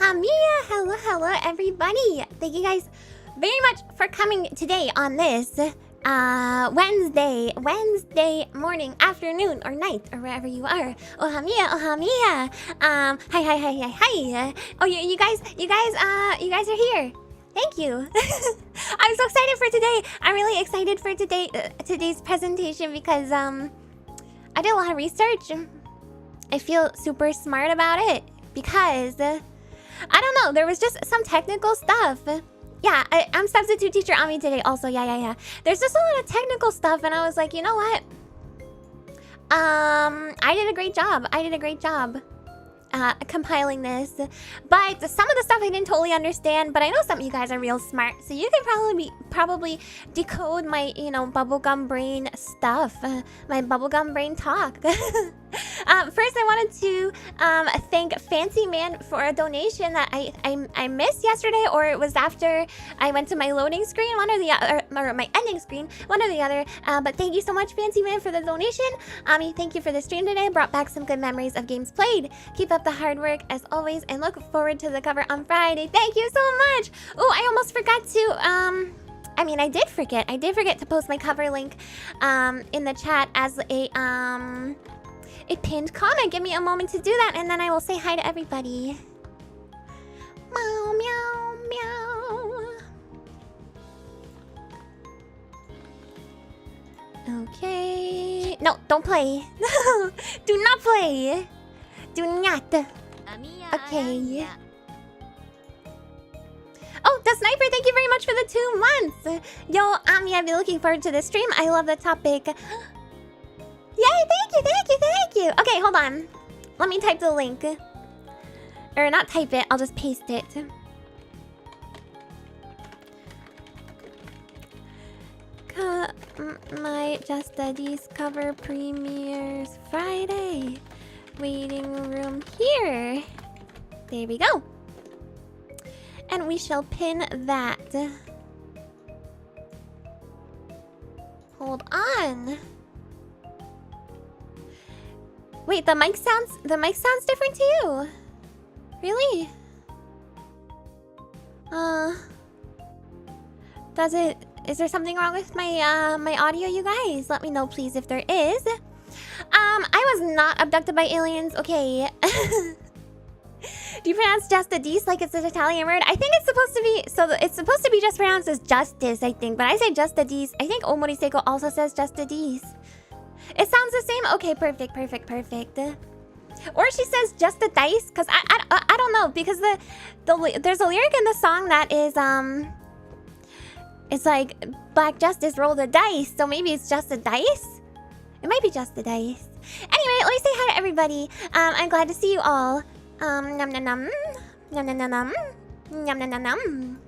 Amiya! Hello, everybody! Thank you guys very much for coming today on this Wednesday morning, afternoon, or night, or wherever you are. Amiya! Hi. Oh, you guys are here. Thank you. I'm so excited for today. I'm really excited for today's presentation because I did a lot of research. I feel super smart about it because I don't know, there was just some technical stuff. Yeah, I'm substitute teacher Ami today also. Yeah. There's just a lot of technical stuff and I was like, you know what? I did a great job compiling this, but some of the stuff I didn't totally understand, but I know some of you guys are real smart, so you can probably decode my, bubblegum brain stuff, my bubblegum brain talk. First I wanted to thank Fancy Man for a donation that I missed yesterday, or it was after I went to my loading screen, one or the other, or my ending screen, one or the other, but thank you so much, Fancy Man, for the donation. Ami, thank you for the stream today, brought back some good memories of games played. Keep up the hard work as always and look forward to the cover on Friday. Thank you so much. Oh, I almost forgot to I did forget to post my cover link in the chat as a pinned comment. Give me a moment to do that and then I will say hi to everybody. Meow meow meow. Okay. No, don't play. Do not play. Do not. Okay. Oh, the sniper, thank you very much for the 2 months. Yo, Ami, I've been looking forward to this stream. I love the topic. Yay, thank you. Okay, hold on. Let me type the link. Or not type it, I'll just paste it. My Just Studies cover premieres Friday. Waiting room here. There we go. And we shall pin that. Hold on. Wait, the mic sounds different to you? Really? Is there something wrong with my my audio, you guys? Let me know please if there is. I was not abducted by aliens, okay. Do you pronounce just the D's like it's an Italian word? I think it's supposed to be, it's supposed to be just pronounced as justice, I think. But I say just the D's. I think Omori Seiko also says just the D's. It sounds the same? Okay, perfect. Or she says just the dice, because I don't know, because there's a lyric in the song that is, it's like, Black Justice roll the dice, so maybe it's just the dice? It might be just the dice. Anyway, let me say hi to everybody. I'm glad to see you all. Nom nom nom. Nom nom nom nom. Nom nom nom nom.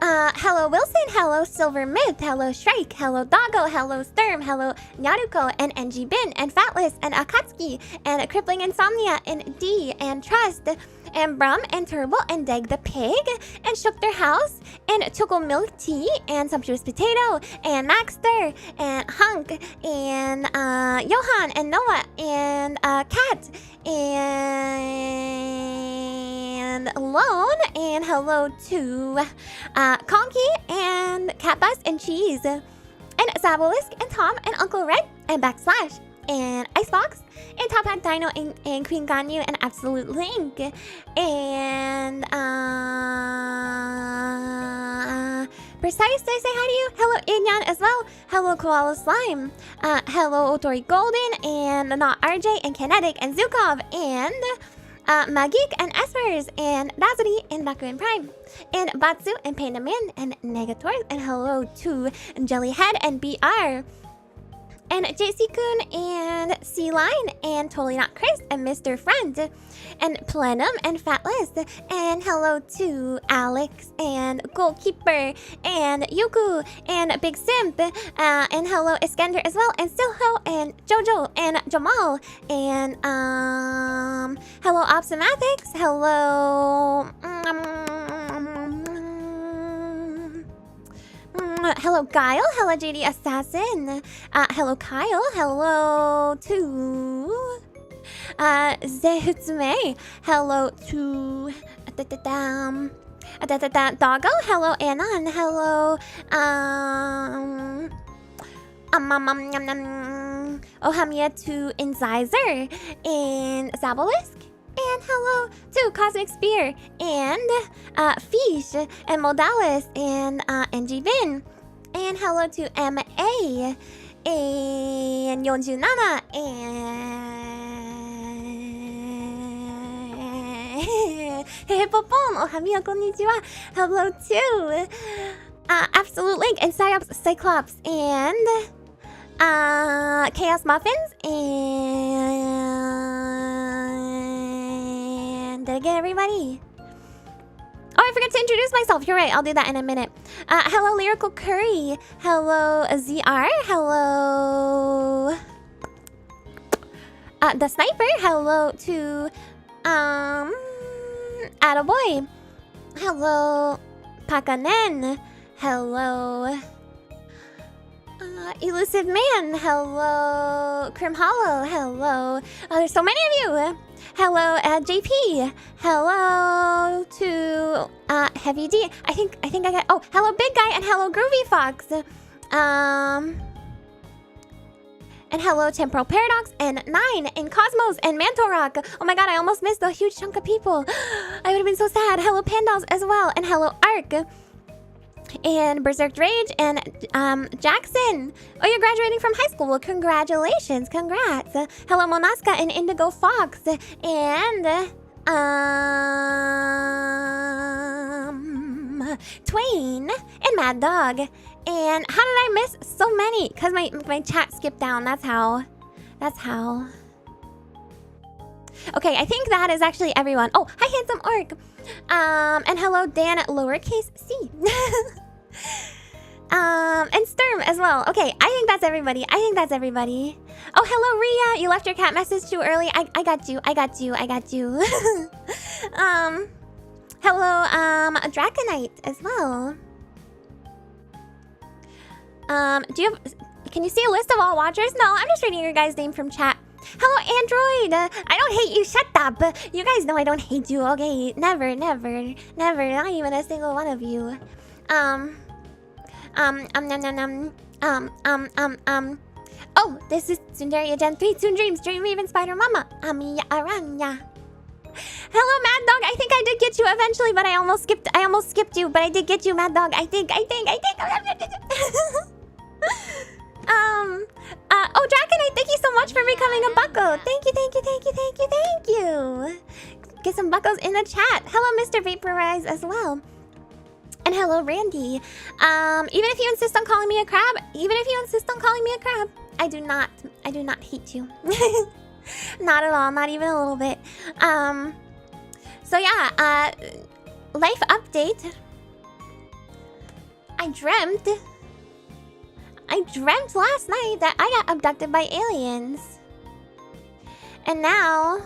Hello Wilson, hello Silver Myth, hello Shrike, hello Doggo, hello Sturm, hello Naruko, and NG Bin, and Fatless, and Akatsuki, and Crippling Insomnia, and D, and Trust, and Brum, and Turbo, and Deg the Pig, and Shook Their House, and Choco Milk Tea, and Sumptuous Potato, and Maxter, and Hunk, and Johan, and Noah, and Kat, and Lone, and hello to Conky, and Catbus, and Cheese, and Zabolisk, and Tom, and Uncle Red, and Backslash, and Icebox, and Top Hat Dino, and Queen Ganyu, and Absolute Link, and Precise, did I say hi to you? Hello Inyan as well. Hello Koala Slime. Hello Otori Golden, and Not RJ, and Kinetic, and Zukov, and Magik, and Espers, and Dazuri, and Bakuin Prime, and Batsu, and Pandaman, and Negator, and hello to Jellyhead, and BR, and JC-kun, and C-Line, and Totally Not Chris, and Mr. Friend, and Plenum, and Fatless, and hello to Alex, and Goalkeeper, and Yuku, and Big Simp, and hello Iskender as well, and Silho, and Jojo, and Jamal, and hello Opsimathics, hello hello Guile, hello JD Assassin, hello Kyle, hello to Zehutsume. Hello to Doggo. Hello, Anon. Hello, Ohamiya to Inzizer and Zabolisk. And hello to Cosmic Spear and Fish and Modalis and NG Bin. And hello to MA and Yonjunana and Hippopon. Ohamiya konnichiwa. Hello to Absolute Link and Cyclops and Chaos Muffins and did I get everybody? Oh, I forgot to introduce myself. You're right. I'll do that in a minute. Hello, Lyrical Curry. Hello, ZR. Hello, The Sniper. Hello to Attaboy. Hello, Pakanen. Hello, Elusive Man. Hello, Crim Hollow. Hello. Oh, there's so many of you. Hello, JP. Hello to Heavy D. I think I got. Oh, hello, Big Guy, and hello, Groovy Fox. And hello, Temporal Paradox, and Nine, and Cosmos, and Mantorok. Oh my god, I almost missed a huge chunk of people. I would have been so sad. Hello, Pandals as well, and hello, Ark. And Berserk Rage, and Jackson. Oh, you're graduating from high school. Well, congratulations. Congrats. Hello, Monaska and Indigo Fox. And Twain and Mad Dog. And how did I miss so many? Because my chat skipped down. That's how. Okay, I think that is actually everyone. Oh, hi, Handsome Orc. And hello, Dan at lowercase c. And Sturm as well. Okay, I think that's everybody. Oh, hello, Ria. You left your cat message too early. I got you. Hello, Draconite as well. Can you see a list of all watchers? No, I'm just reading your guys' name from chat. Hello, Android. I don't hate you. Shut up. You guys know I don't hate you. Okay, never. Not even a single one of you. Oh, this is Tsunderia Gen 3. Toon Dreams, Dreamweaven Spider Mama. Amiya Aranha. Hello, Mad Dog. I think I did get you eventually, but I almost skipped you. But I did get you, Mad Dog. I think. Oh, Draconite, thank you so much for becoming a bucko. Thank you. Get some buckos in the chat. Hello, Mr. Vaporize as well. And hello, Randy. Even if you insist on calling me a crab, I do not hate you. Not at all, not even a little bit. So yeah, life update. I dreamt last night that I got abducted by aliens. And now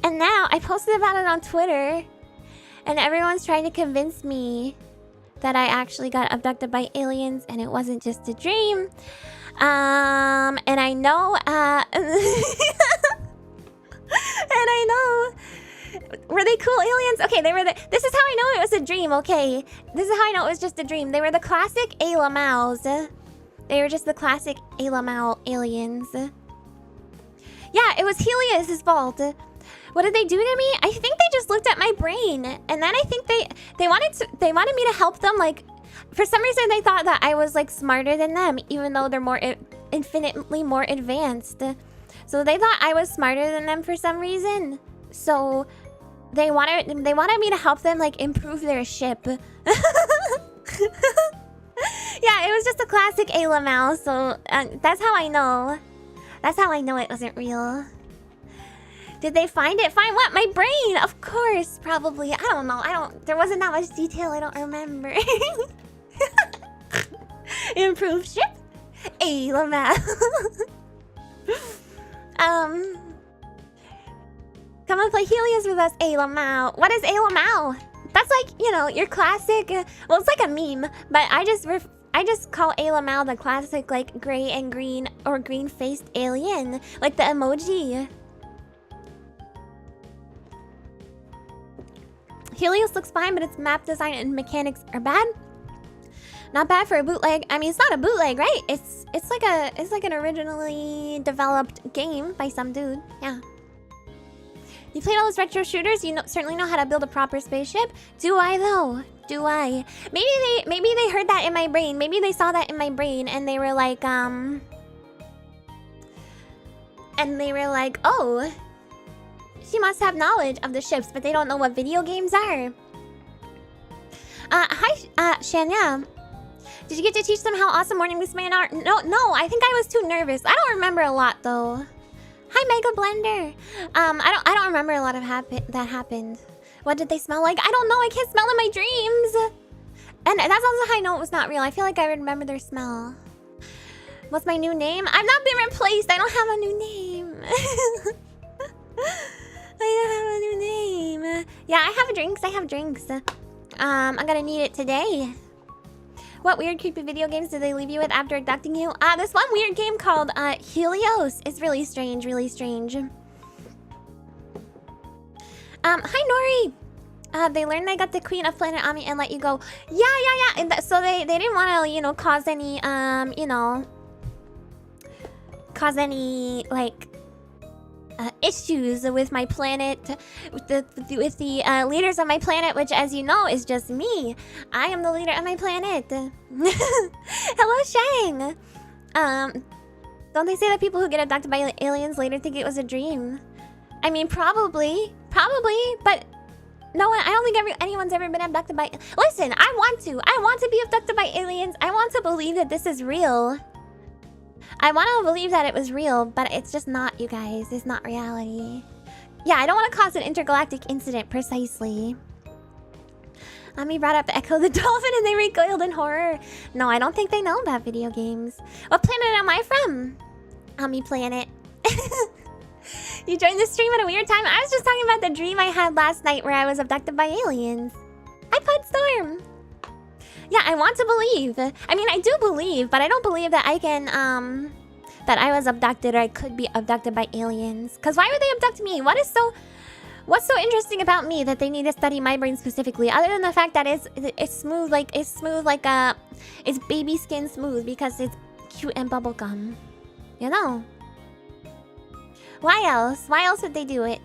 I posted about it on Twitter, and everyone's trying to convince me that I actually got abducted by aliens and it wasn't just a dream. And I know were they cool aliens? Okay, they were this is how I know it was a dream, okay? This is how I know it was just a dream. They were the classic Ayla Maus. They were just the classic Ayla Mau aliens. Yeah, it was Helios's fault. What did they do to me? I think they just looked at my brain, and then I think they wanted me to help them. Like, for some reason they thought that I was like smarter than them, even though they're infinitely more advanced. So they thought I was smarter than them for some reason. So they wanted me to help them like improve their ship. Yeah, it was just a classic Ayla Mouse. So that's how I know. That's how I know it wasn't real. Did they find it? Find what? My brain! Of course, probably. I don't know. There wasn't that much detail. I don't remember. Improved ship? Ayla Mouse. Come and play Helios with us, Ayla Mao. What is Ayla Mao? That's like, you know, your classic... well, it's like a meme, but I just I just call Ayla Mal the classic, like, gray and green or green-faced alien. Like the emoji. Helios looks fine, but its map design and mechanics are bad. Not bad for a bootleg. I mean, it's not a bootleg, right? It's like an originally developed game by some dude. Yeah. You played all those retro shooters. You certainly know how to build a proper spaceship. Do I though? Do I? Maybe they heard that in my brain. Maybe they saw that in my brain, and they were like, oh, she must have knowledge of the ships, but they don't know what video games are. Hi, Shania. Did you get to teach them how awesome Morning Musume are? No, I think I was too nervous. I don't remember a lot though. Hi, Mega Blender. I don't remember a lot of that happened. What did they smell like? I don't know. I can't smell in my dreams. And that's also how I know it was not real. I feel like I remember their smell. What's my new name? I've not been replaced. I don't have a new name. I don't have a new name. Yeah, I have drinks. I have drinks. I'm gonna need it today. What weird, creepy video games did they leave you with after abducting you? This one weird game called Helios. It's really strange, really strange. Hi, Nori. They learned they got the Queen of Planet Ami and let you go. Yeah. And so they didn't want to, you know, cause any, like, issues with my planet, with the leaders of my planet, which, as you know, is just me. I am the leader of my planet. Hello, Shang. Don't they say that people who get abducted by aliens later think it was a dream? I mean, probably, but no one. I don't think anyone's ever been abducted by. Listen, I want to be abducted by aliens. I want to believe that this is real. I want to believe that it was real, but it's just not, you guys. It's not reality. Yeah, I don't want to cause an intergalactic incident, precisely. Ami brought up Echo the Dolphin and they recoiled in horror. No, I don't think they know about video games. What planet am I from? Ami Planet. You joined the stream at a weird time. I was just talking about the dream I had last night where I was abducted by aliens. Hi, Pudstorm. Yeah, I want to believe. I mean, I do believe, but I don't believe that I can, that I was abducted or I could be abducted by aliens. Because why would they abduct me? What's so interesting about me that they need to study my brain specifically? Other than the fact that it's smooth, like, it's baby skin smooth because it's cute and bubblegum. You know? Why else? Why else would they do it?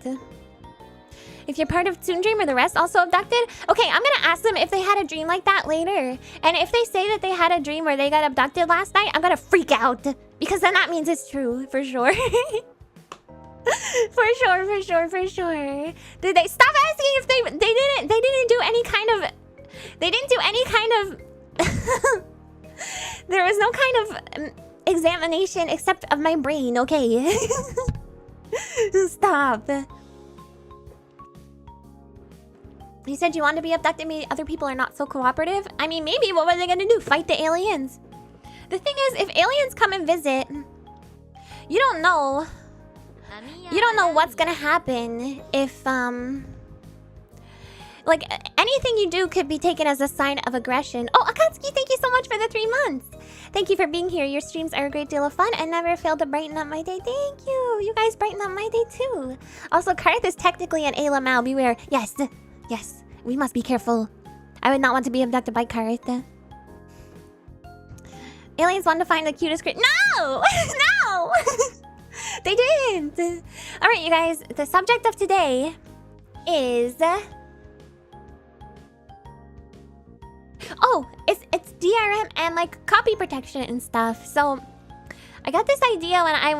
If you're part of Tsunderia, are the rest also abducted? Okay, I'm gonna ask them if they had a dream like that later. And if they say that they had a dream where they got abducted last night, I'm gonna freak out. Because then that means it's true, for sure. For sure. Did they stop asking if they didn't do any kind of... They didn't do any kind of... There was no kind of examination except of my brain, okay? Stop. You said you want to be abducted, maybe other people are not so cooperative? I mean, maybe. What were they gonna do? Fight the aliens? The thing is, if aliens come and visit, you don't know. You don't know what's gonna happen if, like, anything you do could be taken as a sign of aggression. Oh, Akatsuki, thank you so much for the 3 months. Thank you for being here. Your streams are a great deal of fun and never fail to brighten up my day. Thank you. You guys brighten up my day too. Also, Karth is technically an Ayla Mao. Beware. Yes, we must be careful. I would not want to be abducted by Karth. Aliens want to find the cutest creature. No! No! They didn't. Alright, you guys. The subject of today is... Oh, it's DRM and, like, copy protection and stuff. So, I got this idea when I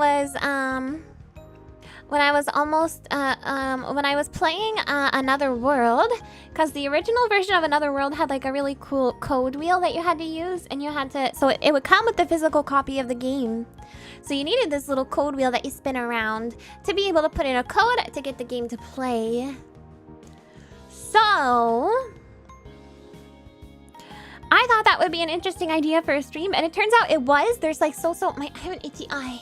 was playing Another World, because the original version of Another World had like a really cool code wheel that you had to use, and you had to, so it would come with the physical copy of the game. So you needed this little code wheel that you spin around to be able to put in a code to get the game to play. So I thought that would be an interesting idea for a stream, and it turns out it was. There's like I have an itchy eye.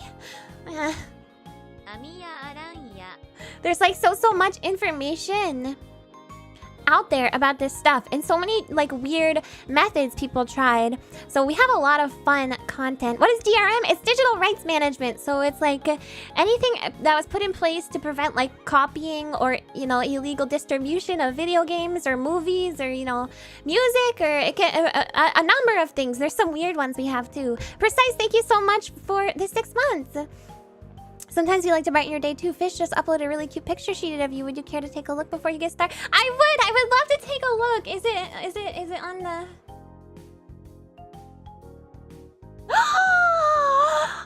Amiya Aranha. There's like so much information out there about this stuff, and so many like weird methods people tried. So we have a lot of fun content. What is DRM? It's digital rights management. So it's like anything that was put in place to prevent like copying or, you know, illegal distribution of video games or movies or, you know, music, or it can, a number of things. There's some weird ones we have too. Precise, thank you so much for the 6 months. Sometimes you like to brighten your day too. Fish just uploaded a really cute picture she did of you. Would you care to take a look before you get started? I would love to take a look. Is it on the...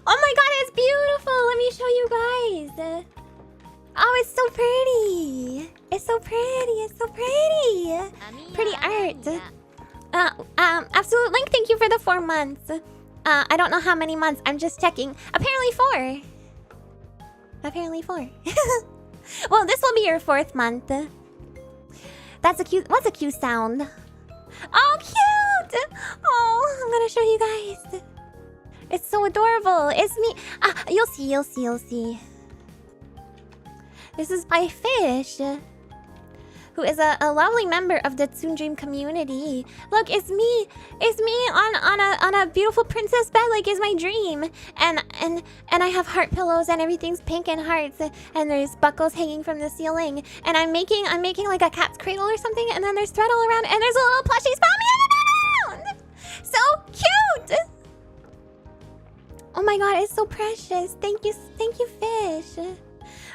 Oh my god, it's beautiful. Let me show you guys. Oh, it's so pretty. It's so pretty. It's so pretty. Pretty art. Absolute Link, thank you for the 4 months. I don't know how many months. I'm just checking. Apparently 4. Apparently 4. Well, this will be your 4th month. That's a cute... What's a cute sound? Oh, cute! Oh, I'm gonna show you guys. It's so adorable. It's me. You'll see, you'll see, you'll see. This is by Fish, who is a lovely member of the Tsundream community. Look, it's me. It's me on a beautiful princess bed, like it's my dream. And I have heart pillows and everything's pink and hearts, and there's buckles hanging from the ceiling. And I'm making like a cat's cradle or something, and then there's thread all around, and there's a little plushie spot me around. So cute. Oh my god, it's so precious. Thank you, Fish.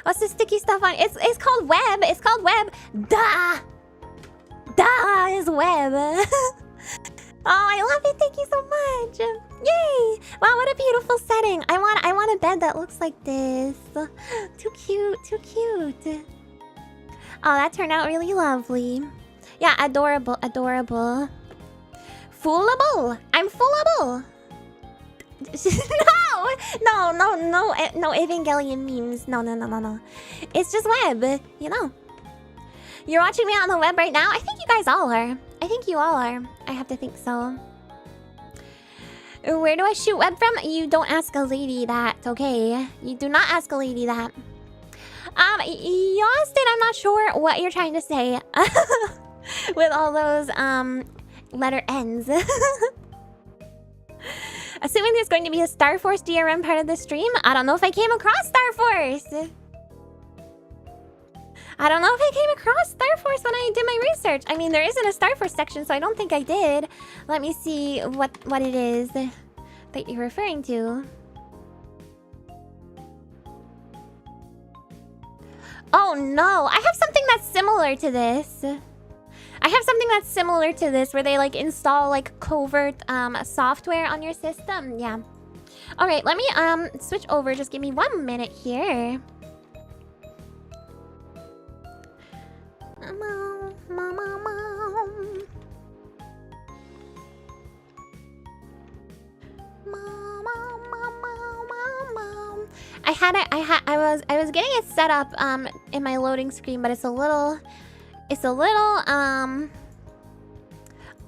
What's the sticky stuff on? It's called web. It's called web. Duh is web. Oh, I love it. Thank you so much. Yay! Wow, what a beautiful setting. I want a bed that looks like this. Too cute. Too cute. Oh, that turned out really lovely. Yeah, adorable. Adorable. Foolable. I'm foolable. No Evangelion memes. No. It's just web, you know. You're watching me on the web right now? I think you guys all are. I think you all are. I have to think so. Where do I shoot web from? You don't ask a lady that, okay? You do not ask a lady that. Yostin, I'm not sure what you're trying to say. With all those, letter N's. Assuming there's going to be a Star Force DRM part of the stream. I don't know if I came across Star Force. I don't know if I came across Star Force when I did my research. I mean, there isn't a Star Force section, so I don't think I did. Let me see what it is that you're referring to. Oh no, I have something that's similar to this. I have something that's similar to this where they like install like covert software on your system. Yeah. All right, let me switch over. Just give me 1 minute here. I was getting it set up in my loading screen, but it's a little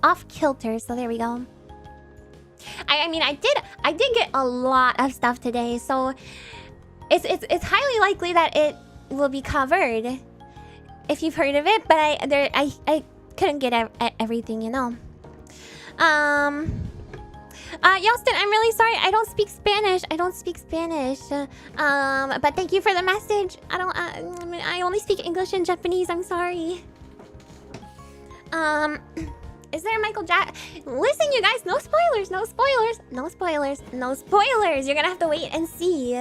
off kilter, so there we go. I mean, I did get a lot of stuff today, so it's highly likely that it will be covered if you've heard of it, but I couldn't get everything, you know. Yostin, I'm really sorry. I don't speak Spanish. But thank you for the message. I only speak English and Japanese. I'm sorry. Is there a Michael Jack? Listen, you guys, no spoilers. You're gonna have to wait and see.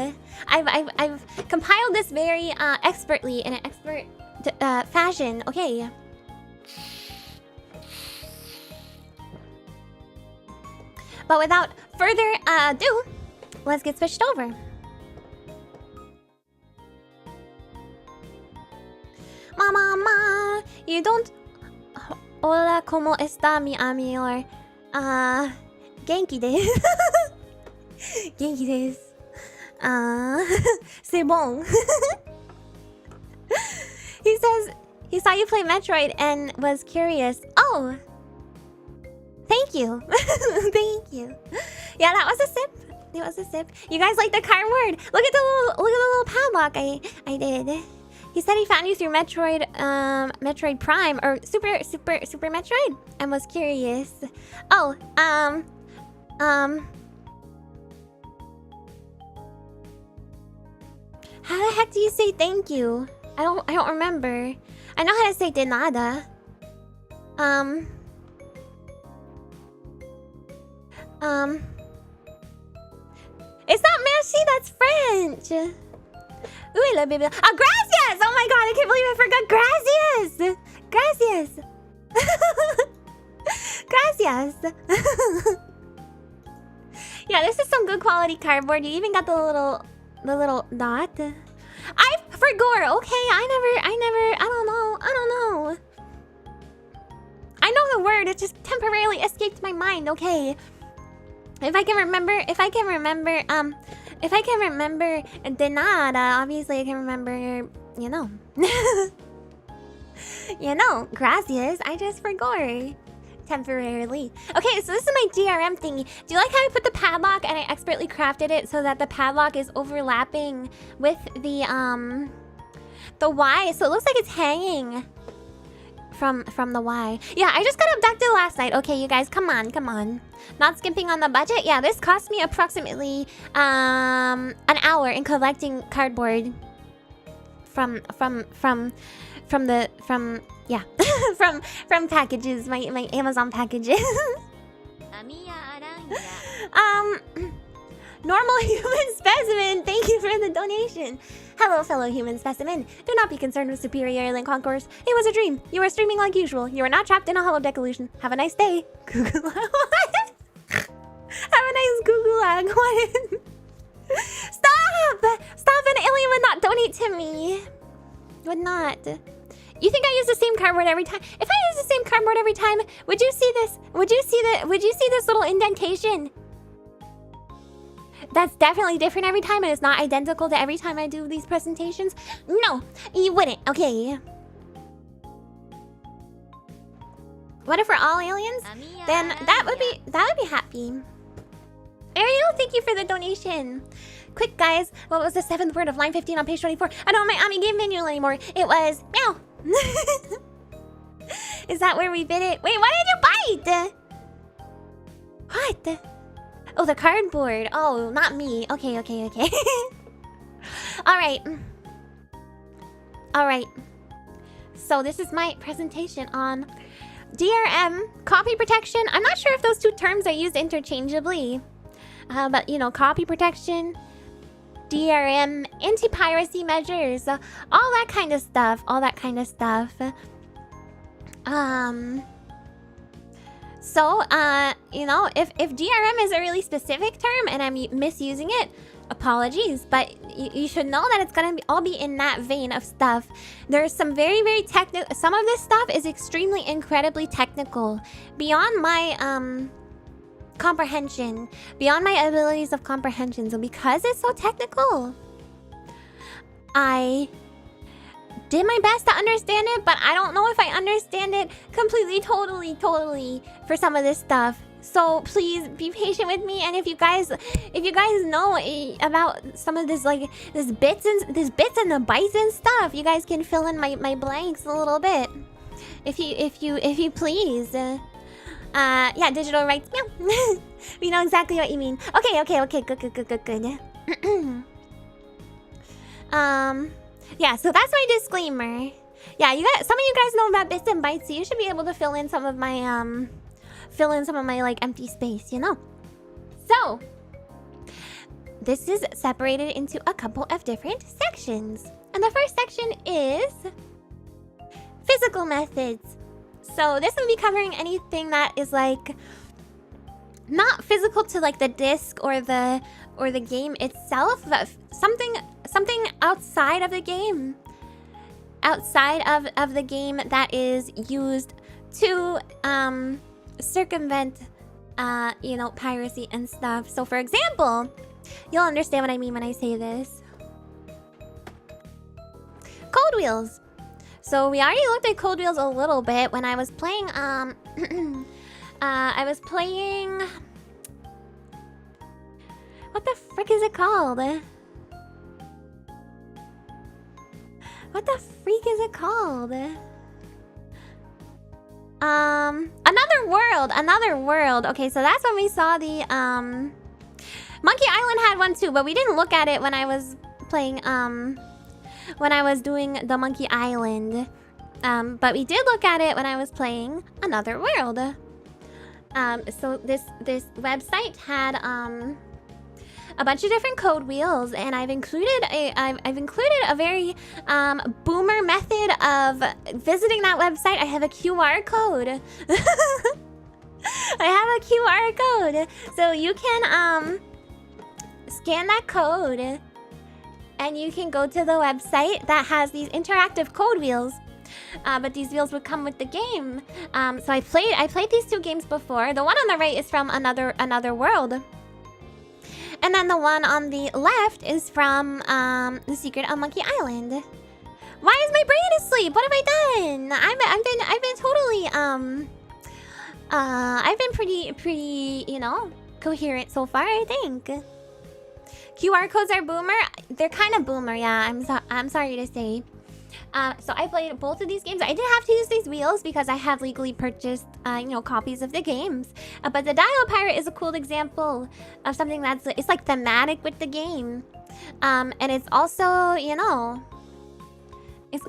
I've compiled this very expertly in an expert fashion. Okay. But without further ado, let's get switched over. Mama, you don't... Hola, ¿cómo está mi amigo? Genki desu. Genki desu. C'est bon. He says he saw you play Metroid and was curious. Oh! Thank you. Thank you. Yeah, that was a sip. You guys like the card word? Look at the little padlock I did. He said he found you through Metroid Prime or Super Metroid, and was curious. Oh, how the heck do you say thank you? I don't remember. I know how to say de nada. It's not merci, that's French. Ooh, I love baby. Oh, gracias! Oh my god, I can't believe I forgot. Gracias! Gracias! Gracias! Yeah, this is some good quality cardboard. You even got the little dot. I forgot. Okay, I don't know. I know the word, it just temporarily escaped my mind. Okay. If I can remember de nada, obviously I can remember, you know. You know, gracias. I just forgot. Temporarily. Okay, so this is my DRM thingy. Do you like how I put the padlock and I expertly crafted it so that the padlock is overlapping with the Y? So it looks like it's hanging from the Y. Yeah, I just got abducted last night. Okay, you guys, come on. Not skimping on the budget. Yeah, this cost me approximately an hour in collecting cardboard from packages, my Amazon packages. Amiya Aranha. Normal human specimen, thank you for the donation. Hello, fellow human specimen. Do not be concerned with superior alien concourse. It was a dream. You are streaming like usual. You are not trapped in a holodeck illusion. Have a nice day. Google what? Have a nice Google lag. What? Stop! Stop! An alien would not donate to me. Would not. You think I use the same cardboard every time? If I use the same cardboard every time, would you see this? Would you see this little indentation? That's definitely different every time, and it's not identical to every time I do these presentations. No, you wouldn't. Okay. What if we're all aliens? Then that would be happy. Ariel, thank you for the donation. Quick, guys, what was the 7th word of line 15 on page 24? I don't have my Ami game manual anymore. It was meow. Is that where we bit it? Wait, what did you bite? What? Oh, the cardboard. Oh, not me. Okay. All right. So this is my presentation on DRM, copy protection. I'm not sure if those two terms are used interchangeably. But, you know, copy protection, DRM, anti-piracy measures, all that kind of stuff. So, you know, if DRM is a really specific term and I'm misusing it, apologies, but you should know that it's gonna all be in that vein of stuff. There's some very, very technical. Some of this stuff is extremely, incredibly technical, beyond my comprehension, beyond my abilities of comprehension. So because it's so technical, I did my best to understand it, but I don't know if I understand it completely, totally for some of this stuff. So please be patient with me, and if you guys know about some of this, like this bits and the bytes and stuff, you guys can fill in my blanks a little bit, if you please. Yeah, digital rights. Meow. We know exactly what you mean. Okay. Good. Yeah, so that's my disclaimer. Yeah, some of you guys know about bits and bytes, so you should be able to fill in some of my like empty space, you know. So this is separated into a couple of different sections, and the first section is physical methods. So this will be covering anything that is like not physical to like the disc or the game itself, but something outside of the game. Outside of the game that is used to circumvent you know, piracy and stuff. So for example, you'll understand what I mean when I say this. Code wheels. So we already looked at code wheels a little bit when I was playing I was playing, what the frick is it called? What What the freak is it called? Another world. Okay, so that's when we saw the Monkey Island had one too, but we didn't look at it when I was playing when I was doing the Monkey Island. But we did look at it when I was playing Another World. So this website had a bunch of different code wheels, and I've included a very boomer method of visiting that website. I have a QR code. I have a QR code, so you can scan that code, and you can go to the website that has these interactive code wheels. But these wheels would come with the game. So I played these two games before. The one on the right is from Another World. And then the one on the left is from The Secret of Monkey Island. Why is my brain asleep? What have I done? I've been totally I've been pretty, you know, coherent so far, I think. QR codes are boomer. They're kind of boomer, yeah. I'm sorry to say. So I played both of these games. I did have to use these wheels because I have legally purchased, you know, copies of the games. But the Dial-A-Pirate is a cool example of something it's like thematic with the game. And it's also, you know, it's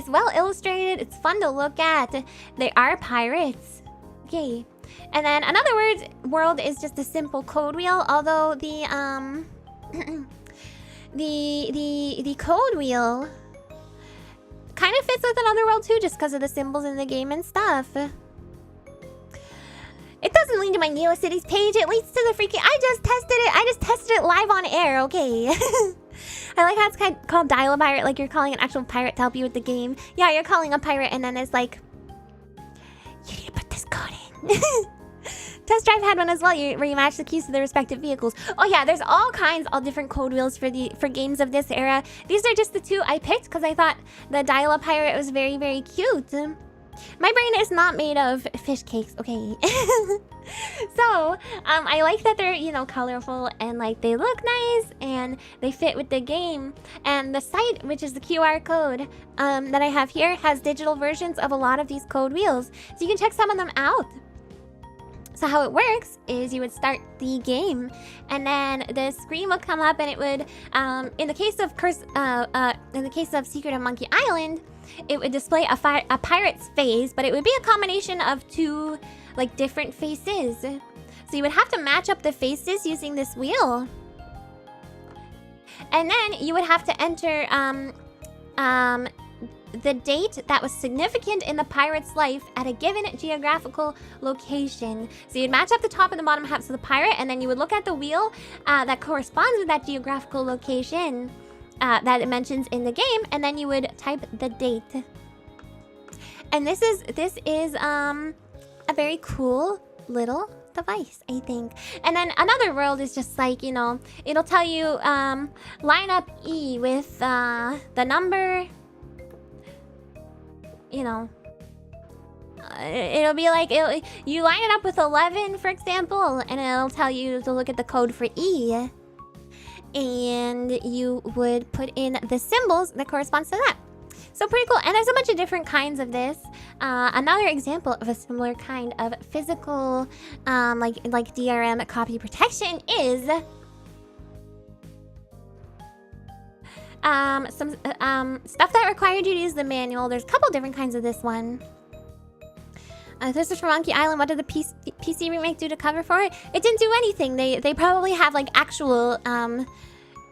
well illustrated. It's fun to look at. They are pirates. Okay. And then Another World is just a simple code wheel, although the the code wheel kind of fits with Another World too, just because of the symbols in the game and stuff. It doesn't lead to my NeoCities page. It leads to the freaking... I just tested it live on air, okay. I like how it's called Dial-A-Pirate, like you're calling an actual pirate to help you with the game. Yeah, you're calling a pirate and then it's like... You need to put this code in. Test Drive had one as well, where you match the keys to the respective vehicles. Oh yeah, there's all kinds of different code wheels for games of this era. These are just the two I picked because I thought the Dial-A-Pirate was very, very cute. My brain is not made of fish cakes, okay? So, I like that they're, you know, colorful and like they look nice and they fit with the game. And the site, which is the QR code that I have here, has digital versions of a lot of these code wheels. So you can check some of them out. So how it works is you would start the game, and then the screen will come up, and it would, in the case of Secret of Monkey Island, it would display a pirate's face, but it would be a combination of two, like, different faces. So you would have to match up the faces using this wheel, and then you would have to enter the date that was significant in the pirate's life at a given geographical location. So you'd match up the top and the bottom halves of the pirate, and then you would look at the wheel that corresponds with that geographical location that it mentions in the game, and then you would type the date. And this is a very cool little device, I think. And then Another World is just like, you know, it'll tell you line up E with the number. You know, it'll be like, you line it up with 11, for example, and it'll tell you to look at the code for E. And you would put in the symbols that corresponds to that. So pretty cool. And there's a bunch of different kinds of this. Another example of a similar kind of physical, like DRM copy protection is... some stuff that required you to use the manual. There's a couple different kinds of this one. This is from Monkey Island. What did the PC remake do to cover for it? It didn't do anything. They probably have like actual,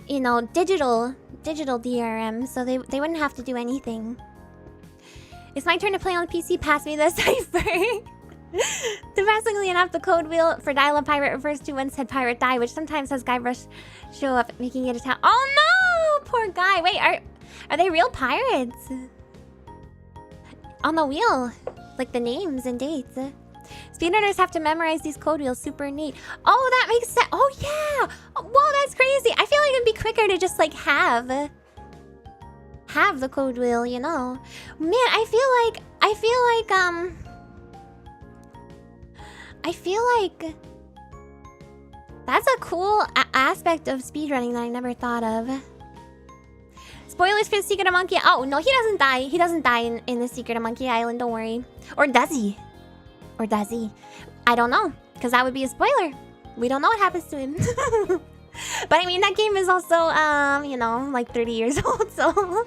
you know, digital DRM, so they wouldn't have to do anything. It's my turn to play on the PC. Pass me the cipher. Depressingly enough, the code wheel for Dial-A-Pirate refers to when said pirate die, which sometimes has Guybrush show up, making it a town. Oh no! Poor guy. Wait, are they real pirates? On the wheel, like the names and dates. Speedrunners have to memorize these code wheels. Super neat. Oh, that makes sense. Oh yeah! Whoa, that's crazy. I feel like it'd be quicker to just like have the code wheel, you know? Man, I feel like that's a cool aspect of speedrunning that I never thought of. Spoilers for the Secret of Monkey. Oh, no, he doesn't die. He doesn't die in the Secret of Monkey Island, don't worry. Or does he? Or does he? I don't know, because that would be a spoiler. We don't know what happens to him. But I mean, that game is also, you know, like 30 years old, so...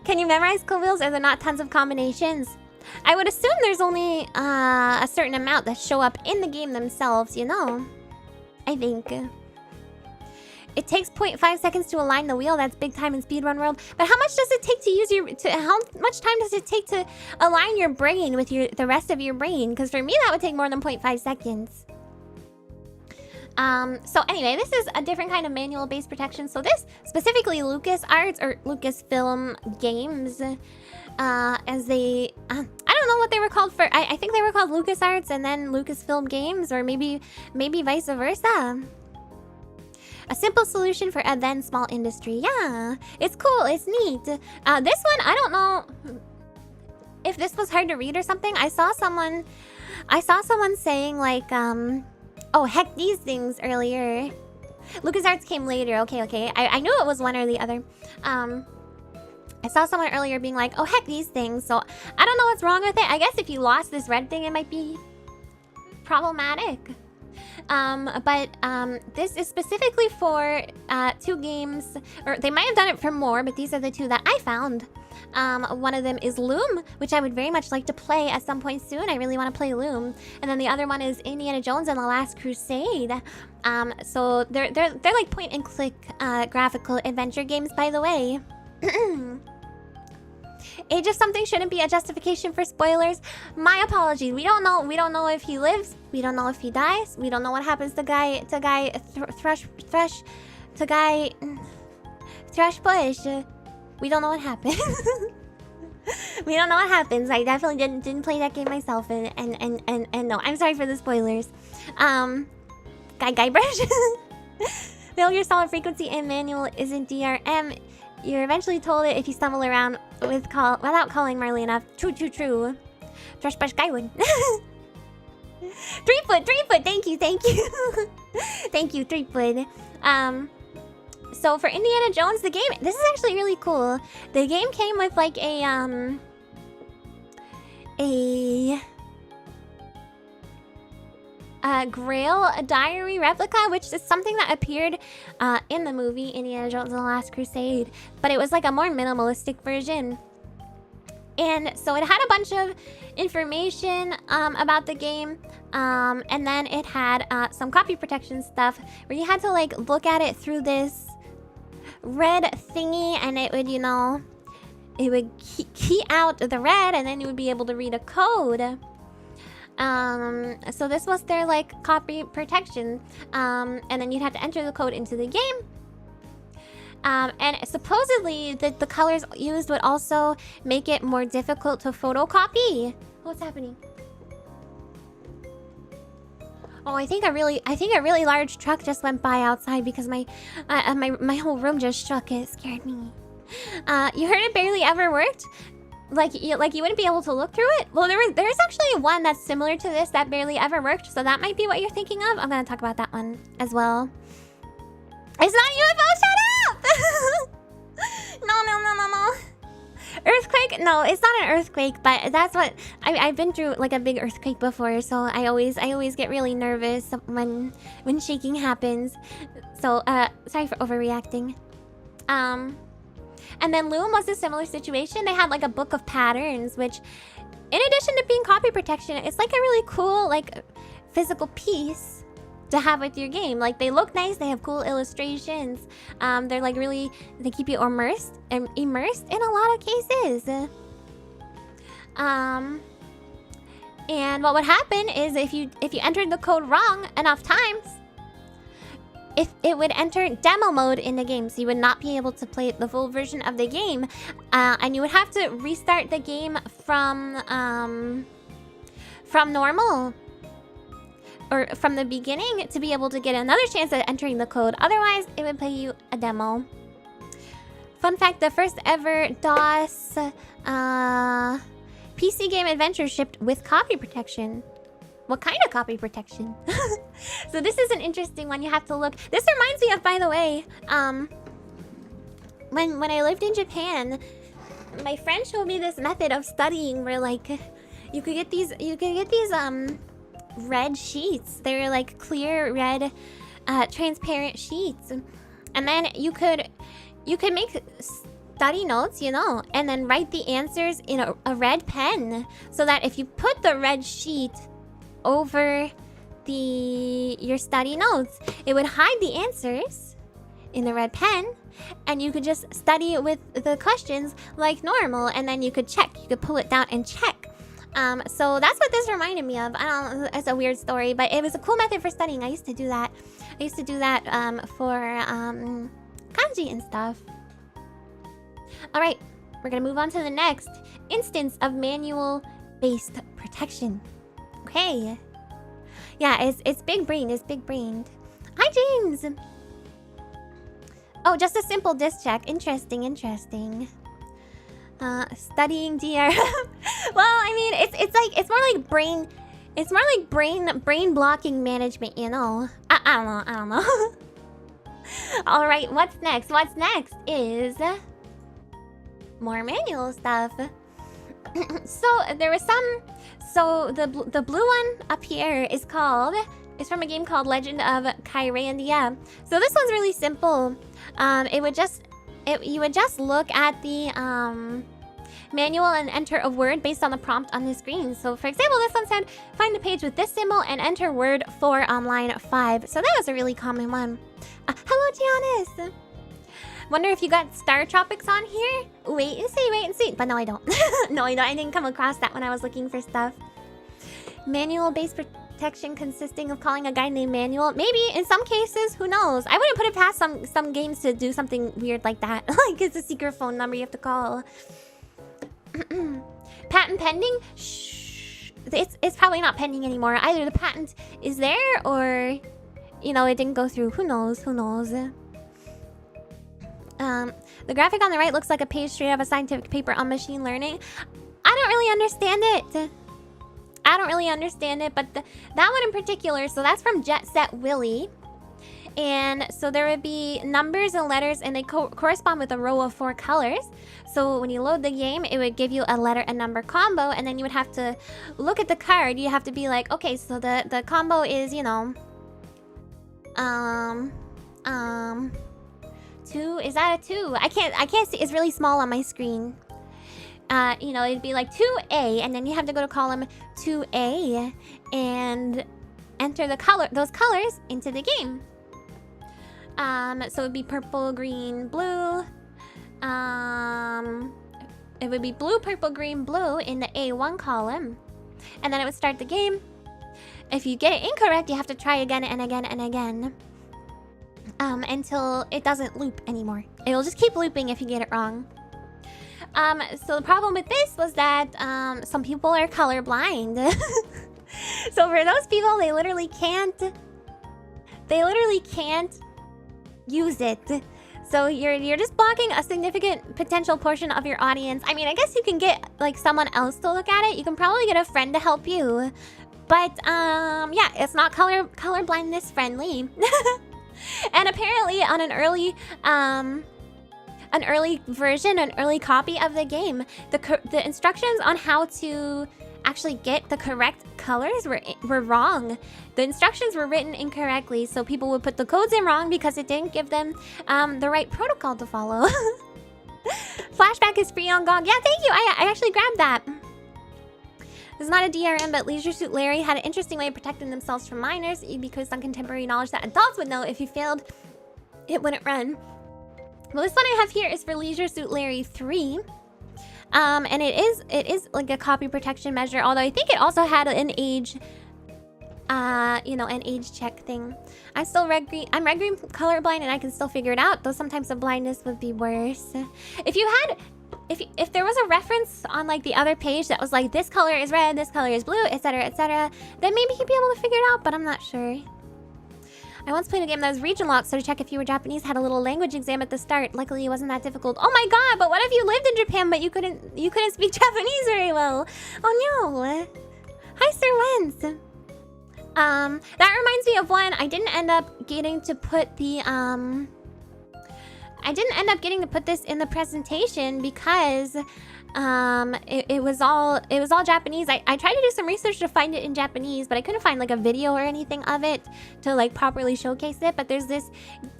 Can you memorize code wheels? Are there not tons of combinations? I would assume there's only a certain amount that show up in the game themselves, you know? I think. It takes 0.5 seconds to align the wheel. That's big time in speedrun world. But how much does it take to use your... how much time does it take to align your brain with the rest of your brain? Because for me, that would take more than 0.5 seconds. So anyway, this is a different kind of manual-based protection. So this, specifically LucasArts or Lucasfilm Games, as they... I don't know what they were called for... I think they were called LucasArts and then Lucasfilm Games, or maybe vice versa. A simple solution for a then small industry. Yeah, it's cool. It's neat. This one, I don't know if this was hard to read or something. I saw someone saying like, oh heck, these things earlier. LucasArts came later. Okay. I knew it was one or the other. I saw someone earlier being like, oh heck, these things. So I don't know what's wrong with it. I guess if you lost this red thing, it might be problematic. But this is specifically for 2 games, or they might have done it for more, but these are the 2 that I found. One of them is Loom, which I would very much like to play at some point soon. I really want to play Loom. And then the other one is Indiana Jones and the Last Crusade. So they're like point and click graphical adventure games, by the way. Age of something shouldn't be a justification for spoilers. My apologies. We don't know if he lives. We don't know if he dies. We don't know what happens to Thrush Bush. We don't know what happens. We don't know what happens. I definitely didn't play that game myself, and no, I'm sorry for the spoilers. Guybrush. Failure solid frequency and manual isn't DRM. You're eventually told it if you stumble around without calling Marley enough. True. Thrush Bush Guywood. 3 foot. Thank you. Thank you, 3 foot. So for Indiana Jones, the game, this is actually really cool. The game came with like a Grail diary replica, which is something that appeared in the movie Indiana Jones and the Last Crusade, but it was like a more minimalistic version. And so it had a bunch of information about the game, and then it had some copy protection stuff where you had to like look at it through this red thingy, and it would, you know, it would key out the red, and then you would be able to read a code. So this was their like copy protection, and then you'd have to enter the code into the game. And supposedly the colors used would also make it more difficult to photocopy. What's happening? Oh, I think a really large truck just went by outside because my whole room just shook. It scared me. You heard it barely ever worked? Like you wouldn't be able to look through it? Well, there's actually one that's similar to this that barely ever worked, so that might be what you're thinking of. I'm gonna talk about that one as well. It's not UFO, shut up! No. Earthquake? No, it's not an earthquake, but that's what I've been through, like a big earthquake before, so I always get really nervous when shaking happens. So sorry for overreacting. And then Loom was a similar situation. They had like a book of patterns, which, in addition to being copy protection, it's like a really cool like physical piece to have with your game. Like they look nice, they have cool illustrations. They're like really, they keep you immersed in a lot of cases. And what would happen is if you entered the code wrong enough times, it would enter demo mode in the game, so you would not be able to play the full version of the game, and you would have to restart the game from normal or from the beginning to be able to get another chance at entering the code. Otherwise, it would play you a demo. Fun fact: the first ever DOS PC game adventure shipped with copy protection. What kind of copy protection? So this is an interesting one. You have to look. This reminds me of, by the way, when I lived in Japan, my friend showed me this method of studying where like you could get these red sheets. They're like clear red transparent sheets, and then you could make study notes, you know, and then write the answers in a red pen, so that if you put the red sheet over your study notes, it would hide the answers in the red pen, and you could just study with the questions like normal, and then you could check. You could pull it down and check. So that's what this reminded me of. I don't know, it's a weird story, but it was a cool method for studying. I used to do that. For kanji and stuff. Alright, we're gonna move on to the next instance of manual-based protection. Okay. Yeah, it's big brain, it's big brained. Hi, James! Oh, just a simple disk check. Interesting. Studying DRM. Well, I mean, it's more like brain blocking management, you know. I don't know. All right, what's next? What's next is more manual stuff. So there was some. So the blue one up here is from a game called Legend of Kyrandia. So this one's really simple. You would just look at the manual and enter a word based on the prompt on the screen. So for example, this one said, find the page with this symbol and enter word 4 on line 5. So that was a really common one. Hello, Giannis! Wonder if you got Star Tropics on here? Wait and see. But no, I don't. No, I didn't come across that when I was looking for stuff. Manual-based protection consisting of calling a guy named Manual. Maybe, in some cases, who knows? I wouldn't put it past some games to do something weird like that. Like, it's a secret phone number you have to call. Patent pending? Shh. It's probably not pending anymore. Either the patent is there or, you know, it didn't go through. Who knows? The graphic on the right looks like a page straight out of a scientific paper on machine learning. I don't really understand it. But that one in particular, so that's from Jet Set Willy. And so there would be numbers and letters, and they correspond with a row of 4 colors. So when you load the game, it would give you a letter and number combo, and then you would have to look at the card. You have to be like, okay, so the combo is, you know, 2. Is that a 2? I can't see. It's really small on my screen. You know, it'd be like 2A, and then you have to go to column 2A and enter those colors into the game. So it'd be purple, green, blue. It would be blue, purple, green, blue in the A1 column. And then it would start the game. If you get it incorrect, you have to try again and again and again. Until it doesn't loop anymore. It'll just keep looping if you get it wrong. So the problem with this was that some people are colorblind. So for those people, they literally can't use it. So you're just blocking a significant potential portion of your audience. I mean, I guess you can get like someone else to look at it. You can probably get a friend to help you. But yeah, it's not colorblindness friendly. And apparently on an early version, an early copy of the game, the instructions on how to actually get the correct colors were wrong. The instructions were written incorrectly, so people would put the codes in wrong because it didn't give them the right protocol to follow. Flashback is free on GOG. Yeah, thank you. I actually grabbed that. This is not a DRM, but Leisure Suit Larry had an interesting way of protecting themselves from minors. You'd be based on contemporary knowledge that adults would know. If you failed, it wouldn't run. Well, this one I have here is for Leisure Suit Larry 3. And it is like a copy protection measure, although I think it also had an age, you know, an age check thing. I'm red green colorblind, and I can still figure it out, though sometimes the blindness would be worse. If there was a reference on like the other page that was like, this color is red, this color is blue, etc., then maybe you'd be able to figure it out, but I'm not sure. I once played a game that was region locked, so to check if you were Japanese, had a little language exam at the start. Luckily, it wasn't that difficult. Oh my god, but what if you lived in Japan, but you couldn't speak Japanese very well? Oh no. Hi, Sir Wenz. That reminds me of one. I didn't end up getting to put the I didn't end up getting to put this in the presentation because it was all Japanese. I tried to do some research to find it in Japanese, but I couldn't find like a video or anything of it to like properly showcase it. But there's this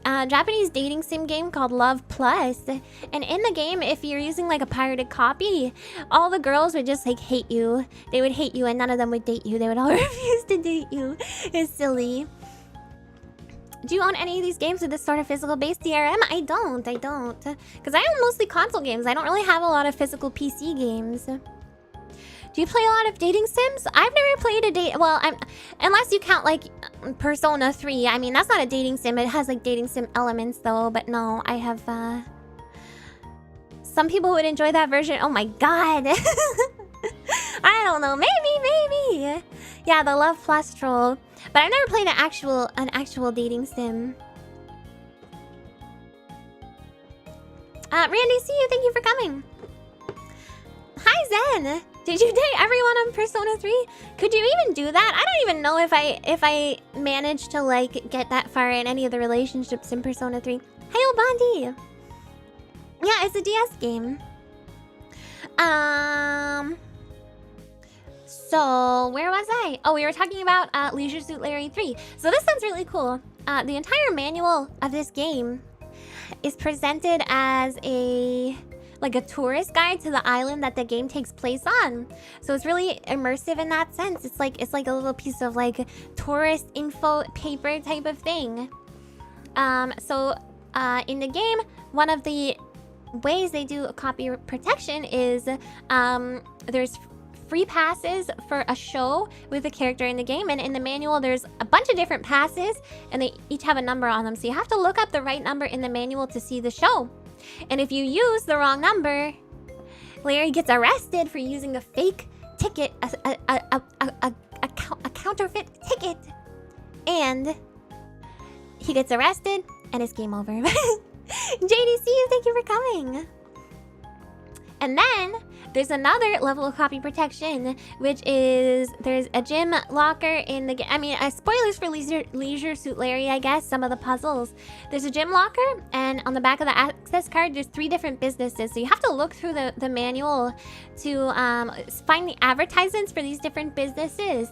Japanese dating sim game called Love Plus, and in the game, if you're using like a pirated copy, all the girls would just like hate you. They would hate you, and none of them would date you. They would all refuse to date you. It's silly. Do you own any of these games with this sort of physical-based DRM? I don't. Because I own mostly console games. I don't really have a lot of physical PC games. Do you play a lot of dating sims? I've never played a date... Well, unless you count, like, Persona 3. I mean, that's not a dating sim. It has, like, dating sim elements, though. But no, I have, Some people would enjoy that version. Oh my god. I don't know. Maybe. Yeah, the Love Plus troll. But I've never played an actual dating sim. Randy, see you. Thank you for coming. Hi, Zen. Did you date everyone on Persona 3? Could you even do that? I don't even know if I managed to like get that far in any of the relationships in Persona 3. Hey, Bondi. Yeah, it's a DS game. So, where was I? Oh, we were talking about Leisure Suit Larry 3. So this sounds really cool. The entire manual of this game is presented as a tourist guide to the island that the game takes place on. So it's really immersive in that sense. It's like a little piece of like tourist info paper type of thing. In the game, one of the ways they do copy protection is there's free passes for a show with a character in the game, and in the manual there's a bunch of different passes and they each have a number on them, so you have to look up the right number in the manual to see the show. And if you use the wrong number, Larry gets arrested for using a fake ticket, a counterfeit ticket, and he gets arrested and it's game over. JDC, thank you for coming. And then there's another level of copy protection, which is there's a gym locker in the game. I mean, spoilers for Leisure Suit Larry, I guess, some of the puzzles. There's a gym locker, and on the back of the access card, there's 3 different businesses. So you have to look through the manual to find the advertisements for these different businesses.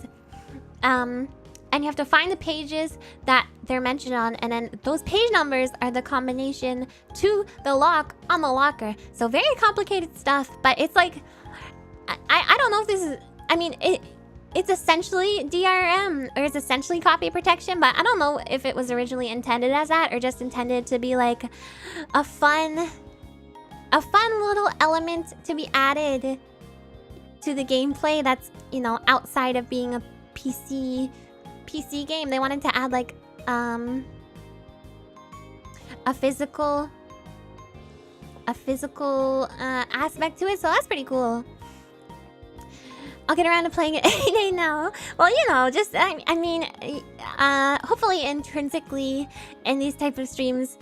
And you have to find the pages that they're mentioned on, and then those page numbers are the combination to the lock on the locker. So very complicated stuff, but it's like, I don't know if this is, I mean, it's essentially DRM, or it's essentially copy protection, but I don't know if it was originally intended as that, or just intended to be like a fun little element to be added to the gameplay that's, you know, outside of being a PC game. They wanted to add like a physical aspect to it, so that's pretty cool. I'll get around to playing it any day now. Well, you know, just I mean, hopefully intrinsically in these type of streams,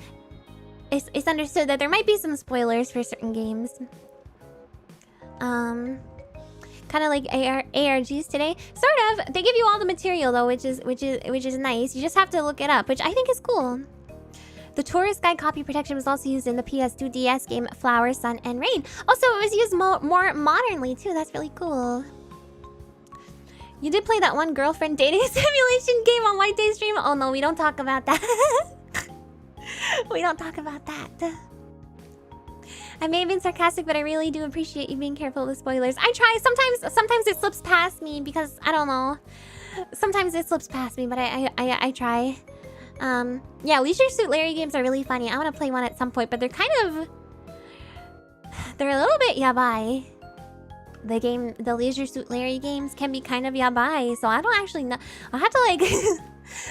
it's understood that there might be some spoilers for certain games. Kind of like ARGs today. Sort of. They give you all the material though, which is nice. You just have to look it up, which I think is cool. The tourist guide copy protection was also used in the PS2 DS game Flower, Sun, and Rain. Also, it was used more modernly too. That's really cool. You did play that one girlfriend dating simulation game on White Day stream? Oh no, we don't talk about that. We don't talk about that. I may have been sarcastic, but I really do appreciate you being careful with spoilers. I try. Sometimes it slips past me because I don't know. Sometimes it slips past me, but I try. Yeah, Leisure Suit Larry games are really funny. I want to play one at some point, but they're a little bit yabai. The Leisure Suit Larry games can be kind of yabai, so I don't actually know. I'll have to like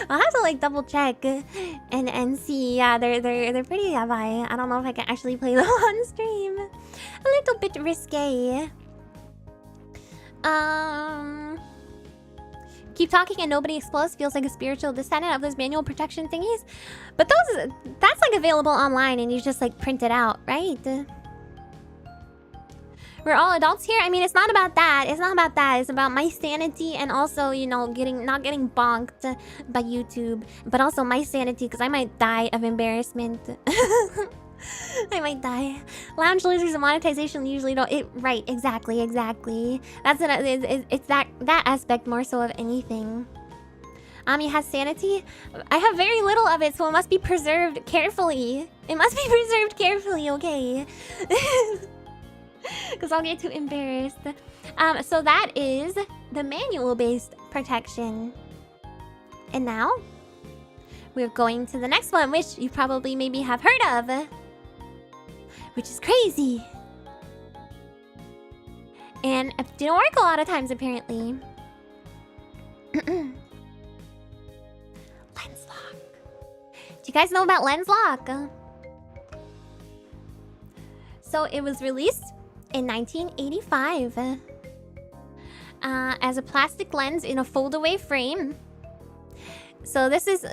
I'll have to like double check and see. Yeah, they're pretty yabai. I don't know if I can actually play them on stream. A little bit risque. Keep talking and nobody explodes feels like a spiritual descendant of those manual protection thingies. But that's like available online and you just like print it out, right? We're all adults here. I mean, it's not about that. It's not about that. It's about my sanity and also, you know, not getting bonked by YouTube, but also my sanity because I might die of embarrassment. I might die. Lounge losers and monetization usually don't. Right, exactly. That's it's that aspect more so of anything. Ami has sanity. I have very little of it, so it must be preserved carefully. Okay? Because I'll get too embarrassed. So that is the manual-based protection. And now we're going to the next one, which you probably maybe have heard of, which is crazy. And it didn't work a lot of times, apparently. Lens lock. Do you guys know about lens lock? So it was released in 1985 as a plastic lens in a fold-away frame. So this is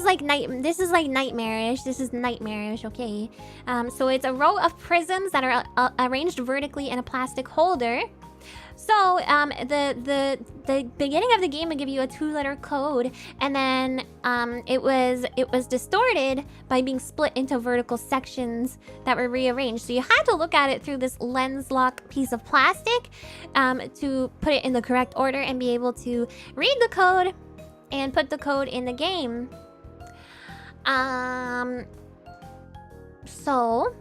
like nightmarish. This is nightmarish, okay? So it's a row of prisms that are arranged vertically in a plastic holder. So the beginning of the game will give you a 2-letter code, and then it was distorted by being split into vertical sections that were rearranged. So you had to look at it through this lens lock piece of plastic to put it in the correct order and be able to read the code and put the code in the game. So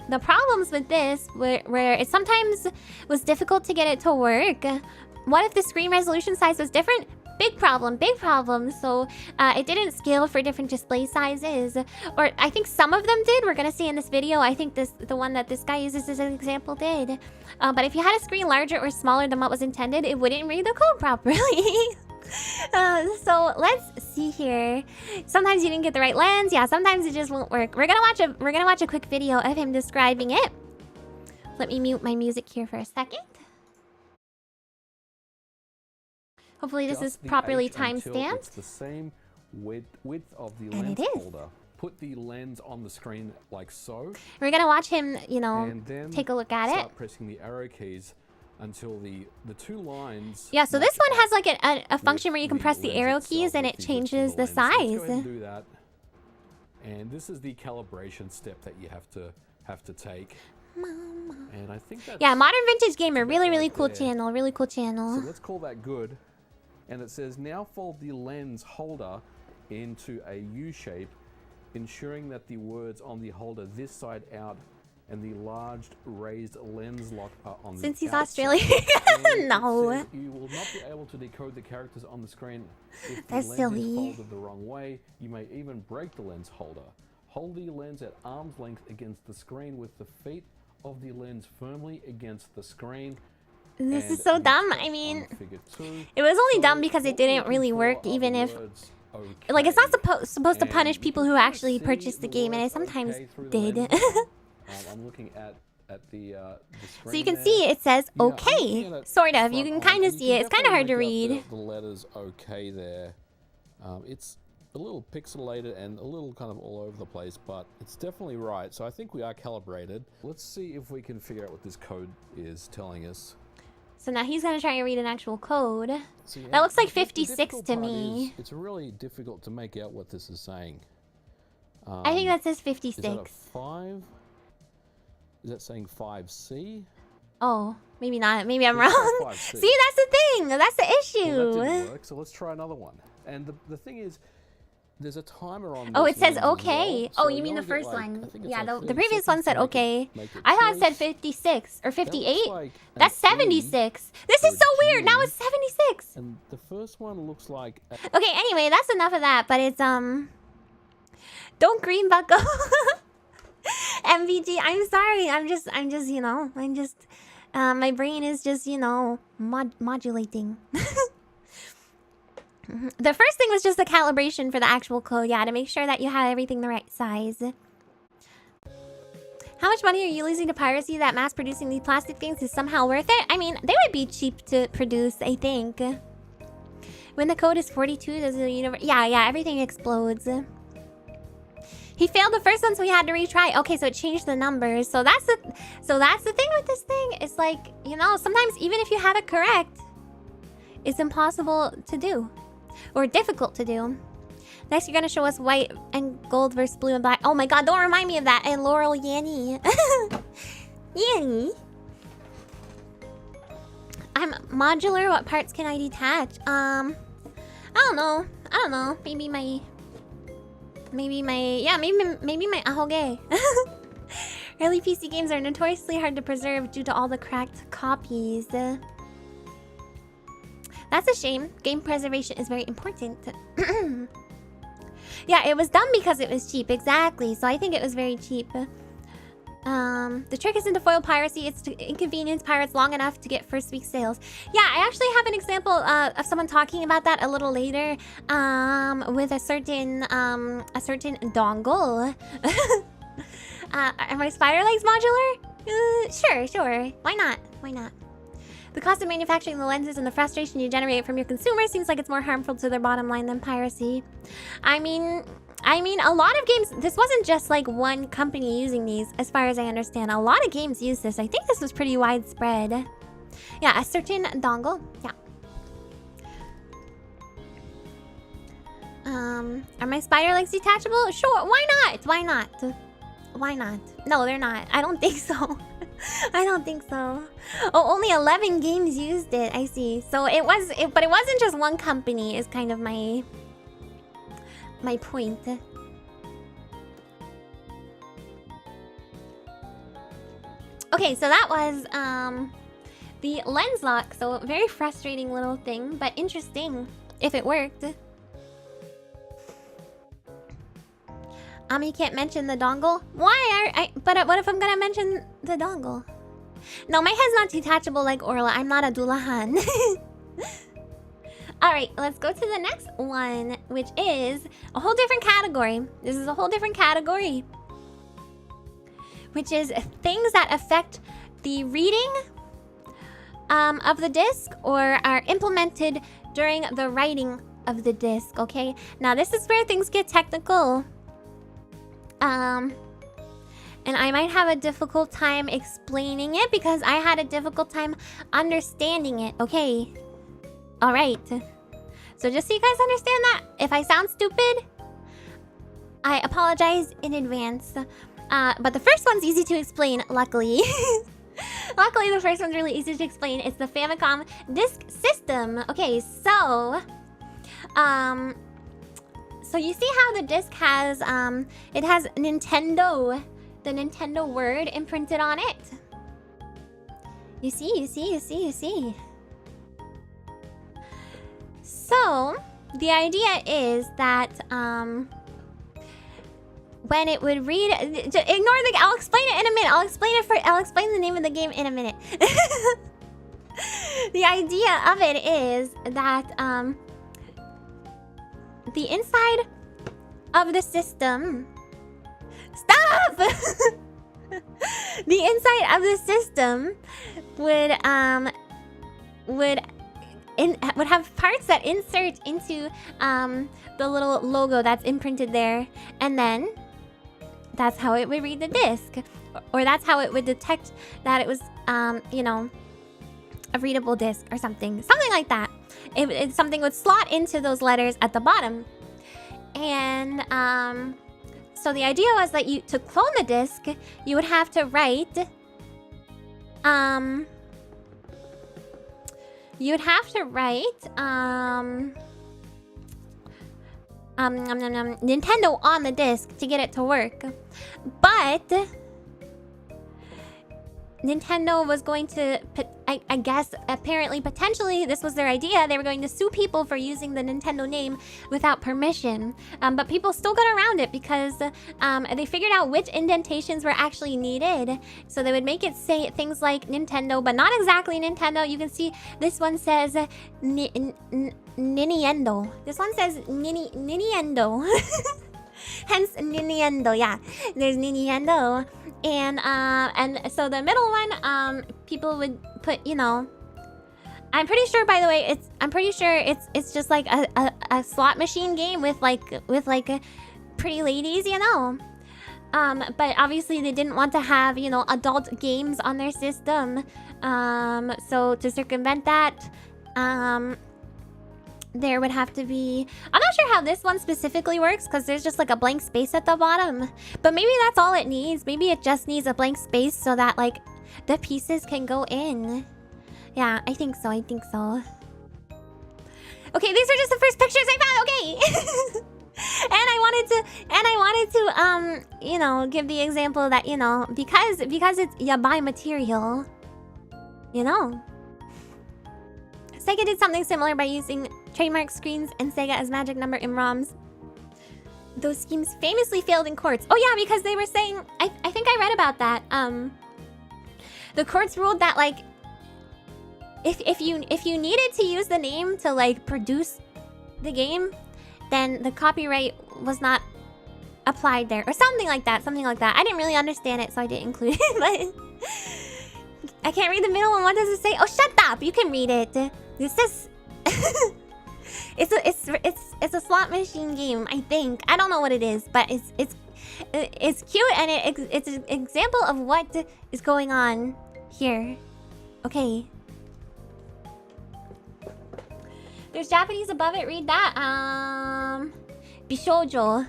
the problems with this where it sometimes was difficult to get it to work. What if the screen resolution size was different? Big problem. So it didn't scale for different display sizes. Or I think some of them did. We're gonna see in this video. I think the one that this guy uses as an example did. But if you had a screen larger or smaller than what was intended, it wouldn't read the code properly. So let's see here. Sometimes you didn't get the right lens. Yeah, sometimes it just won't work. We're gonna watch a quick video of him describing it. Let me mute my music here for a second. Hopefully this is properly time-stamped. It's the same width of the lens holder. Put the lens on the screen like so. We're gonna watch him, you know, and then take a look at start pressing the arrow keys until the two lines. Yeah, so this one has like a function where you can press the arrow keys and it changes the size. So let's go ahead and do that. And this is the calibration step that you have to take. And I think that's Modern Vintage Gamer, really cool channel, really cool channel. So let's call that good. And it says now fold the lens holder into a U shape, ensuring that the words on the holder this side out and the large raised lens lock are on the Since he's outside. Australian. No. Says you will not be able to decode the characters on the screen if the That's lens silly. is folded the wrong way. You may even break the lens holder. Hold the lens at arm's length against the screen with the feet of the lens firmly against the screen. This is so dumb. I mean, it was only dumb because it didn't really work, even if... Like, it's not supposed to punish people who actually purchased the game, and it sometimes did. I'm looking at the screen. So you can see it says okay, sort of. You can kind of see it. It's kind of hard to read. The letters okay there. It's a little pixelated and a little kind of all over the place, but it's definitely right. So I think we are calibrated. Let's see if we can figure out what this code is telling us. So now he's gonna try and read an actual code. So that looks like 56 to me. It's really difficult to make out what this is saying. I think that says 56. Is that a 5? Is that saying 5C? Oh, maybe not. Maybe I'm wrong. See, that's the thing. That's the issue. Well, that didn't work, so let's try another one. And the thing is, there's a timer on this. Oh, it says lens as okay. well. Oh, So you mean the only get, first like, one? I think it's Yeah, like the 30 previous one seconds said to okay. make it I thought it said choice. 56 or 58. Like That's an 76. E This is or so a weird. Now G. it's 76. And the first one looks like... Okay, anyway, that's enough of that. But it's don't green buckle. MVG, I'm sorry. I'm just, you know, my brain is just, you know, modulating. The first thing was just the calibration for the actual code, yeah, to make sure that you had everything the right size. How much money are you losing to piracy that mass producing these plastic things is somehow worth it? I mean, they would be cheap to produce, I think. When the code is 42, does the universe... Yeah, everything explodes. He failed the first one, so he had to retry. Okay, so it changed the numbers. So that's the thing with this thing. It's like, you know, sometimes even if you have it correct, it's impossible to do. Or difficult to do. Next, you're gonna show us white and gold versus blue and black. Oh my god, don't remind me of that. And Laurel Yanny. Yanny. I'm modular. What parts can I detach? I don't know. Maybe my ahoge. Early PC games are notoriously hard to preserve due to all the cracked copies. That's a shame. Game preservation is very important. Yeah, it was done because it was cheap. Exactly. So I think it was very cheap. The trick isn't to foil piracy, it's to inconvenience pirates long enough to get first week sales. Yeah, I actually have an example of someone talking about that a little later, with a certain dongle. Are my spider legs modular? Sure. Why not? The cost of manufacturing the lenses and the frustration you generate from your consumers seems like it's more harmful to their bottom line than piracy. I mean, a lot of games, this wasn't just like one company using these, as far as I understand. A lot of games use this. I think this was pretty widespread. Yeah, a certain dongle. Yeah. Are my spider legs detachable? Sure, why not? No, they're not. I don't think so. Oh, only 11 games used it. I see. So but it wasn't just one company is kind of my point. Okay, so that was the lens lock. So a very frustrating little thing, but interesting if it worked. You can't mention the dongle? Why but what if I'm gonna mention the dongle? No, my head's not detachable like Orla. I'm not a Dullahan. Alright, let's go to the next one, which is a whole different category. This is a whole different category, which is things that affect the reading of the disc or are implemented during the writing of the disc, okay? Now, this is where things get technical. And I might have a difficult time explaining it because I had a difficult time understanding it, okay? Alright. So just so you guys understand that, if I sound stupid, I apologize in advance. But the first one's easy to explain, luckily. Luckily, the first one's really easy to explain. It's the Famicom disk system. Okay, so you see how the disc has, it has Nintendo, the Nintendo word imprinted on it. You see. So, the idea is that, when it would read, I'll explain it in a minute. I'll explain the name of the game in a minute. The idea of it is that, the inside of the system... Stop! The inside of the system would have parts that insert into the little logo that's imprinted there, and then that's how it would read the disc, or that's how it would detect that it was you know, a readable disc or something like that. Something would slot into those letters at the bottom, and so the idea was that to clone the disc, you would have to write Nintendo on the disc to get it to work. But Nintendo was going to, I guess, apparently, potentially, this was their idea. They were going to sue people for using the Nintendo name without permission. But people still got around it because they figured out which indentations were actually needed. So they would make it say things like Nintendo, but not exactly Nintendo. You can see this one says Niniendo. This one says Niniendo. Hence Niniendo, yeah. There's Niniendo. And so the middle one, people would put, you know, I'm pretty sure, by the way, it's just like a slot machine game with like pretty ladies, you know. But obviously they didn't want to have, you know, adult games on their system. So to circumvent that, there would have to be... I'm not sure how this one specifically works because there's just like a blank space at the bottom. But maybe that's all it needs. Maybe it just needs a blank space so that like the pieces can go in. Yeah, I think so. I think so. Okay, these are just the first pictures I found. Okay. And I wanted to you know, give the example that, you know, because it's yabai material, you know. Sega did something similar by using trademark screens and Sega as magic number in ROMs. Those schemes famously failed in courts. Oh yeah, because they were saying, I think I read about that. The courts ruled that like if you needed to use the name to like produce the game, then the copyright was not applied there. Or something like that, I didn't really understand it, so I didn't include it, but... I can't read the middle one. What does it say? Oh, shut up! You can read it. This is... it's a slot machine game, I think. I don't know what it is, but it's cute and it's an example of what is going on here. Okay. There's Japanese above it. Read that. Bishoujo.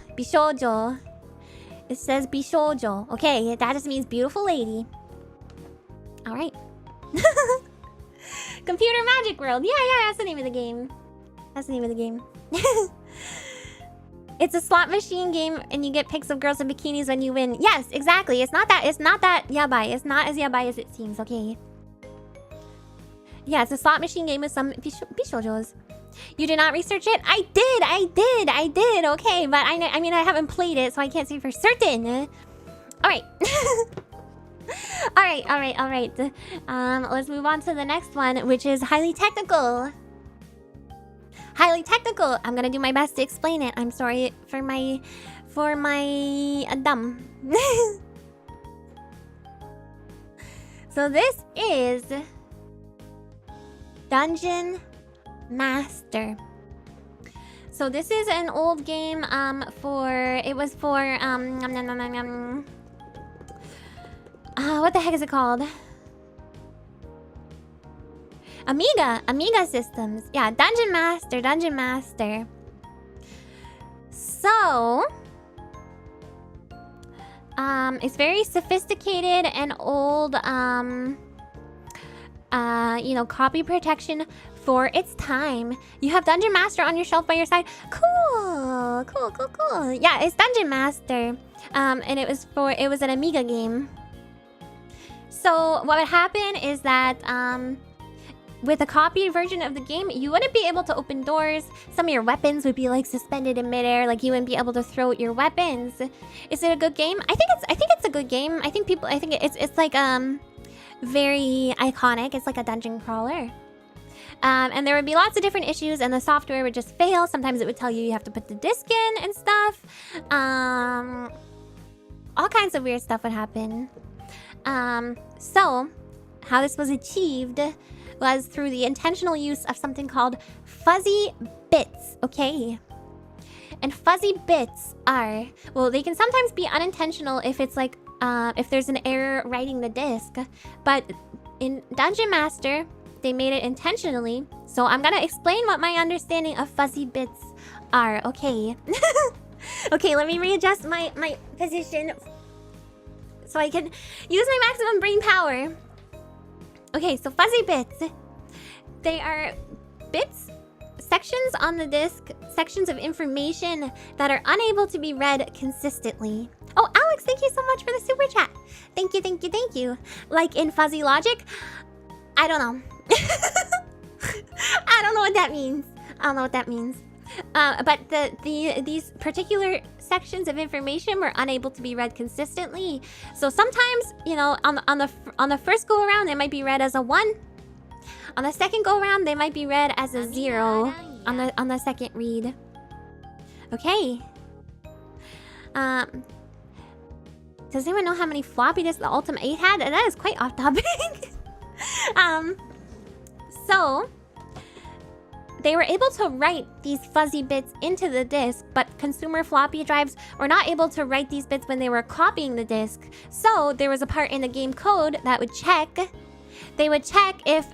It says Bishoujo. Okay, that just means beautiful lady. Alright. Computer Magic World. Yeah, that's the name of the game. It's a slot machine game and you get pics of girls in bikinis when you win. Yes, exactly. It's not that yabai. It's not as yabai as it seems, okay? Yeah, it's a slot machine game with some bishoujos. You did not research it? I did, okay, but I mean I haven't played it, so I can't say for certain. Alright. Alright. Let's move on to the next one, which is highly technical. I'm gonna do my best to explain it. I'm sorry for my dumb. So this is Dungeon Master. So this is an old game what the heck is it called? Amiga systems. Yeah, Dungeon Master. So it's very sophisticated and old you know, copy protection for its time. You have Dungeon Master on your shelf by your side. Cool. Yeah, it's Dungeon Master. And it was an Amiga game. So what would happen is that with a copied version of the game, you wouldn't be able to open doors. Some of your weapons would be like suspended in midair, like you wouldn't be able to throw your weapons. Is it a good game? I think it's a good game. I think it's like very iconic. It's like a dungeon crawler. And there would be lots of different issues and the software would just fail. Sometimes it would tell you have to put the disc in and stuff. All kinds of weird stuff would happen. So how this was achieved was through the intentional use of something called fuzzy bits, okay? And fuzzy bits are, well, they can sometimes be unintentional if it's like, if there's an error writing the disc. But in Dungeon Master, they made it intentionally. So I'm gonna explain what my understanding of fuzzy bits are, okay? Okay, let me readjust my position so I can use my maximum brain power. Okay, so fuzzy bits. They are bits, sections on the disc, sections of information that are unable to be read consistently. Oh, Alex, thank you so much for the super chat. Thank you. Like in fuzzy logic? I don't know. I don't know what that means. But these particular sections of information were unable to be read consistently. So sometimes, you know, on the first go around, they might be read as a 1. On the second go around, they might be read as a 0 on the second read. Okay. Does anyone know how many floppy disks the Ultima 8 had? That is quite off topic. So they were able to write these fuzzy bits into the disk, but consumer floppy drives were not able to write these bits when they were copying the disk. So there was a part in the game code that would check they would check if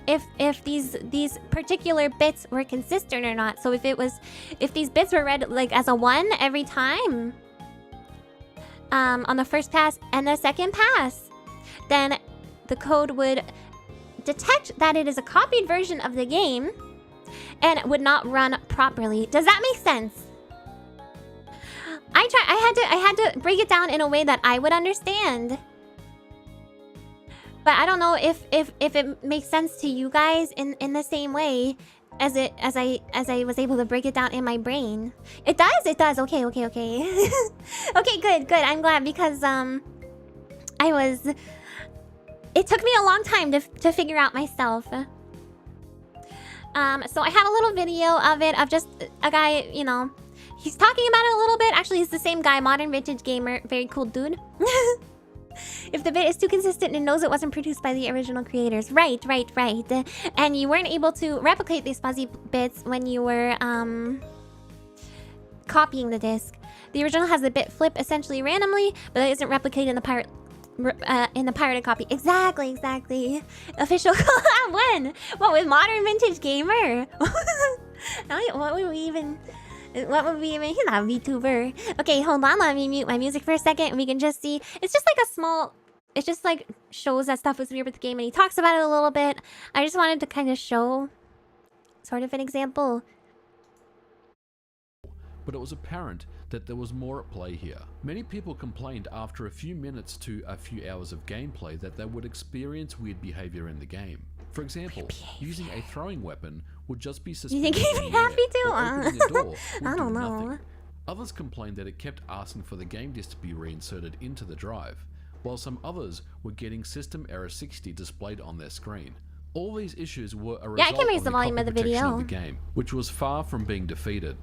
these particular bits were consistent or not. So if these bits were read like as a 1 every time on the first pass and the second pass, then the code would detect that it is a copied version of the game and would not run properly. Does that make sense? I had to break it down in a way that I would understand. But I don't know if it makes sense to you guys in the same way as I was able to break it down in my brain. It does. Okay. Okay, good. I'm glad because it took me a long time to figure out myself. So I have a little video of it, of just a guy, you know, he's talking about it a little bit. Actually, he's the same guy, Modern Vintage Gamer, very cool dude. If the bit is too consistent, it knows it wasn't produced by the original creators. Right. And you weren't able to replicate these fuzzy bits when you were copying the disc. The original has the bit flip essentially randomly, but it isn't replicated in the pirated copy. Exactly. Official collab when? What, with Modern Vintage Gamer? What would we even... He's not a VTuber. Okay, hold on. Let me mute my music for a second and we can just see. It's just like a small... It just like shows that stuff was weird with the game and he talks about it a little bit. I just wanted to kind of show sort of an example. But it was apparent that there was more at play here. Many people complained after a few minutes to a few hours of gameplay that they would experience weird behavior in the game. For example, using a throwing weapon would just be suspended. You think he'd be happy to? I don't know. Nothing. Others complained that it kept asking for the game disc to be reinserted into the drive, while some others were getting system error 60 displayed on their screen. All these issues were a result I can raise of the volume of the video of the game, which was far from being defeated.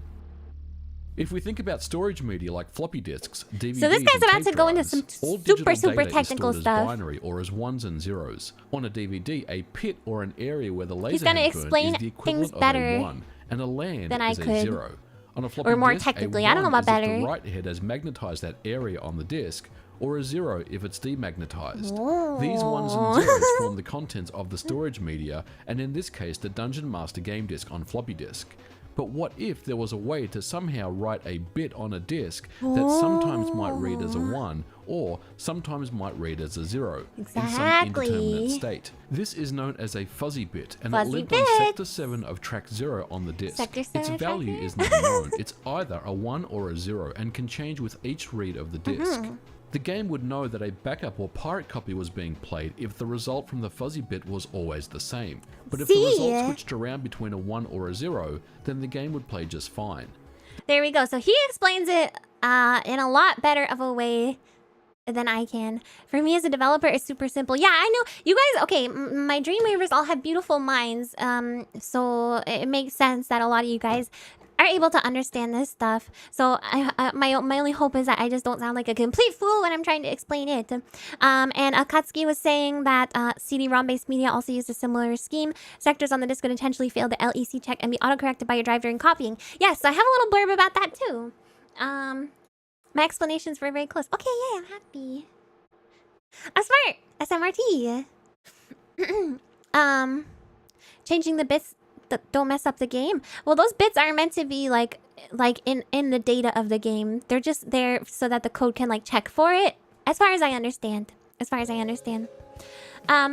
If we think about storage media like floppy disks, DVDs, so this guy's and about tape to go into drives, some all super technical is stored stuff. As binary or as ones and zeros. On a DVD, a pit or an area where the laser gonna head burn explain is the equivalent things better of a 1, and a land than I is a could. 0. On a floppy Or more disk, technically, a I don't know 1 about is if better. the right head has magnetized that area on the disk, or a 0 if it's demagnetized. Oh. These ones and zeros form the contents of the storage media, and in this case, the Dungeon Master game disc on floppy disk. But what if there was a way to somehow write a bit on a disk that sometimes might read as a 1 or sometimes might read as a 0 in some indeterminate state? This is known as a fuzzy bit, and it lived on Sector 7 of Track 0 on the disk. Its value is not known. It's either a 1 or a 0 and can change with each read of the disk. The game would know that a backup or pirate copy was being played if the result from the fuzzy bit was always the same. But if the result switched around between a 1 or a 0, then the game would play just fine. There we go. So he explains it in a lot better of a way than I can. For me as a developer, it's super simple. Yeah, I know. You guys, okay, my Dreamweavers all have beautiful minds. So it makes sense that a lot of you guys are able to understand this stuff. So my only hope is that I just don't sound like a complete fool when I'm trying to explain it. And Akatsuki was saying that CD-ROM based media also used a similar scheme. Sectors on the disk would intentionally fail the LEC check and be autocorrected by your drive during copying. Yes, I have a little blurb about that too. My explanations were very close. Okay, yeah, I'm happy. I'm smart. SMRT. Changing the bits don't mess up the game. Well, those bits are meant to be like in the data of the game. They're just there so that the code can like check for it. As far as I understand.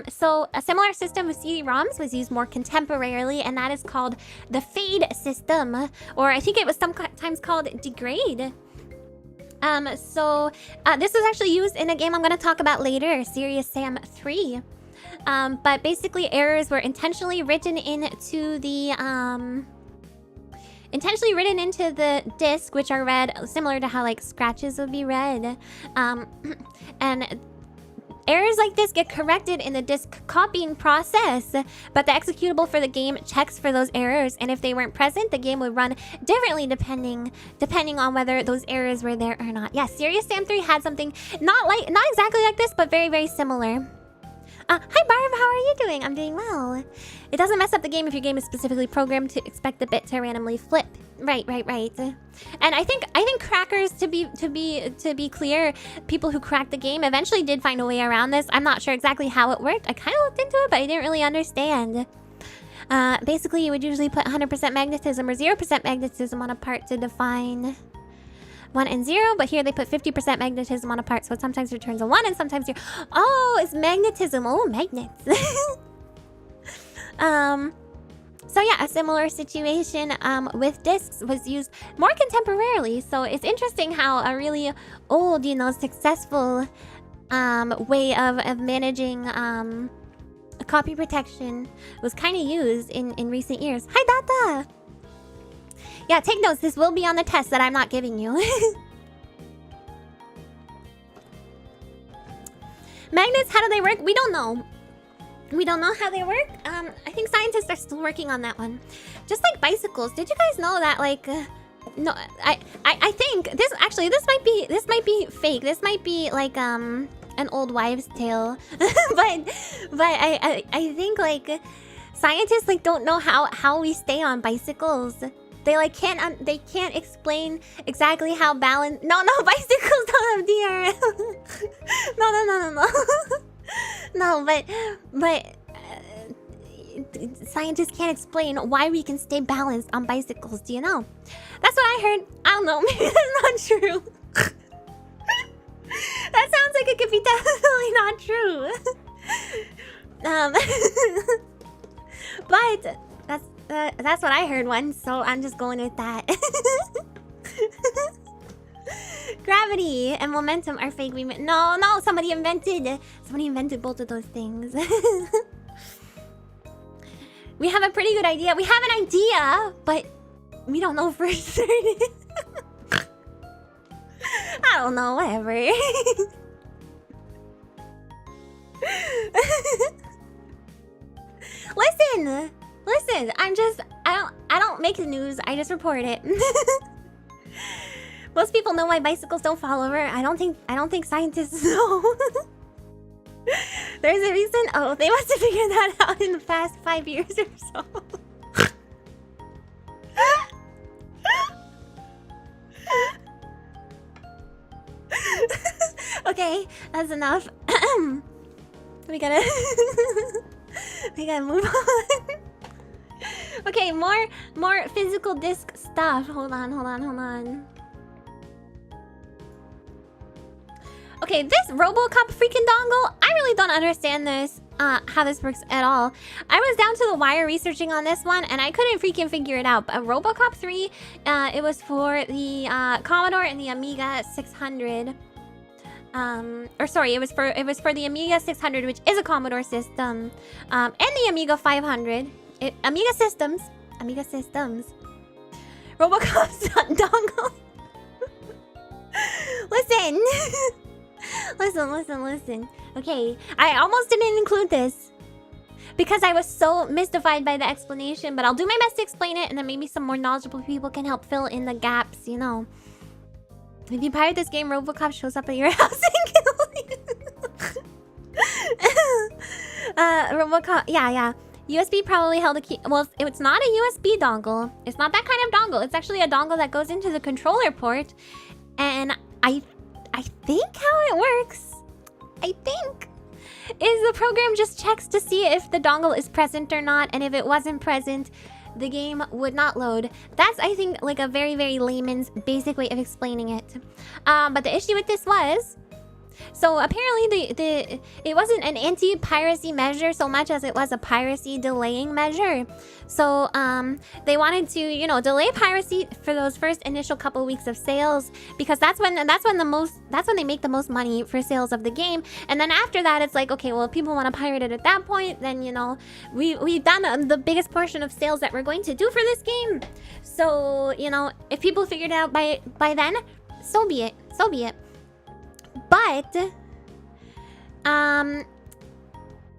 So a similar system with CD-ROMs was used more contemporarily, and that is called the fade system, or I think it was sometimes called degrade. So this was actually used in a game I'm going to talk about later, Serious Sam 3. But basically errors were intentionally written into the disc, which are read similar to how like scratches would be read. And errors like this get corrected in the disc copying process, but the executable for the game checks for those errors, and if they weren't present, the game would run differently depending on whether those errors were there or not. Yeah, Serious Sam 3 had something not exactly like this, but very, very similar. Hi Barb, how are you doing? I'm doing well. It doesn't mess up the game if your game is specifically programmed to expect the bit to randomly flip. Right. And I think crackers, to be clear, people who cracked the game eventually did find a way around this. I'm not sure exactly how it worked. I kind of looked into it, but I didn't really understand. Basically, you would usually put 100% magnetism or 0% magnetism on a part to define 1 and 0, but here they put 50% magnetism on a part, so it sometimes returns a 1 and sometimes 0. Oh, it's magnetism. Oh, magnets. So yeah, a similar situation with discs was used more contemporarily. So it's interesting how a really old, you know, successful way of managing copy protection was kind of used in recent years. Hi, Data! Yeah, take notes. This will be on the test that I'm not giving you. Magnets, how do they work? We don't know. We don't know how they work. I think scientists are still working on that one. Just like bicycles. Did you guys know that, like, no, I think this might be fake. This might be like an old wives' tale. but I think like scientists like don't know how we stay on bicycles. They like can't explain exactly how balance. No, bicycles don't have DRM. No. No, but scientists can't explain why we can stay balanced on bicycles. Do you know? That's what I heard. I don't know. Maybe that's not true. That sounds like it could be definitely not true. But that's what I heard once, so I'm just going with that. Gravity and momentum are fake. No, somebody invented both of those things. We have a pretty good idea. We have an idea, but we don't know for certain. I don't know, whatever. Listen, I don't make the news, I just report it. Most people know why bicycles don't fall over. I don't think scientists know. There's a reason. Oh, they must have figured that out in the past 5 years or so. Okay, that's enough. We gotta move on. Okay, more physical disc stuff. Hold on. Okay, this RoboCop freaking dongle, I really don't understand this, how this works at all. I was down to the wire researching on this one, and I couldn't freaking figure it out. But RoboCop 3, it was for the Commodore and the Amiga 600. It was for the Amiga 600, which is a Commodore system, and the Amiga 500. Amiga systems. RoboCop's dongle. Listen. Okay, I almost didn't include this because I was so mystified by the explanation, but I'll do my best to explain it, and then maybe some more knowledgeable people can help fill in the gaps, you know. If you pirate this game, RoboCop shows up at your house and kills you. RoboCop, yeah. USB probably held a key. Well, it's not a USB dongle. It's not that kind of dongle. It's actually a dongle that goes into the controller port, and I think how it works, is the program just checks to see if the dongle is present or not, and if it wasn't present, the game would not load. That's, I think, like a very, very layman's basic way of explaining it. But the issue with this was, so apparently it wasn't an anti-piracy measure so much as it was a piracy delaying measure. So they wanted to, you know, delay piracy for those first initial couple weeks of sales, because that's when they make the most money for sales of the game. And then after that, it's like, okay, well, if people want to pirate it at that point, then, you know, we've done the biggest portion of sales that we're going to do for this game. So, you know, if people figured it out by then, so be it. But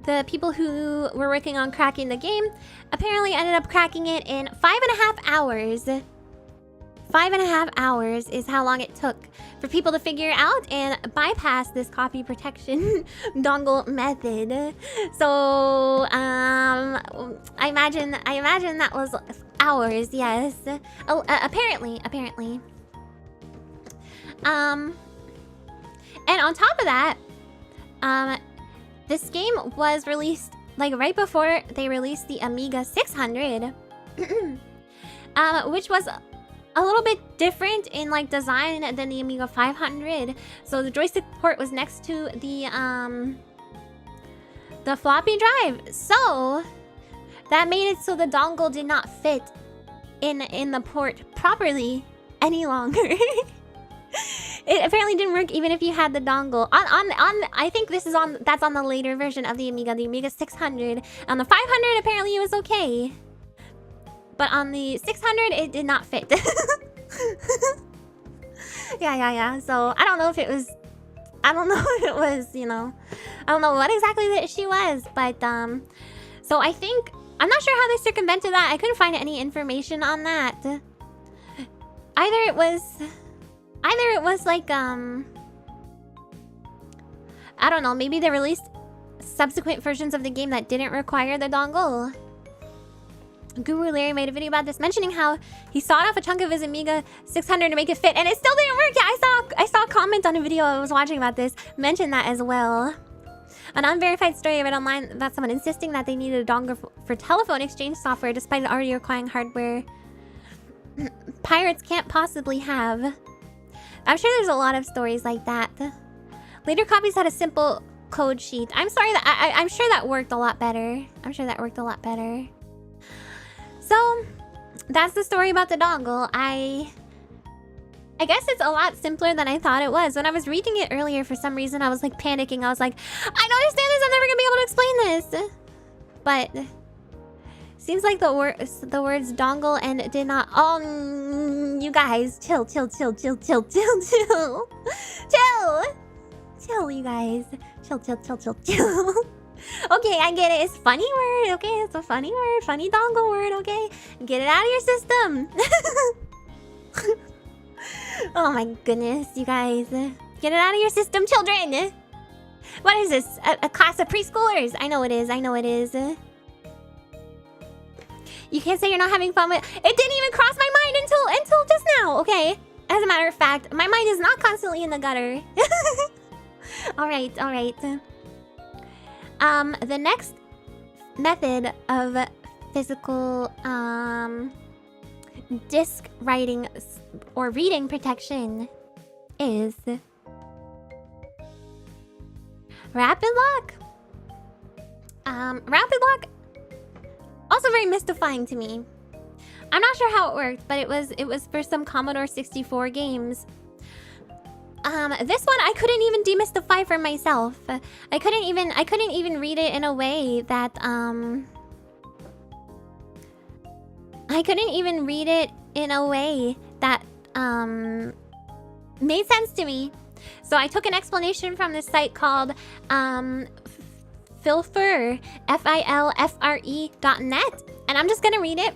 the people who were working on cracking the game apparently ended up cracking it in 5.5 hours. 5.5 hours is how long it took for people to figure it out and bypass this copy protection dongle method. So I imagine that was hours, yes. Oh, apparently. And on top of that, this game was released like right before they released the Amiga 600, which was a little bit different in like design than the Amiga 500. So the joystick port was next to the floppy drive. So that made it so the dongle did not fit in the port properly any longer. It apparently didn't work even if you had the dongle. I think that's on the later version of the Amiga 600. On the 500 apparently it was okay. But on the 600 it did not fit. Yeah. So I don't know if it was, you know, I don't know what exactly the issue was, but so I think, I'm not sure how they circumvented that. I couldn't find any information on that. Either it was like I don't know, maybe they released subsequent versions of the game that didn't require the dongle. Guru Larry made a video about this, mentioning how he sawed off a chunk of his Amiga 600 to make it fit, and it still didn't work. Yeah, I saw a comment on a video I was watching about this mention that as well. An unverified story I read online about someone insisting that they needed a dongle for telephone exchange software despite it already requiring hardware pirates can't possibly have. I'm sure there's a lot of stories like that. Later copies had a simple code sheet. I'm sorry that I'm sure that worked a lot better. So that's the story about the dongle. I guess it's a lot simpler than I thought it was. When I was reading it earlier, for some reason I was like panicking. I was like, I don't understand this. I'm never gonna be able to explain this. But seems like the words dongle and did not. You guys, chill, you guys, chill. Okay, I get it. It's funny word. Okay, it's a funny word, funny dongle word. Okay, get it out of your system. Oh my goodness, you guys, get it out of your system, children. What is this? A class of preschoolers? I know it is. You can't say you're not having fun with it. It didn't even cross my mind until just now, okay? As a matter of fact, my mind is not constantly in the gutter. Alright. The next method of physical disk writing or reading protection is Rapidlock. Rapidlock, also very mystifying to me. I'm not sure how it worked, but it was for some Commodore 64 games. This one I couldn't even demystify for myself. I couldn't even read it in a way that made sense to me. So I took an explanation from this site called Filfre, FILFRE.net, and I'm just gonna read it.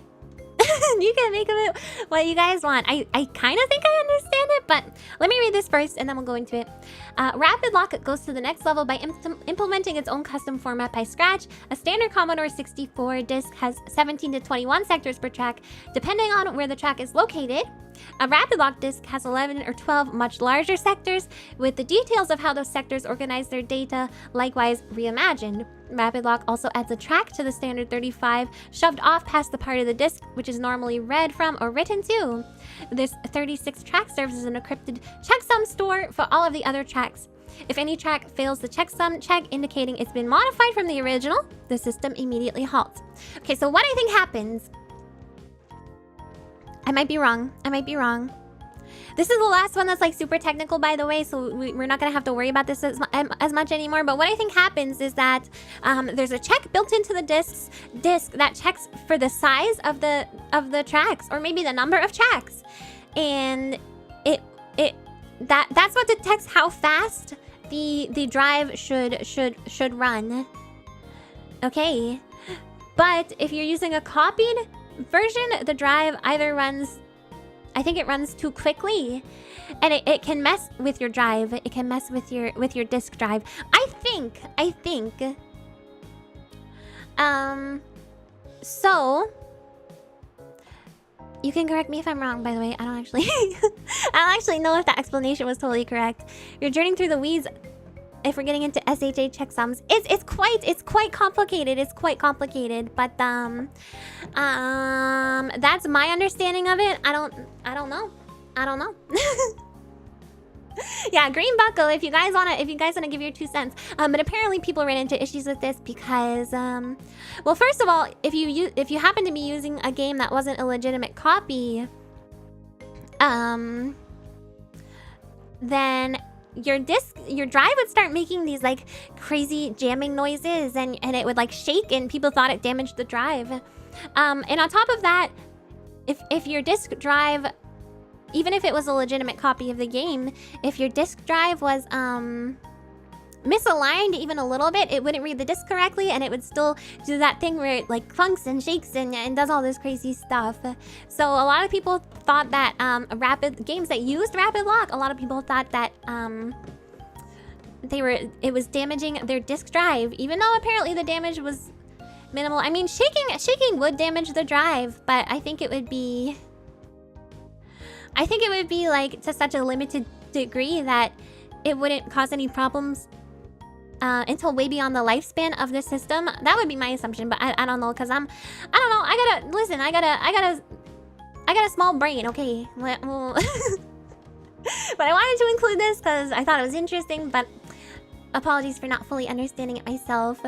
You can make of it what you guys want. I kind of think I understand it, but let me read this first and then we'll go into it. Rapidlock goes to the next level by implementing its own custom format by scratch. A standard Commodore 64 disc has 17 to 21 sectors per track, depending on where the track is located. A Rapidlock disc has 11 or 12 much larger sectors, with the details of how those sectors organize their data likewise reimagined. Rapidlock also adds a track to the standard 35, shoved off past the part of the disc which is normally read from or written to. This 36 track serves as an encrypted checksum store for all of the other tracks. If any track fails the checksum check indicating it's been modified from the original, the system immediately halts. Okay, so what I think happens... I might be wrong. This is the last one that's like super technical, by the way, so we're not gonna have to worry about this as much anymore. But what I think happens is that there's a check built into the disc that checks for the size of the tracks, or maybe the number of tracks, and that's what detects how fast the drive should run. Okay, but if you're using a copied version, the drive either runs, I think it runs too quickly, and it can mess with your drive. It can mess with your disk drive. I think. So You can correct me if I'm wrong, by the way. I don't actually I don't actually know if that explanation was totally correct. You're journeying through the weeds if we're getting into SHA checksums. It's quite complicated. It's quite complicated, but that's my understanding of it. I don't know. I don't know. Yeah, green buckle if you guys wanna give your 2 cents. But apparently people ran into issues with this because well, first of all, if you happen to be using a game that wasn't a legitimate copy, then your drive would start making these like crazy jamming noises, and it would like shake, and people thought it damaged the drive. And on top of that, if your disk drive, even if it was a legitimate copy of the game, if your disk drive was misaligned even a little bit, it wouldn't read the disk correctly, and it would still do that thing where it like funks and shakes and does all this crazy stuff. So a lot of people thought that games that used Rapidlock, a lot of people thought that it was damaging their disk drive, even though apparently the damage was minimal. I mean, shaking would damage the drive, but I think it would be like to such a limited degree that it wouldn't cause any problems until way beyond the lifespan of the system. That would be my assumption, but I don't know, because I don't know. I got a small brain, okay? But I wanted to include this because I thought it was interesting, but apologies for not fully understanding it myself.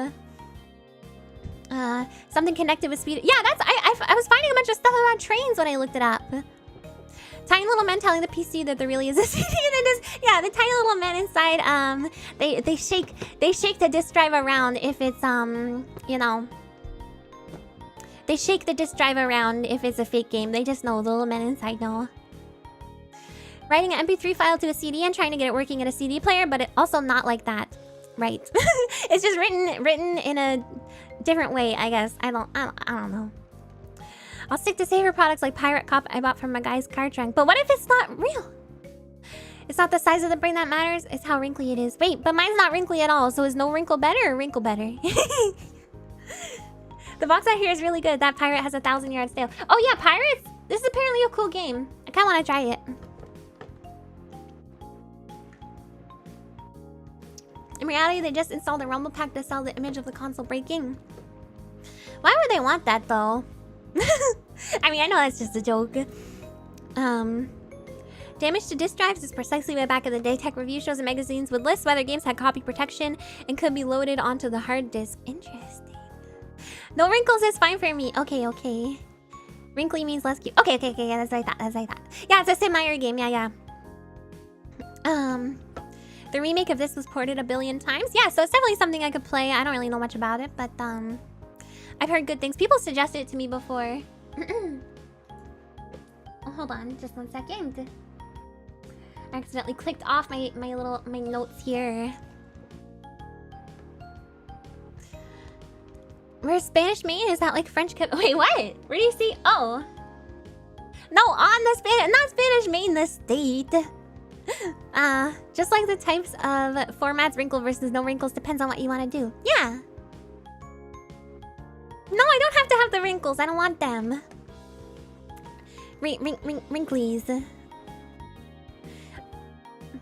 Something connected with speed. Yeah, I was finding a bunch of stuff about trains when I looked it up. Tiny little men telling the PC that there really is a CD, and it is, yeah, the tiny little men inside, they shake the disk drive around if it's, you know, they shake the disk drive around if it's a fake game. They just know, the little men inside know. Writing an MP3 file to a CD and trying to get it working at a CD player, but it also not like that, right? It's just written in a different way, I guess. I don't know. I'll stick to safer products like Pirate Cop I bought from a guy's car trunk. But what if it's not real? It's not the size of the brain that matters, it's how wrinkly it is. Wait, but mine's not wrinkly at all, so is no wrinkle better or wrinkle better? The box out here is really good. That pirate has 1,000-yard sail. Oh yeah, pirates? This is apparently a cool game. I kinda wanna try it. In reality, they just installed a Rumble Pack to sell the image of the console breaking. Why would they want that though? I mean, I know that's just a joke. Damage to disk drives is precisely why back in the day tech review shows and magazines would list whether games had copy protection and could be loaded onto the hard disk. Interesting. No wrinkles is fine for me. Okay. Wrinkly means less cute. Okay, yeah, that's what I thought. Yeah, it's a Sid Meier game, yeah. The remake of this was ported 1 billion times. Yeah, so it's definitely something I could play. I don't really know much about it, but I've heard good things. People suggested it to me before. Oh, hold on, just 1 second. I accidentally clicked off my notes here. Where's Spanish main? Is that like French? Wait, what? Where do you see? Oh, no, on the not Spanish main, the state. Just like the types of formats, wrinkle versus no wrinkles depends on what you want to do. Yeah. No, I don't have to have the wrinkles. I don't want them. Wrinklies.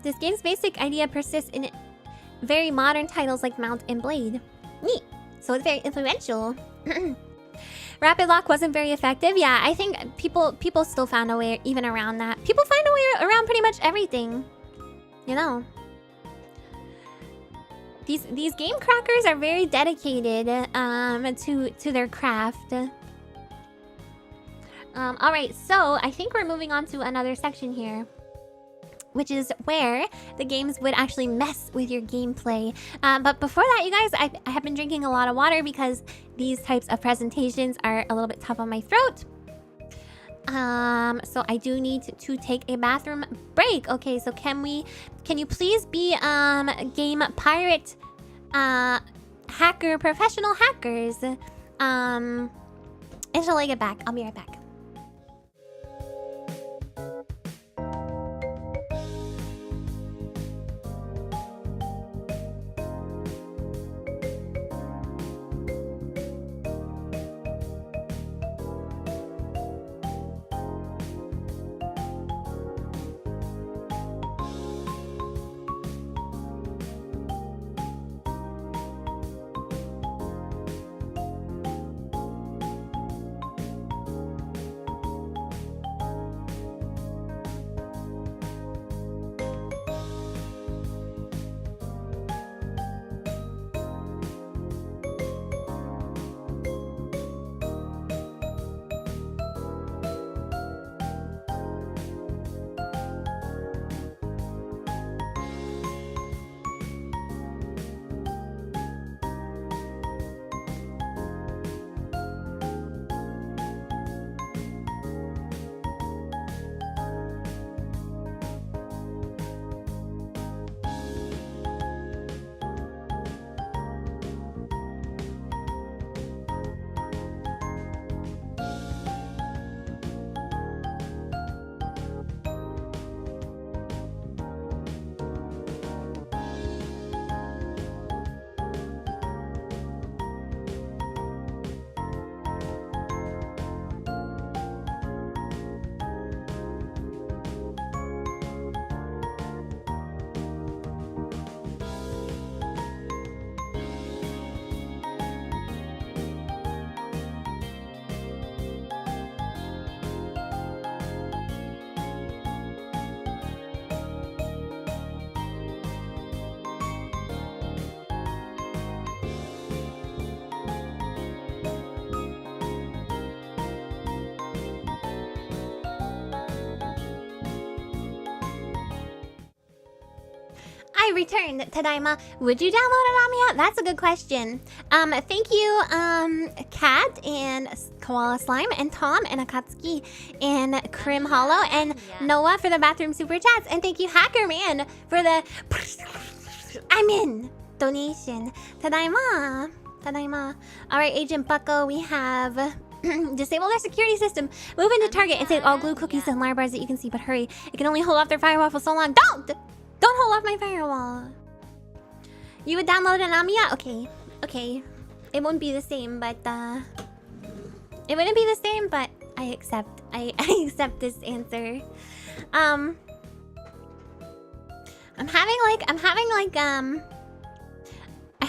This game's basic idea persists in very modern titles like Mount and Blade. Neat. So it's very influential. Rapidlock wasn't very effective. Yeah, I think people still found a way even around that. People find a way around pretty much everything. You know. These game crackers are very dedicated to their craft. Alright, so I think we're moving on to another section here, which is where the games would actually mess with your gameplay. But before that, you guys, I have been drinking a lot of water because these types of presentations are a little bit tough on my throat. So I do need to take a bathroom break. Okay, so can you please be game pirate hacker professional hackers until I get back. I'll be right back. I returned, Tadaima. Would you download an Amiya? That's a good question. Thank you, Kat and Koala Slime and Tom and Akatsuki and Krim Hollow and Noah for the bathroom super chats. And thank you, Hacker Man, for the I'm in donation. Tadaima. Tadaima. Alright, Agent Bucko, we have disable their security system. Move into target and take all glue cookies and lard bars that you can see, but hurry. It can only hold off their firewall for so long. Don't hold off my firewall. You would download an Amiya? Okay. Okay. It won't be the same, but it wouldn't be the same, but I accept. I accept this answer. I'm having like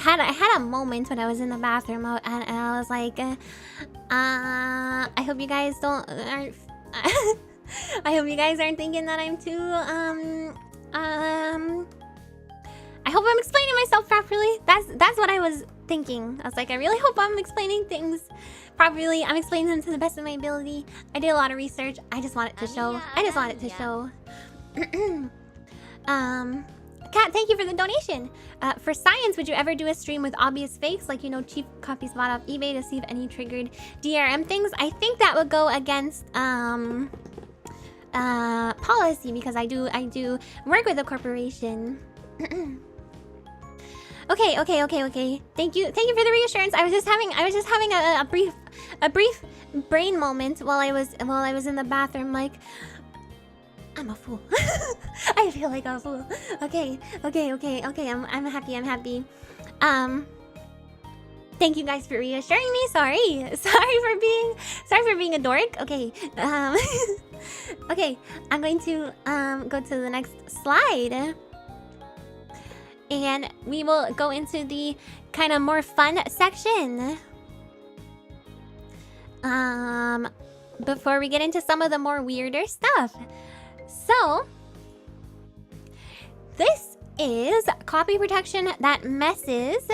I had a moment when I was in the bathroom and I was like, I hope you guys aren't I hope you guys aren't thinking that I'm too I hope I'm explaining myself properly. That's what I was thinking. I was like, I really hope I'm explaining things properly. I'm explaining them to the best of my ability. I did a lot of research. I just want it to show. I just want it to show. Kat, thank you for the donation. For science, would you ever do a stream with obvious fakes, like, you know, cheap copies bought off eBay to see if any triggered DRM things? I think that would go against policy, because I do work with a corporation. Okay. Thank you for the reassurance. I was just having a brief brain moment while I was in the bathroom, like, I'm a fool. I feel like a fool. Okay. I'm happy. Thank you guys for reassuring me. Sorry for being a dork. Okay. Okay. I'm going to go to the next slide, and we will go into the kind of more fun section. Before we get into some of the more weirder stuff. So, this is copy protection that messes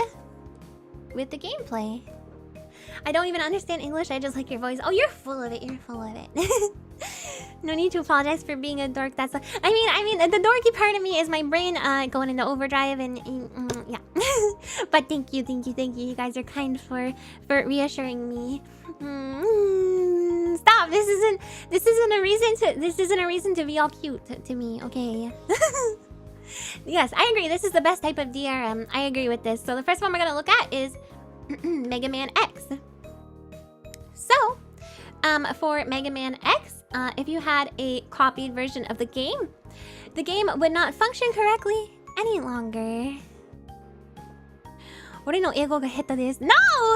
with the gameplay. I don't even understand English, I just like your voice. Oh, you're full of it, No need to apologize for being a dork. That's I mean, the dorky part of me is my brain going into overdrive and yeah. But thank you. You guys are kind for reassuring me. Stop. This isn't a reason to be all cute to me, okay? Yes, I agree. This is the best type of DRM. I agree with this. So the first one we're gonna look at is Mega Man X. So, for Mega Man X, if you had a copied version of the game would not function correctly any longer. No,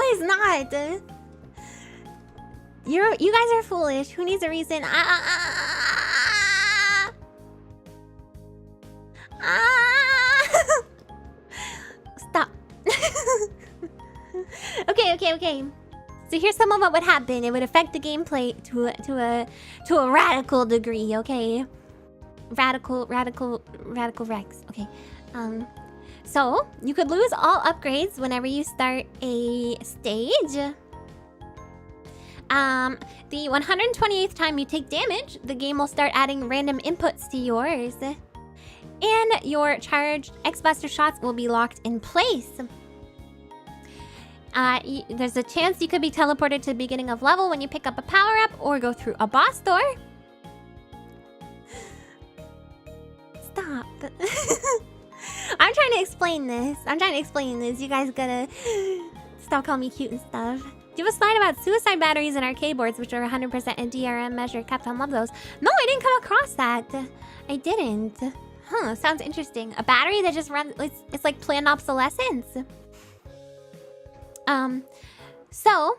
it's not. You guys are foolish. Who needs a reason? Stop. Okay. So here's some of what would happen. It would affect the gameplay to a radical degree, okay? Radical Rex. Okay. So you could lose all upgrades whenever you start a stage. The 128th time you take damage, the game will start adding random inputs to yours. And your charged X-Buster shots will be locked in place. There's a chance you could be teleported to the beginning of level when you pick up a power-up or go through a boss door. Stop. I'm trying to explain this. You guys gotta stop calling me cute and stuff. Do you have a slide about suicide batteries and arcade boards, which are 100% a DRM measure? Captain love those. No, I didn't come across that. I didn't. Huh, sounds interesting. A battery that just runs... It's like planned obsolescence. So,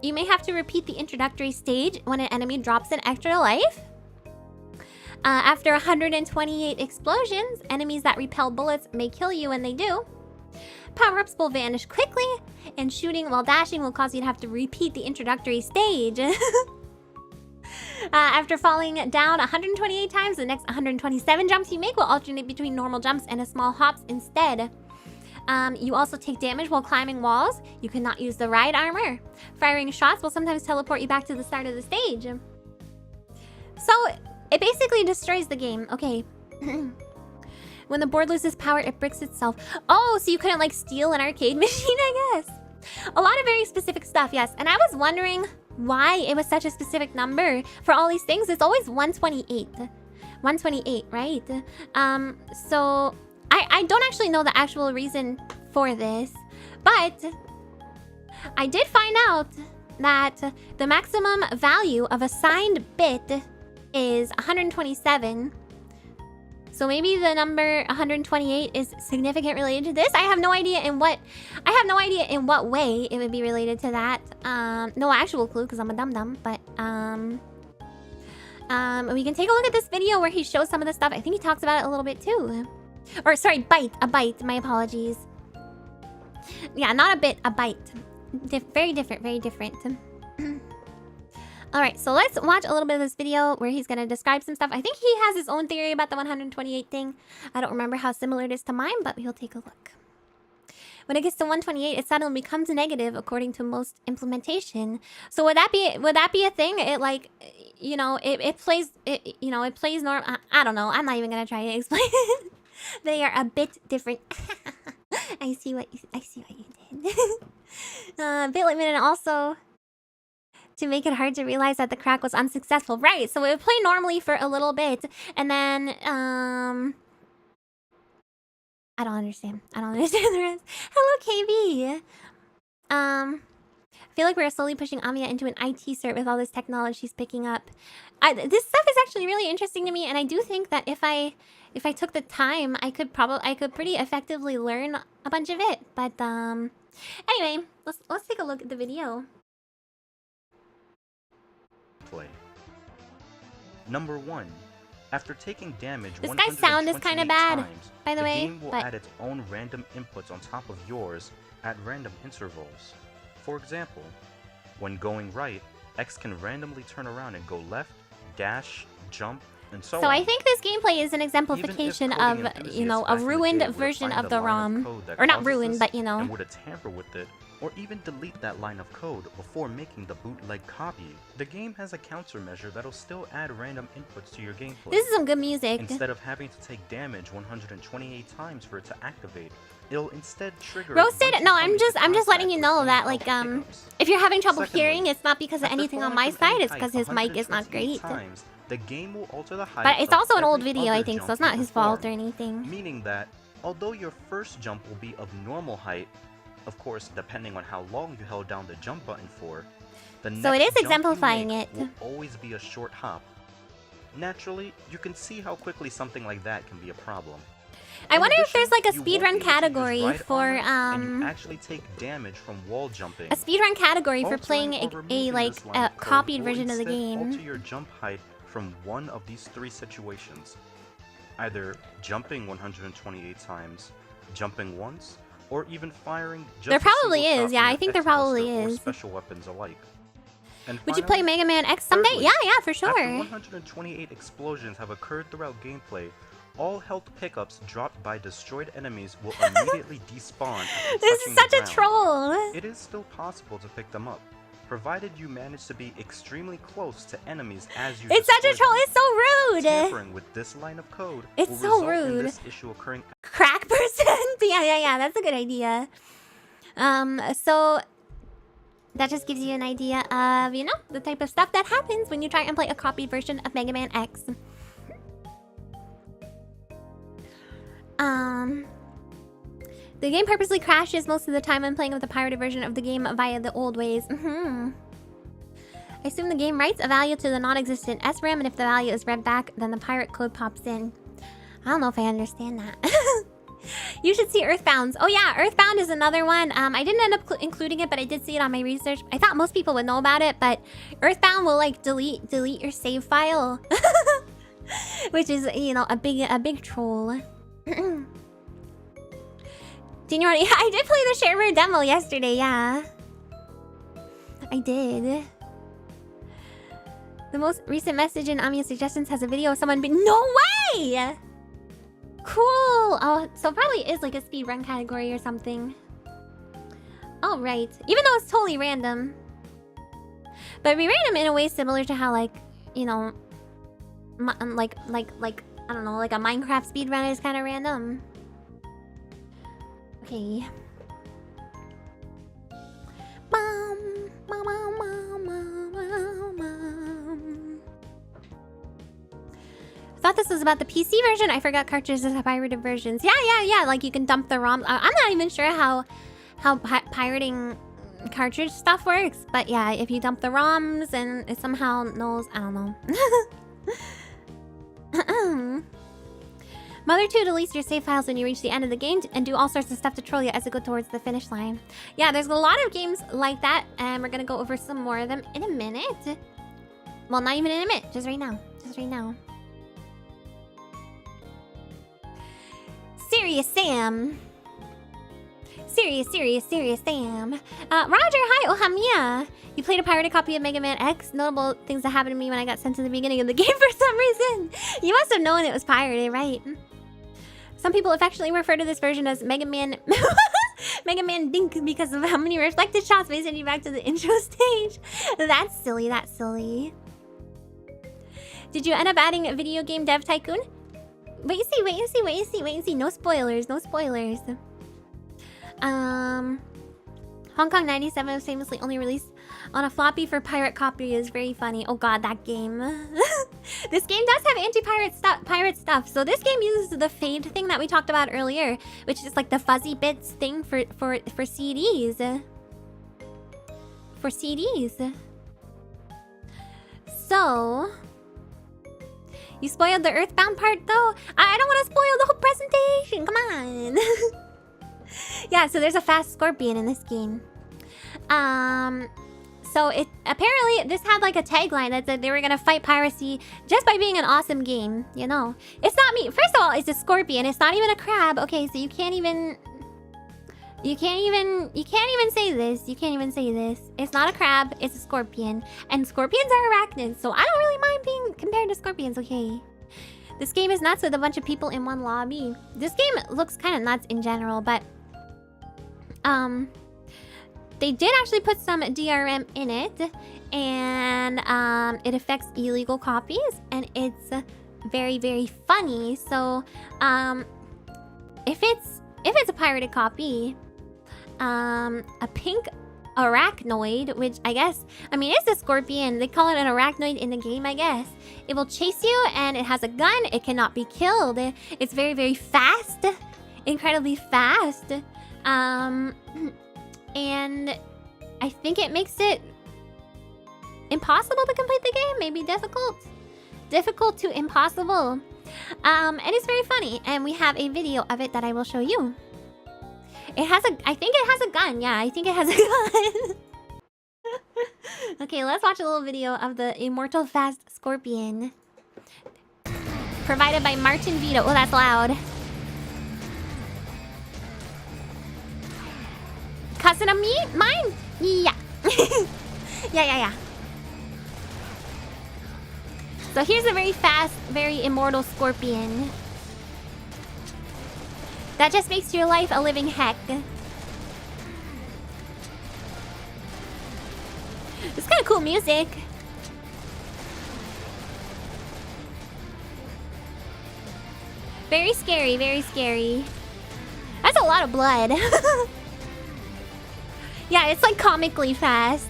you may have to repeat the introductory stage when an enemy drops an extra life. After 128 explosions, enemies that repel bullets may kill you when they do. Power-ups will vanish quickly, and shooting while dashing will cause you to have to repeat the introductory stage. After falling down 128 times, the next 127 jumps you make will alternate between normal jumps and small hops instead. You also take damage while climbing walls. You cannot use the ride armor. Firing shots will sometimes teleport you back to the start of the stage. So, it basically destroys the game. Okay. When the board loses power, it bricks itself. Oh, so you couldn't like steal an arcade machine, I guess. A lot of very specific stuff, yes. And I was wondering why it was such a specific number for all these things. It's always 128. 128, right? So I don't actually know the actual reason for this, but I did find out that the maximum value of a signed bit is 127. So maybe the number 128 is significant related to this. I have no idea in what way it would be related to that. No actual clue because I'm a dum-dum, but we can take a look at this video where he shows some of the stuff. I think he talks about it a little bit too. Or sorry, a byte. My apologies. Yeah, not a bit, a byte. Very different, very different. Alright, so let's watch a little bit of this video where he's going to describe some stuff. I think he has his own theory about the 128 thing. I don't remember how similar it is to mine, but we'll take a look. When it gets to 128, it suddenly becomes negative according to most implementation. So would that be a thing? It like, you know, it plays normal. I don't know. I'm not even going to try to explain it. They are a bit different. I see what you did. Bit limited also to make it hard to realize that the crack was unsuccessful. Right, so it would play normally for a little bit, and then, I don't understand the rest. Hello, KB! I feel like we're slowly pushing Amiya into an IT cert with all this technology she's picking up. This stuff is actually really interesting to me, and I do think that if I took the time, I could pretty effectively learn a bunch of it. But, anyway, let's take a look at the video. Play. Number 1. After taking damage, this guy's sound is kind of bad, times, by the way. The game will add its own random inputs on top of yours at random intervals. For example, when going right, X can randomly turn around and go left, dash, jump, and so on. So I think this gameplay is an exemplification of, you know, a ruined version of the ROM. Or not ruined, but you know. And would tamper with it, or even delete that line of code before making the bootleg copy. The game has a countermeasure that'll still add random inputs to your gameplay. This is some good music. Instead of having to take damage 128 times for it to activate, it'll instead trigger... Roasted? No, I'm just letting you know that, like, if you're having trouble hearing, it's not because of anything on my side, it's because his mic is not great. The game will alter the height. But it's also an old video, I think, so it's not his fault or anything. Meaning that, although your first jump will be of normal height, of course, depending on how long you held down the jump button for, the next so it is jump exemplifying you it. make will always be a short hop. Naturally, you can see how quickly something like that can be a problem. I wonder if there's like a speedrun category for and you actually take damage from wall jumping. A speedrun category for playing a copied version of the game. Alter your jump height from one of these 3 situations. Either jumping 128 times, jumping once, or even firing just there probably is, yeah, I think there probably is. Special weapons alike. And would you play Mega Man X someday? Thirdly, yeah, for sure. After 128 explosions have occurred throughout gameplay, all health pickups dropped by destroyed enemies will immediately despawn. This is such a troll. It is still possible to pick them up, provided you manage to be extremely close to enemies as you. It's such a troll. It's so rude. Tampering with this line of code. It's so rude. In this issue occurring. Crack percent. yeah. That's a good idea. So that just gives you an idea of, you know, the type of stuff that happens when you try and play a copied version of Mega Man X. The game purposely crashes most of the time when playing with the pirated version of the game via the old ways. I assume the game writes a value to the non-existent SRAM, and if the value is read back, then the pirate code pops in. I don't know if I understand that. You should see Earthbound. Oh yeah, Earthbound is another one. I didn't end up including it, but I did see it on my research. I thought most people would know about it, but Earthbound will like delete your save file, which is, you know, a big troll. Senior, yeah, I did play the shareware demo yesterday. Yeah, I did. The most recent message in Amiya suggestions has a video of someone being. No way! Cool! Oh, so it probably is like a speedrun category or something. Oh, right. Even though it's totally random. But it'd be random in a way similar to how, like, you know, like I don't know, like a Minecraft speedrun is kind of random. Okay. Bum, bum, bum, bum, bum, bum. Thought this was about the PC version. I forgot cartridges have pirated versions. Yeah. Like you can dump the ROMs. I'm not even sure how pirating cartridge stuff works, but yeah, if you dump the ROMs and it somehow knows, I don't know. Mother 2 deletes your save files when you reach the end of the game and do all sorts of stuff to troll you as you go towards the finish line. Yeah, there's a lot of games like that, and we're gonna go over some more of them in a minute. Well, not even in a minute, just right now. Serious Sam. Serious Sam. Roger, hi, Amiya. You played a pirated copy of Mega Man X? Notable things that happened to me when I got sent to the beginning of the game for some reason. You must have known it was pirated, right? Some people affectionately refer to this version as Mega Man... Mega Man Dink because of how many reflected shots may send you back to the intro stage. That's silly. Did you end up adding a video game Dev Tycoon? Wait and see. No spoilers. Hong Kong 97 was famously only released on a floppy for pirate copy is very funny. Oh god, that game. This game does have anti-pirate stuff. So this game uses the fade thing that we talked about earlier, which is like the fuzzy bits thing for CDs. So you spoiled the Earthbound part though? I don't want to spoil the whole presentation. Come on. Yeah, so there's a fast scorpion in this game. So it apparently this had like a tagline that said they were gonna fight piracy just by being an awesome game, you know. It's not me. First of all, it's a scorpion. It's not even a crab. Okay, so you can't even say this. It's not a crab, it's a scorpion. And scorpions are arachnids, so I don't really mind being compared to scorpions, okay? This game is nuts with a bunch of people in one lobby. This game looks kind of nuts in general, but they did actually put some DRM in it, and it affects illegal copies, and it's very, very funny. So if it's a pirated copy, a pink arachnoid, which I mean it's a scorpion, they call it an arachnoid in the game, I guess. It will chase you, and it has a gun. It cannot be killed. It's very, very fast, incredibly fast. And I think it makes it impossible to complete the game. Maybe difficult to impossible. And it's very funny, and we have a video of it that I will show you. I think it has a gun. Yeah, I think it has a gun. Okay, let's watch a little video of the Immortal Fast Scorpion. Provided by Martin Vito. Oh, that's loud. Cousin of me? Mine? Yeah. Yeah. So here's a very fast, very immortal scorpion. That just makes your life a living heck. It's kind of cool music. Very scary, very scary. That's a lot of blood. Yeah, it's like comically fast.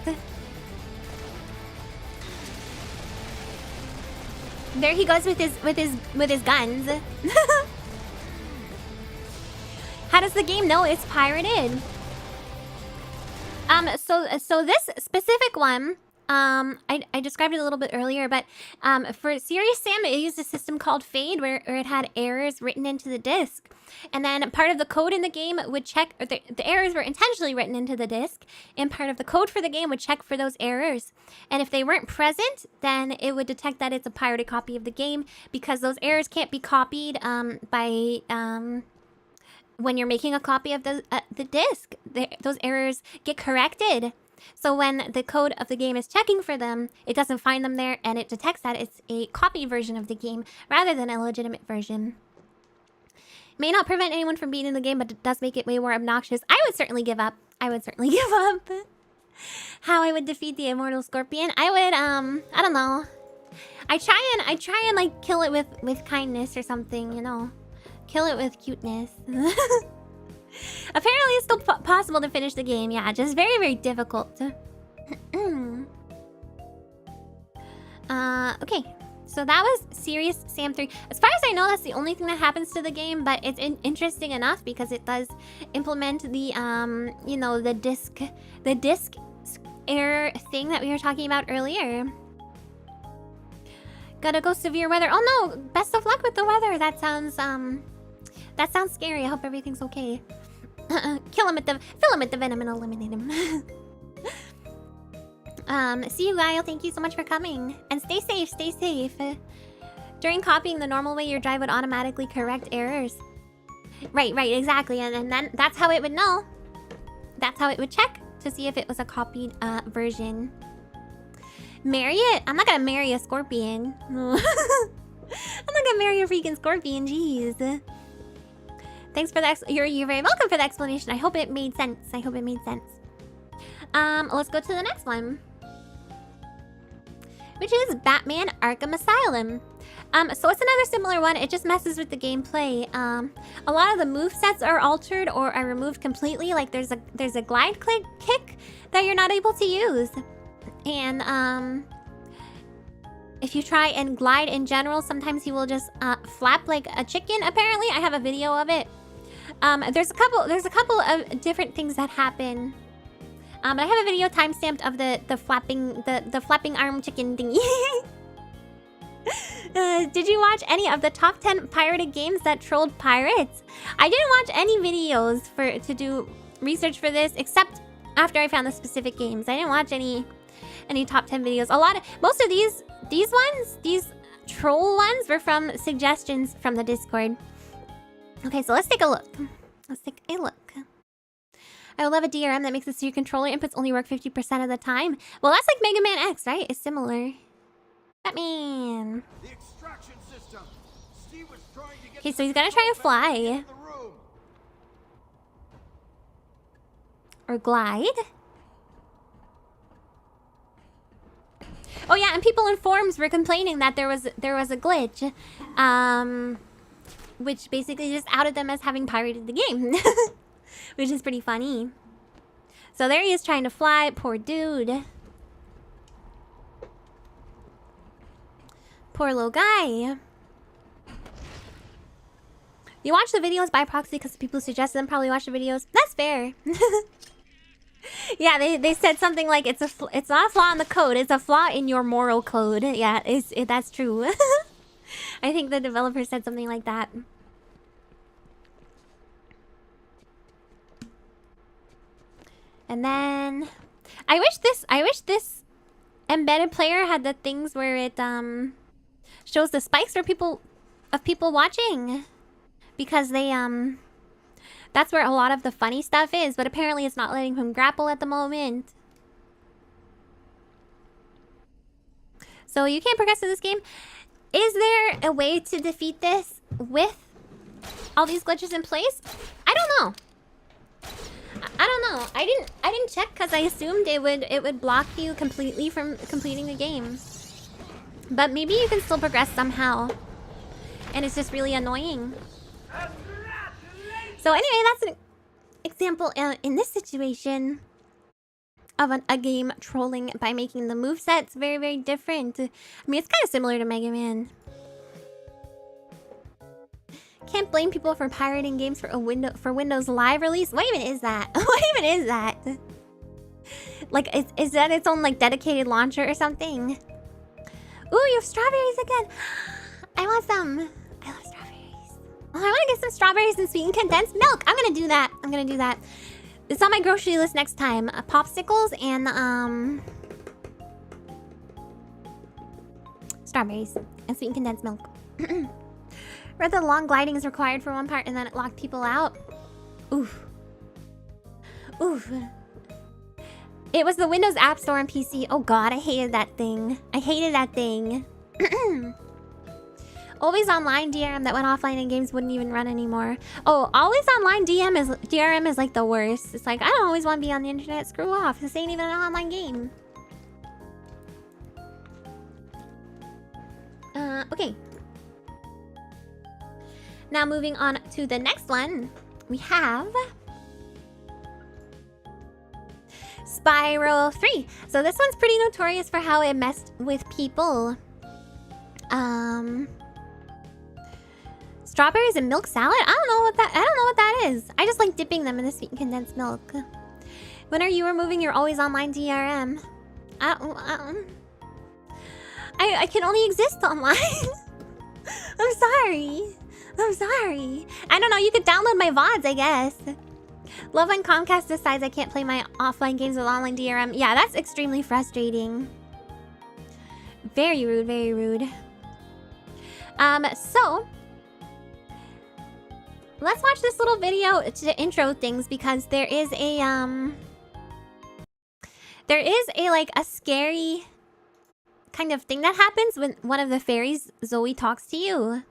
There he goes with his guns. How does the game know it's pirated? So this specific one, I described it a little bit earlier, but for Serious Sam, it used a system called Fade, where it had errors written into the disk. And then part of the code in the game would check, or the errors were intentionally written into the disk, and part of the code for the game would check for those errors. And if they weren't present, then it would detect that it's a pirated copy of the game, because those errors can't be copied by when you're making a copy of the disk. Those errors get corrected. So when the code of the game is checking for them, it doesn't find them there, and it detects that it's a copied version of the game rather than a legitimate version. It may not prevent anyone from beating the game, but it does make it way more obnoxious. I would certainly give up. How I would defeat the Immortal Scorpion? I would, I don't know. I try and like kill it with kindness or something, you know. Kill it with cuteness. Apparently it's still possible to finish the game. Yeah, just very, very difficult. Okay. So that was Serious Sam 3. As far as I know, that's the only thing that happens to the game, but it's interesting enough because it does implement the you know, the disc error thing that we were talking about earlier. Gotta go severe weather. Oh no! Best of luck with the weather. That sounds scary. I hope everything's okay. Fill him with the venom and eliminate him. See you, Guile. Thank you so much for coming. And stay safe, stay safe. During copying the normal way, your drive would automatically correct errors. Right, exactly. And then that's how it would know. That's how it would check to see if it was a copied version. Marry it? I'm not gonna marry a scorpion. I'm not gonna marry a freaking scorpion, jeez. Thanks for the you're very welcome for the explanation. I hope it made sense. Let's go to the next one, which is Batman Arkham Asylum. So it's another similar one. It just messes with the gameplay. A lot of the movesets are altered or are removed completely. Like there's a glide kick that you're not able to use. And if you try and glide in general, sometimes he will just flap like a chicken. Apparently, I have a video of it. There's a couple of different things that happen. But I have a video timestamped of the flapping arm chicken thingy. Did you watch any of the top 10 pirated games that trolled pirates? I didn't watch any videos to do research for this, except after I found the specific games. I didn't watch any top 10 videos. Most of these troll ones were from suggestions from the Discord. Okay, so let's take a look. I would love a DRM that makes it so your controller inputs only work 50% of the time. Well, that's like Mega Man X, right? It's similar. Batman. The extraction system. Steve was trying to get Okay, so he's gonna try and fly. Or glide. Oh yeah, and people in forums were complaining that there was a glitch. Which basically just outed them as having pirated the game. Which is pretty funny. So there he is trying to fly. Poor dude. Poor little guy. You watch the videos by proxy because people suggested them probably watch the videos. That's fair. Yeah, they said something like it's not a flaw in the code, it's a flaw in your moral code. Yeah, that's true. I think the developer said something like that. And then I wish this embedded player had the things where it shows the spikes for people watching, because they that's where a lot of the funny stuff is, but apparently it's not letting him grapple at the moment. So you can't progress in this game. Is there a way to defeat this with all these glitches in place? I don't know. I didn't check because I assumed it would block you completely from completing the game. But maybe you can still progress somehow. And it's just really annoying. So anyway, that's an example in this situation of a game trolling by making the movesets very, very different. I mean, it's kind of similar to Mega Man. Can't blame people for pirating games for Windows Live release. What even is that? What even is that? Like, is that its own like dedicated launcher or something? Ooh, you have strawberries again. I want some. I love strawberries. Oh, I want to get some strawberries and sweetened condensed milk. I'm gonna do that. It's on my grocery list next time. Popsicles and strawberries and sweetened condensed milk. Read the long gliding is required for one part and then it locked people out. Oof. It was the Windows App Store on PC. Oh god, I hated that thing. Always online DRM that went offline and games wouldn't even run anymore. Oh, always online DRM is like the worst. It's like, I don't always want to be on the internet. Screw off. This ain't even an online game. Okay. Now moving on to the next one, we have Spiral 3. So this one's pretty notorious for how it messed with people. Strawberries and milk salad? I don't know what that is. I just like dipping them in the sweet condensed milk. When are you removing your always online DRM? I can only exist online. I'm sorry. I don't know, you could download my VODs, I guess. Love when Comcast decides I can't play my offline games with online DRM. Yeah, that's extremely frustrating. Very rude, very rude. So let's watch this little video to intro things, because there is a like a scary kind of thing that happens when one of the fairies, Zoe, talks to you.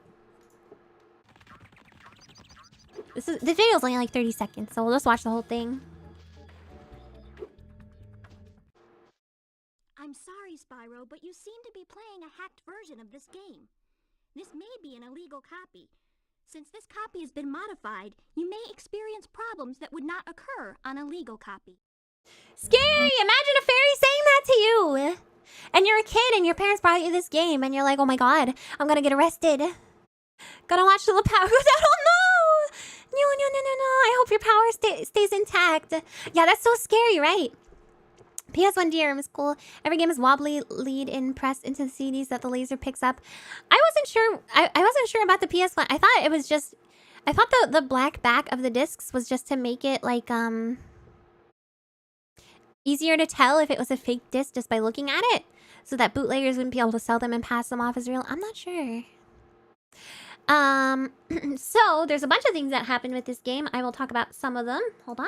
This video is only like 30 seconds, so we'll just watch the whole thing. I'm sorry, Spyro, but you seem to be playing a hacked version of this game. This may be an illegal copy. Since this copy has been modified, you may experience problems that would not occur on a legal copy. Scary! Imagine a fairy saying that to you! And you're a kid and your parents brought you this game and you're like, oh my god, I'm gonna get arrested. Gonna watch till the power goes out. Oh no! No. I hope your power stays intact. Yeah, that's so scary, right? PS1 DRM is cool. Every game is wobbly lead in pressed into the CDs that the laser picks up. I wasn't sure. I wasn't sure about the PS1. I thought it was just. I thought the black back of the discs was just to make it like easier to tell if it was a fake disc just by looking at it, so that bootleggers wouldn't be able to sell them and pass them off as real. I'm not sure. So there's a bunch of things that happen with this game. I will talk about some of them. Hold on.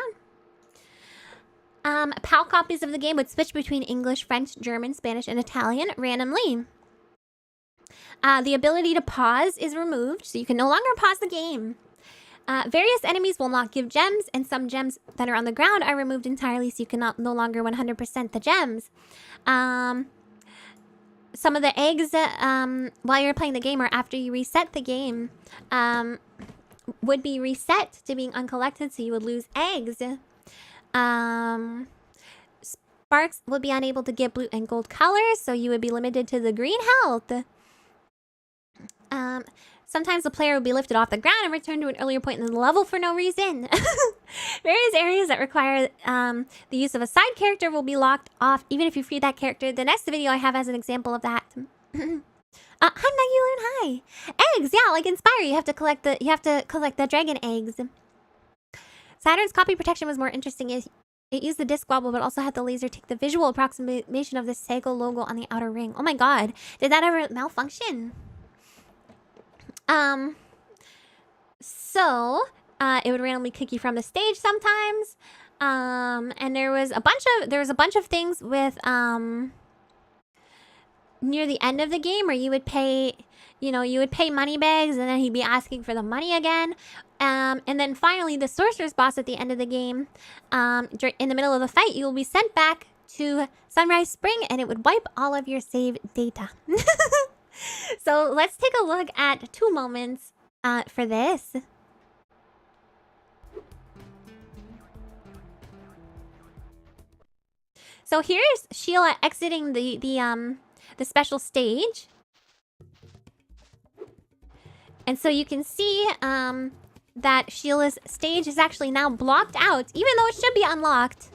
PAL copies of the game would switch between English, French, German, Spanish, and Italian randomly. The ability to pause is removed, so you can no longer pause the game. Various enemies will not give gems, and some gems that are on the ground are removed entirely, so you can no longer 100% the gems. Some of the eggs, while you're playing the game or after you reset the game, would be reset to being uncollected, so you would lose eggs. Sparks would be unable to get blue and gold colors, so you would be limited to the green health. Sometimes the player would be lifted off the ground and returned to an earlier point in the level for no reason. Various areas that require the use of a side character will be locked off, even if you free that character. The next video I have as an example of that. Hi, Magulin, hi. Eggs, yeah, like in Spyro, you have to collect the dragon eggs. Saturn's copy protection was more interesting. It used the disc wobble, but also had the laser take the visual approximation of the Sega logo on the outer ring. Oh my god, did that ever malfunction? So it would randomly kick you from the stage sometimes. And there was a bunch of things with near the end of the game where you would pay money bags, and then he'd be asking for the money again. And then finally the sorcerer's boss at the end of the game, in the middle of the fight, you will be sent back to Sunrise Spring, and it would wipe all of your save data. So let's take a look at 2 moments for this. So here's Sheila exiting the special stage. And so you can see that Sheila's stage is actually now blocked out, even though it should be unlocked.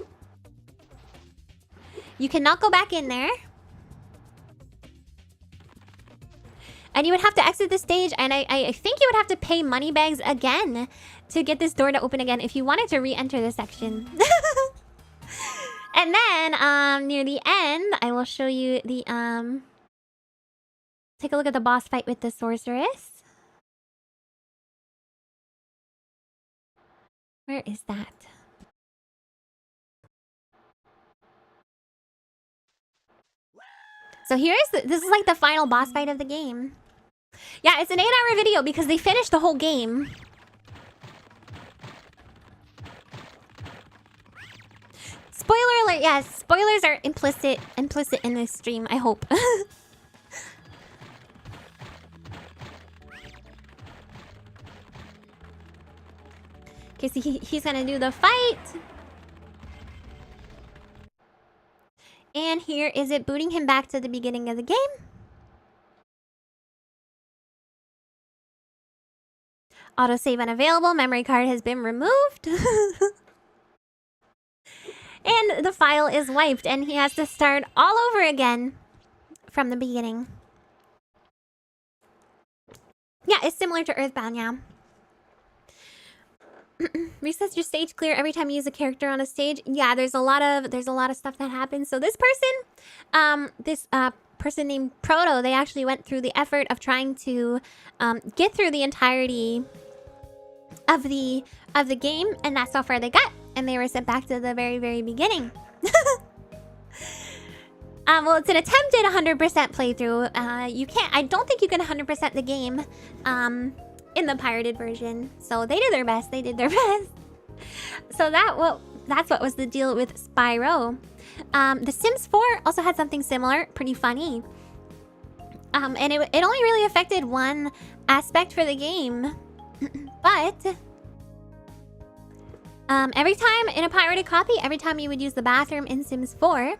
You cannot go back in there. And you would have to exit the stage, and I think you would have to pay money bags again to get this door to open again if you wanted to re-enter the section. And then, near the end, I will show you the, take a look at the boss fight with the sorceress. Where is that? So this is like the final boss fight of the game. Yeah, it's an 8-hour video because they finished the whole game. Spoiler alert, yes. Spoilers are implicit in this stream, I hope. Okay, so he's gonna do the fight. And here is it booting him back to the beginning of the game. Autosave unavailable. Memory card has been removed. And the file is wiped, and he has to start all over again from the beginning. Yeah, it's similar to Earthbound, yeah. Resets your stage clear every time you use a character on a stage. Yeah, there's a lot of stuff that happens. So this person named Proto, they actually went through the effort of trying to get through the entirety of the game, and that's how far they got, and they were sent back to the very, very beginning. Well, it's an attempted 100% playthrough. I don't think you can 100% the game in the pirated version. So they did their best. So that's what was the deal with Spyro. The Sims 4 also had something similar, pretty funny. And it only really affected one aspect for the game. But every time in a pirated copy, every time you would use the bathroom in Sims 4,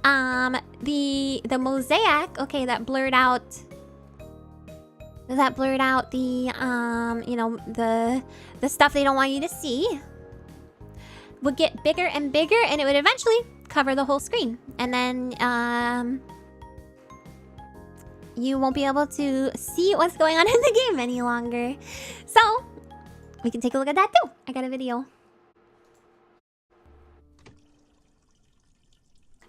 the mosaic, okay, that blurred out the the stuff they don't want you to see, would get bigger and bigger, and it would eventually cover the whole screen, and then you won't be able to see what's going on in the game any longer. So we can take a look at that too. I got a video.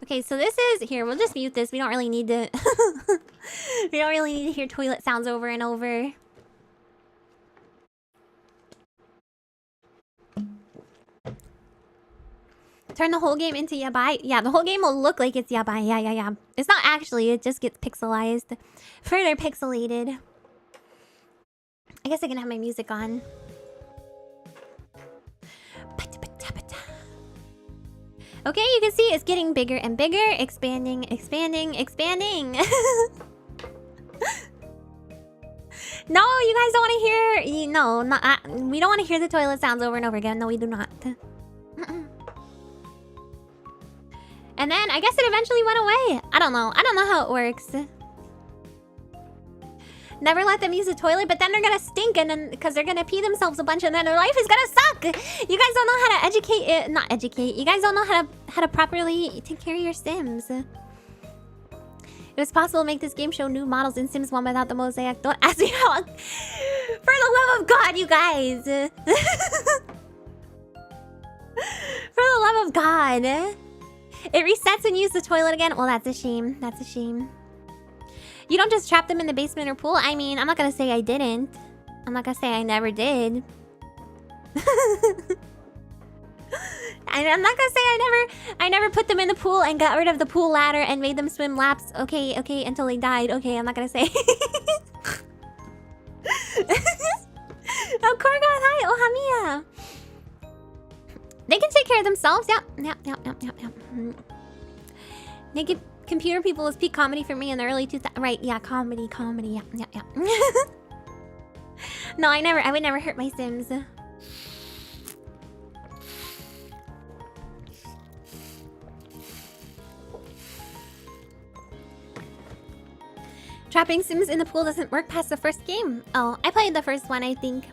Okay, so this is here. We'll just mute this. We don't really need to. We don't really need to hear toilet sounds over and over. Turn the whole game into yabai. Yeah, the whole game will look like it's yabai. Yeah. It's not actually. It just gets pixelized, further pixelated. I guess I can have my music on. Okay, you can see it's getting bigger and bigger, expanding. No, you guys don't want to hear. No, we don't want to hear the toilet sounds over and over again. No, we do not. And then I guess it eventually went away. I don't know how it works. Never let them use the toilet, but then they're gonna stink, and then because they're gonna pee themselves a bunch, and then their life is gonna suck. You guys don't know how to educate. You guys don't know how to properly take care of your Sims. It was possible to make this game show new models in Sims 1 without the mosaic. Don't ask me how. For the love of God, you guys. For the love of God. It resets when you use the toilet again. Well, that's a shame. That's a shame. You don't just trap them in the basement or pool. I mean, I'm not gonna say I didn't. I'm not gonna say I never did. I'm not gonna say I never put them in the pool and got rid of the pool ladder and made them swim laps. Okay, until they died. Okay, I'm not gonna say. Oh, Korgon, hi. Oh, Hamiya. They can take care of themselves. Yep. Naked computer people was peak comedy for me in the early 2000s. Right, yeah, comedy. Yeah. No, I would never hurt my Sims. Trapping Sims in the pool doesn't work past the first game. Oh, I played the first one, I think.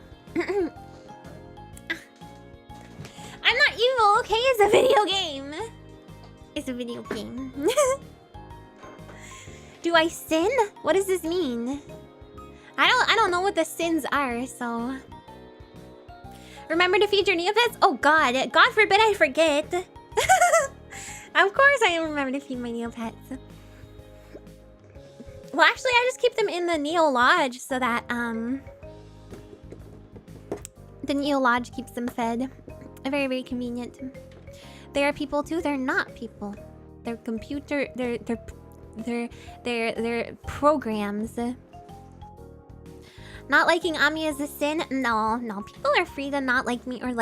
I'm not evil, okay? It's a video game. It's a video game. Do I sin? What does this mean? I don't know what the sins are, so... Remember to feed your Neopets? Oh god, God forbid I forget. Of course I remember to feed my Neopets. Well, actually, I just keep them in the Neo Lodge so that, the Neo Lodge keeps them fed. Very, very convenient. They are people too. They're not people. They're computer. They're programs. Not liking Amiya is a sin. No. People are free to not like me or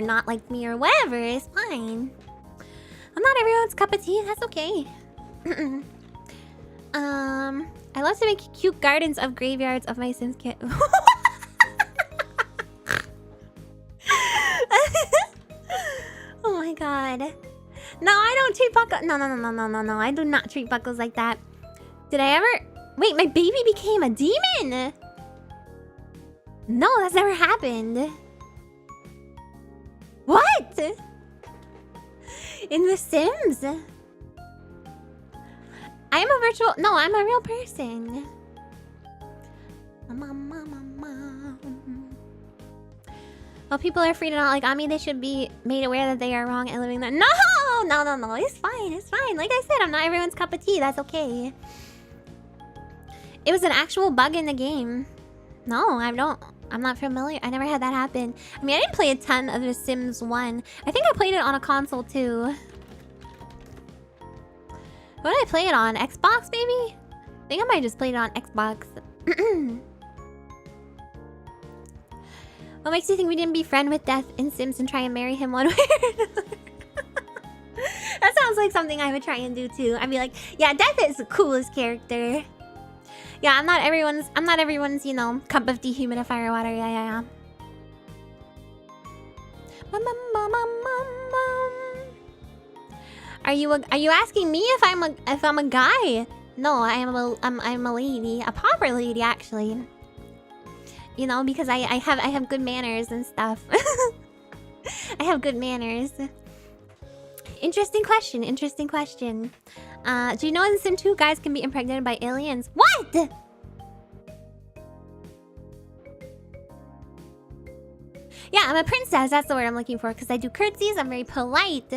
not like me or whatever. It's fine. I'm not everyone's cup of tea. That's okay. I love to make cute gardens of graveyards of my Sims kit. god. No, I don't treat Buckles. No. I do not treat Buckles like that. Did I ever? Wait, my baby became a demon? No, that's never happened. What? In The Sims? I am a virtual... No, I'm a real person. Well, people are free to not like Ami. They should be made aware that they are wrong and living there. No! It's fine. It's fine. Like I said, I'm not everyone's cup of tea. That's okay. It was an actual bug in the game. No, I'm not familiar. I never had that happen. I mean, I didn't play a ton of The Sims 1. I think I played it on a console too. What did I play it on? Xbox, maybe? I think I might just played it on Xbox. What makes you think we didn't befriend with Death in Sims and try and marry him one way or another? That sounds like something I would try and do too. I'd be like, yeah, Death is the coolest character. Yeah, I'm not everyone's, you know, cup of dehumidifier water. Yeah. Are you asking me if I'm a guy? No, I'm a lady, a proper lady actually. You know, because I have good manners and stuff. I have good manners. Interesting question. Do you know in Sim 2 guys can be impregnated by aliens? What? Yeah, I'm a princess. That's the word I'm looking for because I do curtsies. I'm very polite.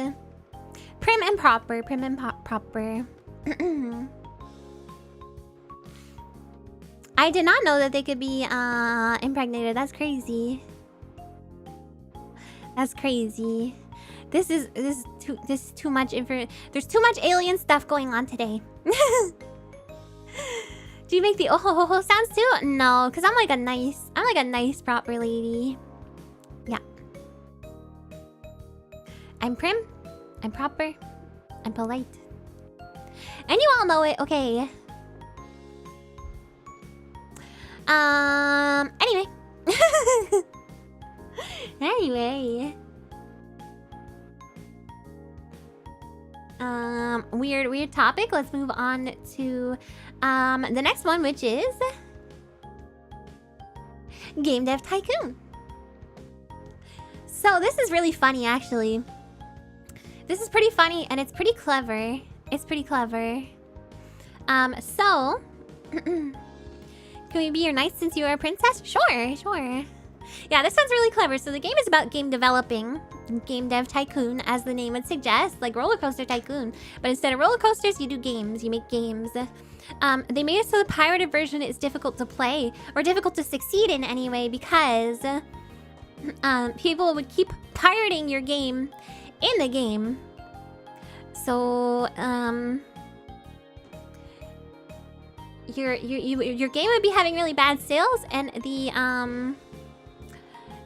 Prim and proper. I did not know that they could be impregnated. That's crazy. This is too much info. There's too much alien stuff going on today. Do you make the oh ho ho sounds too? No, because I'm like a nice proper lady. Yeah. I'm prim. I'm proper. I'm polite. And you all know it, okay. Anyway. Weird topic. Let's move on to the next one, which is Game Dev Tycoon. So this is really funny, actually. This is pretty funny and it's pretty clever. So can we be your knight since you are a princess? Sure. Yeah, this sounds really clever. So the game is about game developing. Game Dev Tycoon, as the name would suggest, like Roller Coaster Tycoon. But instead of roller coasters, you do games. You make games. They made it so the pirated version is difficult to play, or difficult to succeed in anyway, because people would keep pirating your game in the game. So your game would be having really bad sales, and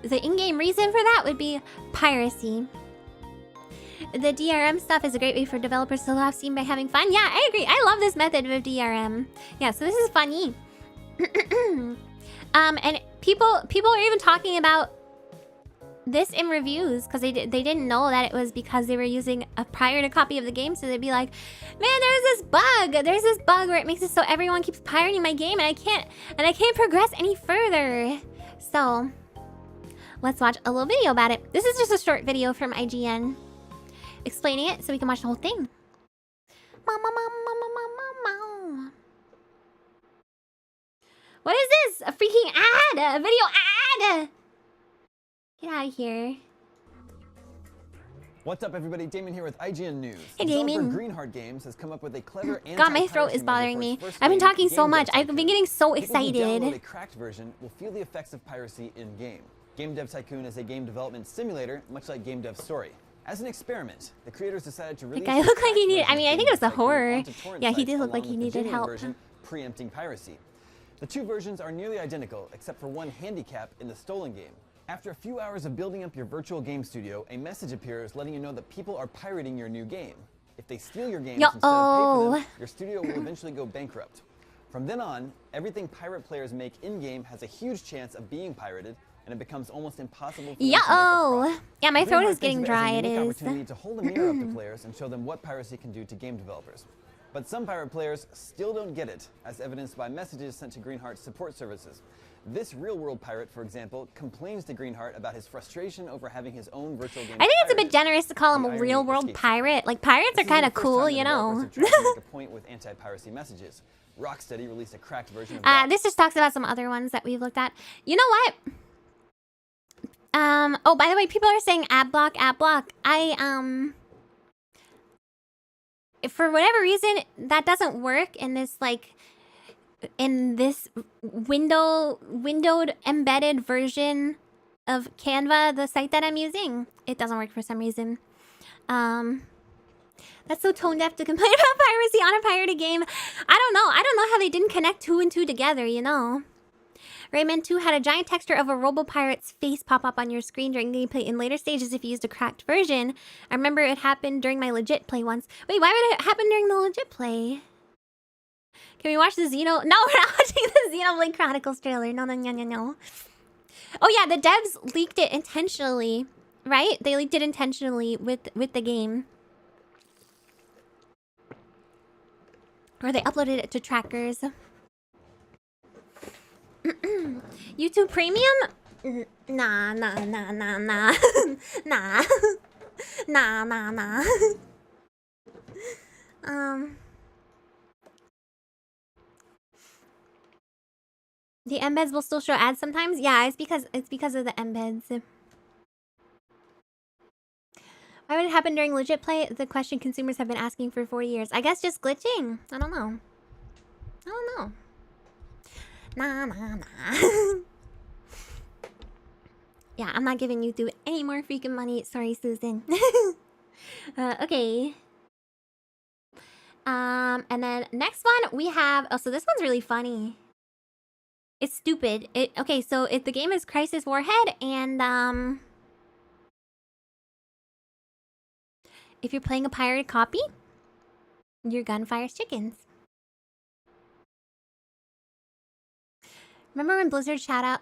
the in-game reason for that would be piracy. The DRM stuff is a great way for developers to have steam by having fun. Yeah, I agree. I love this method of DRM. Yeah, so this is funny. And people are even talking about this in reviews because they didn't know that it was because they were using a pirated copy of the game. So they'd be like, man, there's this bug where it makes it so everyone keeps pirating my game and I can't progress any further. So let's watch a little video about it. This is just a short video from IGN explaining it so we can watch the whole thing. What is this? A freaking ad! A video ad! Get out of here. What's up, everybody? Damon here with IGN News. Hey, Damon. Greenheart Games has come up with a clever God, my throat is bothering me. I've been talking so much. I've been getting so excited. People who download a cracked version will feel the effects of piracy in-game. Game Dev Tycoon is a game development simulator, much like Game Dev Story. As an experiment, the creators decided to release. The guy looked like he needed. I mean, I think it was a horror. Yeah, he did look like he needed help. Version, preempting piracy. The two versions are nearly identical, except for one handicap in the stolen game. After a few hours of building up your virtual game studio, a message appears letting you know that people are pirating your new game. If they steal your games instead of pay for them, your studio will eventually go bankrupt. From then on, everything pirate players make in-game has a huge chance of being pirated, and it becomes almost impossible for them to make a profit. Yeah, my throat Greenheart is getting thinks of dry. as It a unique is. opportunity to hold a mirror up to players and show them what piracy can do to game developers. But some pirate players still don't get it, as evidenced by messages sent to Greenheart's support services. This real-world pirate, for example, complains to Greenheart about his frustration over having his own virtual game. I think it's a bit generous to call him The a irony real-world escapes. pirate. Like, pirates are This isn't kind the of first cool, time the you know. developers have tried to make a point with anti-piracy messages. Rocksteady released a cracked version of that. This just talks about some other ones that we've looked at. You know what? Oh, by the way, people are saying ad block. For whatever reason, that doesn't work in this, like, in this windowed embedded version of Canva, the site that I'm using. It doesn't work for some reason. That's so tone deaf to complain about piracy on a pirated game. I don't know how they didn't connect 2 and 2 together, you know. Rayman 2 had a giant texture of a robo-pirate's face pop up on your screen during gameplay in later stages if you used a cracked version. I remember it happened during my legit play once. Wait, why would it happen during the legit play? Can we watch the Xeno? No, we're not watching the Xenoblade Chronicles trailer. No. Oh yeah, the devs leaked it intentionally, right? They leaked it intentionally with the game. Or they uploaded it to trackers. YouTube Premium? Nah. Nah. The embeds will still show ads sometimes? Yeah, it's because of the embeds. Why would it happen during legit play? The question consumers have been asking for 4 years. I guess just glitching. I don't know. Nah. Yeah, I'm not giving YouTube any more freaking money. Sorry, Susan. Okay. And then next one we have... Oh, so this one's really funny. It's stupid. Okay, so the game is Crisis Warhead, and if you're playing a pirated copy, your gun fires chickens. Remember when Blizzard shout out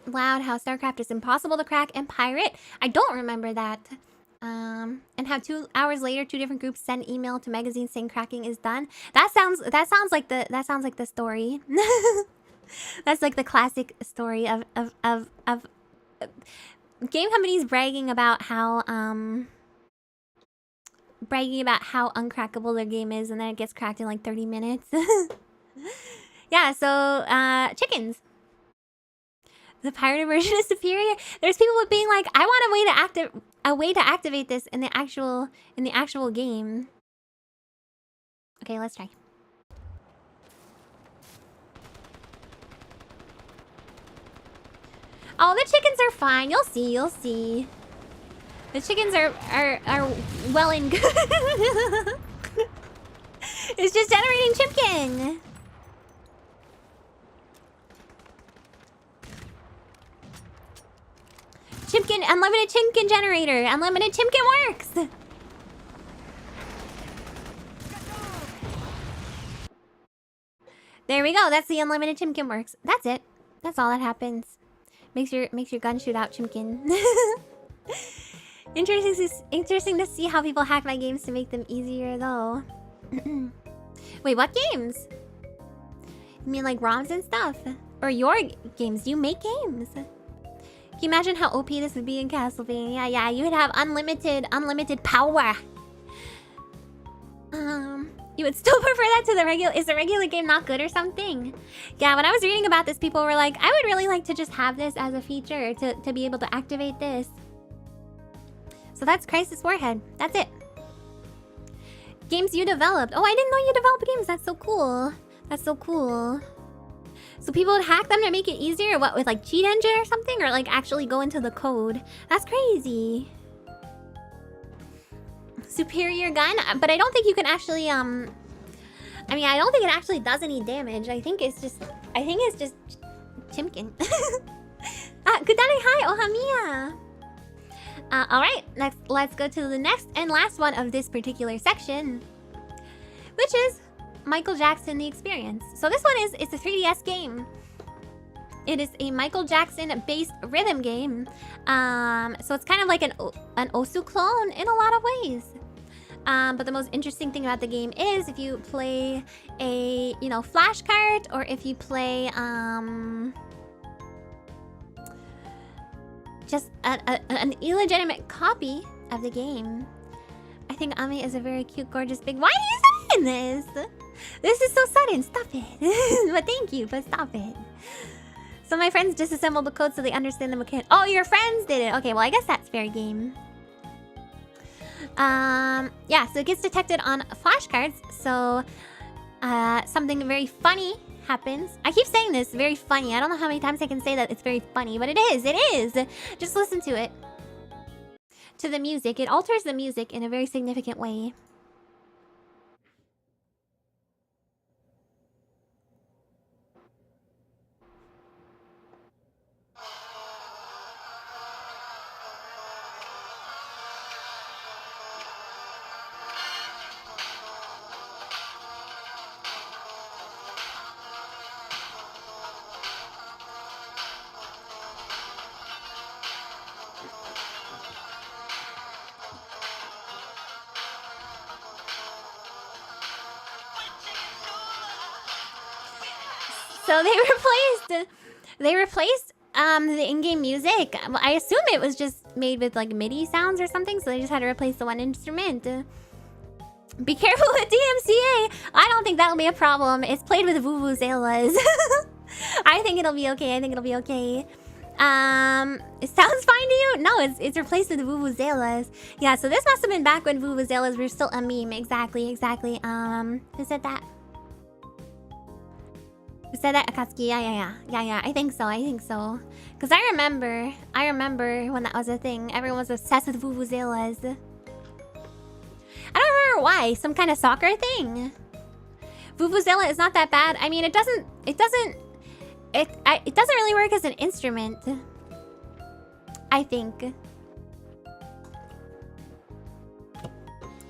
loud how StarCraft is impossible to crack and pirate? I don't remember that. And how 2 hours later, 2 different groups send email to magazines saying cracking is done. That sounds like the story. That's like the classic story of game companies bragging about how uncrackable their game is, and then it gets cracked in like 30 minutes. Yeah, so chickens. The pirated version is superior. There's people being like, I want a way to activate this in the actual game. Okay, let's try. Oh, the chickens are fine. You'll see. The chickens are well and good. It's just generating chipkin. Chipkin, unlimited chipkin generator. Unlimited chipkin works. There we go. That's the unlimited chipkin works. That's it. That's all that happens. Makes your gun shoot out chimkin. Interesting to see how people hack my games to make them easier though. Wait, what games? You mean like ROMs and stuff? Or your games? Do you make games? Can you imagine how OP this would be in Castlevania? Yeah, you would have unlimited power. You would still prefer that to the regular... Is the regular game not good or something? Yeah, when I was reading about this, people were like, I would really like to just have this as a feature to be able to activate this. So that's Crisis Warhead. That's it. Games you developed. Oh, I didn't know you developed games. That's so cool. That's so cool. So people would hack them to make it easier? What, with like cheat engine or something? Or like actually go into the code? That's crazy. Superior gun, but I don't think you can actually I mean, I don't think it actually does any damage. I think it's just chimkin. Good day, hi, Ohamiya. All right, let's go to the next and last one of this particular section, which is Michael Jackson: The Experience. So this one it's a 3DS game. It is a Michael Jackson-based rhythm game. So it's kind of like an Osu clone in a lot of ways. But the most interesting thing about the game is if you play a, you know, flashcard, or if you play just an illegitimate copy of the game. I think Ami is a very cute, gorgeous, big... Why are you saying this? This is so sudden. Stop it. But thank you, but stop it. So my friends disassembled the code so they understand the mechanic. Oh, your friends did it. Okay, well, I guess that's fair game. Yeah, so it gets detected on flashcards. So something very funny happens. I keep saying this, very funny. I don't know how many times I can say that it's very funny, but it is. It is. Just listen to it. To the music. It alters the music in a very significant way. So they replaced the in-game music. I assume it was just made with like MIDI sounds or something, so they just had to replace the one instrument. Be careful with DMCA. I don't think that'll be a problem. It's played with vuvuzelas. I think it'll be okay. I think it'll be okay. It sounds fine to you? No, it's replaced with vuvuzelas. Yeah, so this must have been back when vuvuzelas were still a meme. Exactly. Who said that? Who said that? Akatsuki? Yeah. I think so. Because I remember when that was a thing. Everyone was obsessed with vuvuzelas. I don't remember why. Some kind of soccer thing. Vuvuzela is not that bad. I mean, it doesn't really work as an instrument, I think.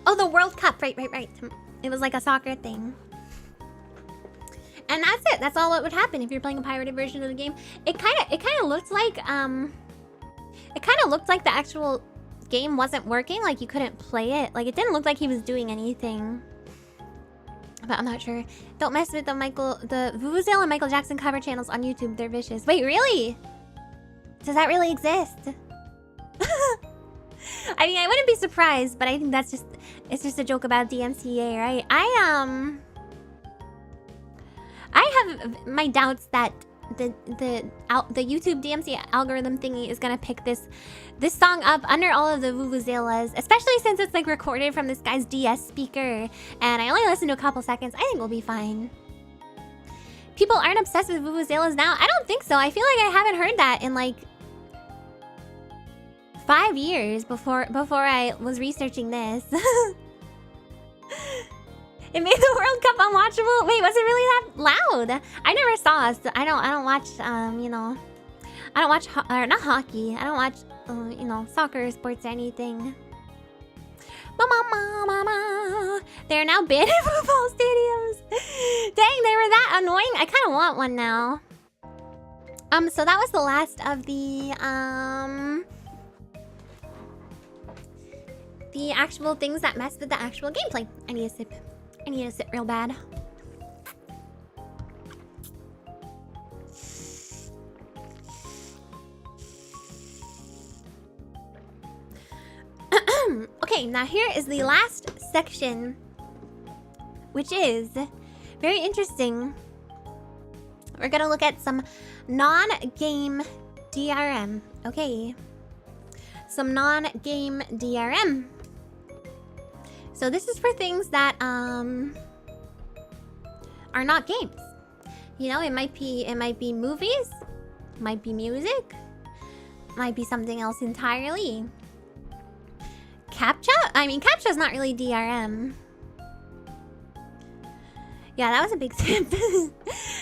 Oh, the World Cup. Right. It was like a soccer thing. And that's it. That's all that would happen if you're playing a pirated version of the game. It kind of looked like the actual game wasn't working, like you couldn't play it. Like it didn't look like he was doing anything. But I'm not sure. Don't mess with the Vuvuzela and Michael Jackson cover channels on YouTube. They're vicious. Wait, really? Does that really exist? I mean, I wouldn't be surprised, but I think it's just a joke about DMCA, right? I have my doubts that the YouTube DMCA algorithm thingy is gonna pick this song up under all of the vuvuzelas, especially since it's like recorded from this guy's DS speaker, and I only listened to a couple seconds. I think we'll be fine. People aren't obsessed with vuvuzelas now? I don't think so. I feel like I haven't heard that in like 5 years before I was researching this. It made the World Cup unwatchable. Wait, was it really that loud? I never saw it. I don't watch I don't watch not hockey. I don't watch soccer, sports, anything. Mama. They're now banned in football stadiums. Dang, they were that annoying. I kind of want one now. So that was the last of the actual things that messed with the actual gameplay. I need a sip. I need to sit real bad. Okay, now here is the last section, which is very interesting. We're gonna look at some non-game DRM. Okay. Some non-game DRM. So this is for things that are not games. You know, it might be movies, might be music, might be something else entirely. CAPTCHA? I mean, CAPTCHA's not really DRM. Yeah, that was a big tip. I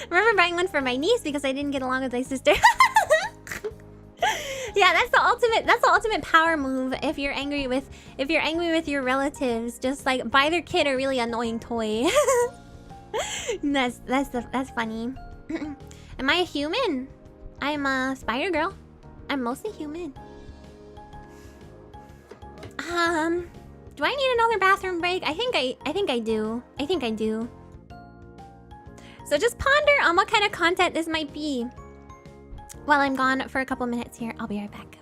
remember buying one for my niece because I didn't get along with my sister. Yeah, that's the ultimate power move if you're angry with your relatives. Just like buy their kid a really annoying toy. That's funny. Am I a human? I'm a spider girl. I'm mostly human. Do I need another bathroom break? I think I do. I think I do. So just ponder on what kind of content this might be. While I'm gone for a couple minutes here, I'll be right back.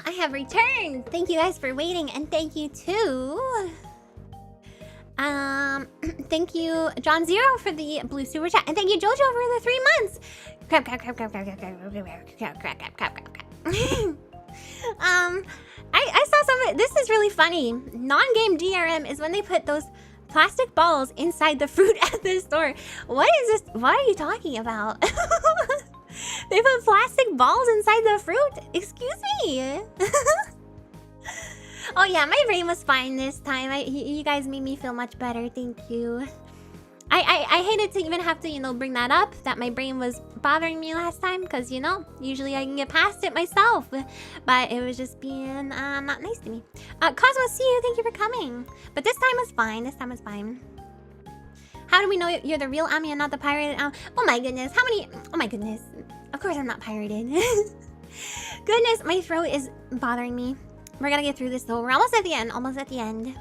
I have returned. Thank you guys for waiting, and thank you to thank you John Zero for the blue super chat, and thank you Jojo for the 3 months. Crap. I saw some of it. This is really funny. Non-game DRM is when they put those plastic balls inside the fruit at the store. What is this? What are you talking about? They put plastic balls inside the fruit? Excuse me. Oh yeah, my brain was fine this time. You guys made me feel much better. Thank you. I hated to even have to, you know, bring that up, that my brain was bothering me last time, because, you know, usually I can get past it myself, but it was just being not nice to me. Cosmo, see you. Thank you for coming. But this time was fine. This time was fine. How do we know you're the real Amiya, not the pirated? Oh my goodness. How many? Oh my goodness. Of course I'm not pirated. Goodness, my throat is bothering me. We're gonna get through this though. We're almost at the end. Almost at the end.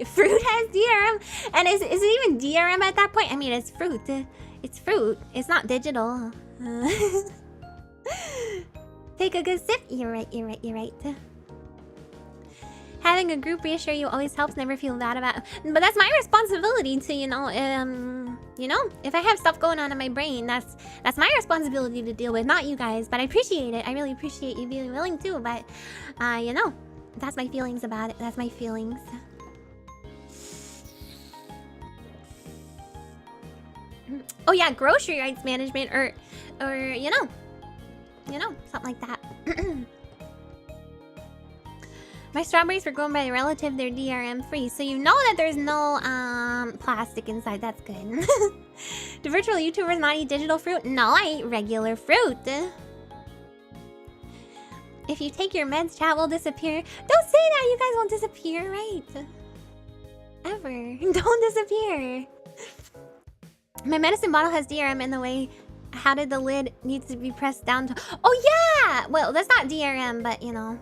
Fruit has DRM. And is it even DRM at that point? I mean, it's fruit. It's fruit. It's not digital. Take a good sip. You're right. You're right. You're right. Having a group reassure you always helps. Never feel bad about it. But that's my responsibility to, you know, if I have stuff going on in my brain, that's my responsibility to deal with, not you guys. But I appreciate it. I really appreciate you being willing to. But, you know, that's my feelings about it. That's my feelings. Oh yeah, grocery rights management, or you know, something like that. My strawberries were grown by a relative. They're DRM free, so you know that there's no plastic inside. That's good. Do virtual YouTubers not eat digital fruit? No, I eat regular fruit. If you take your meds, chat will disappear. Don't say that. You guys won't disappear, right? Ever. Don't disappear. My medicine bottle has DRM in the way. How did the lid needs to be pressed down to? Oh yeah. Well, that's not DRM, but you know.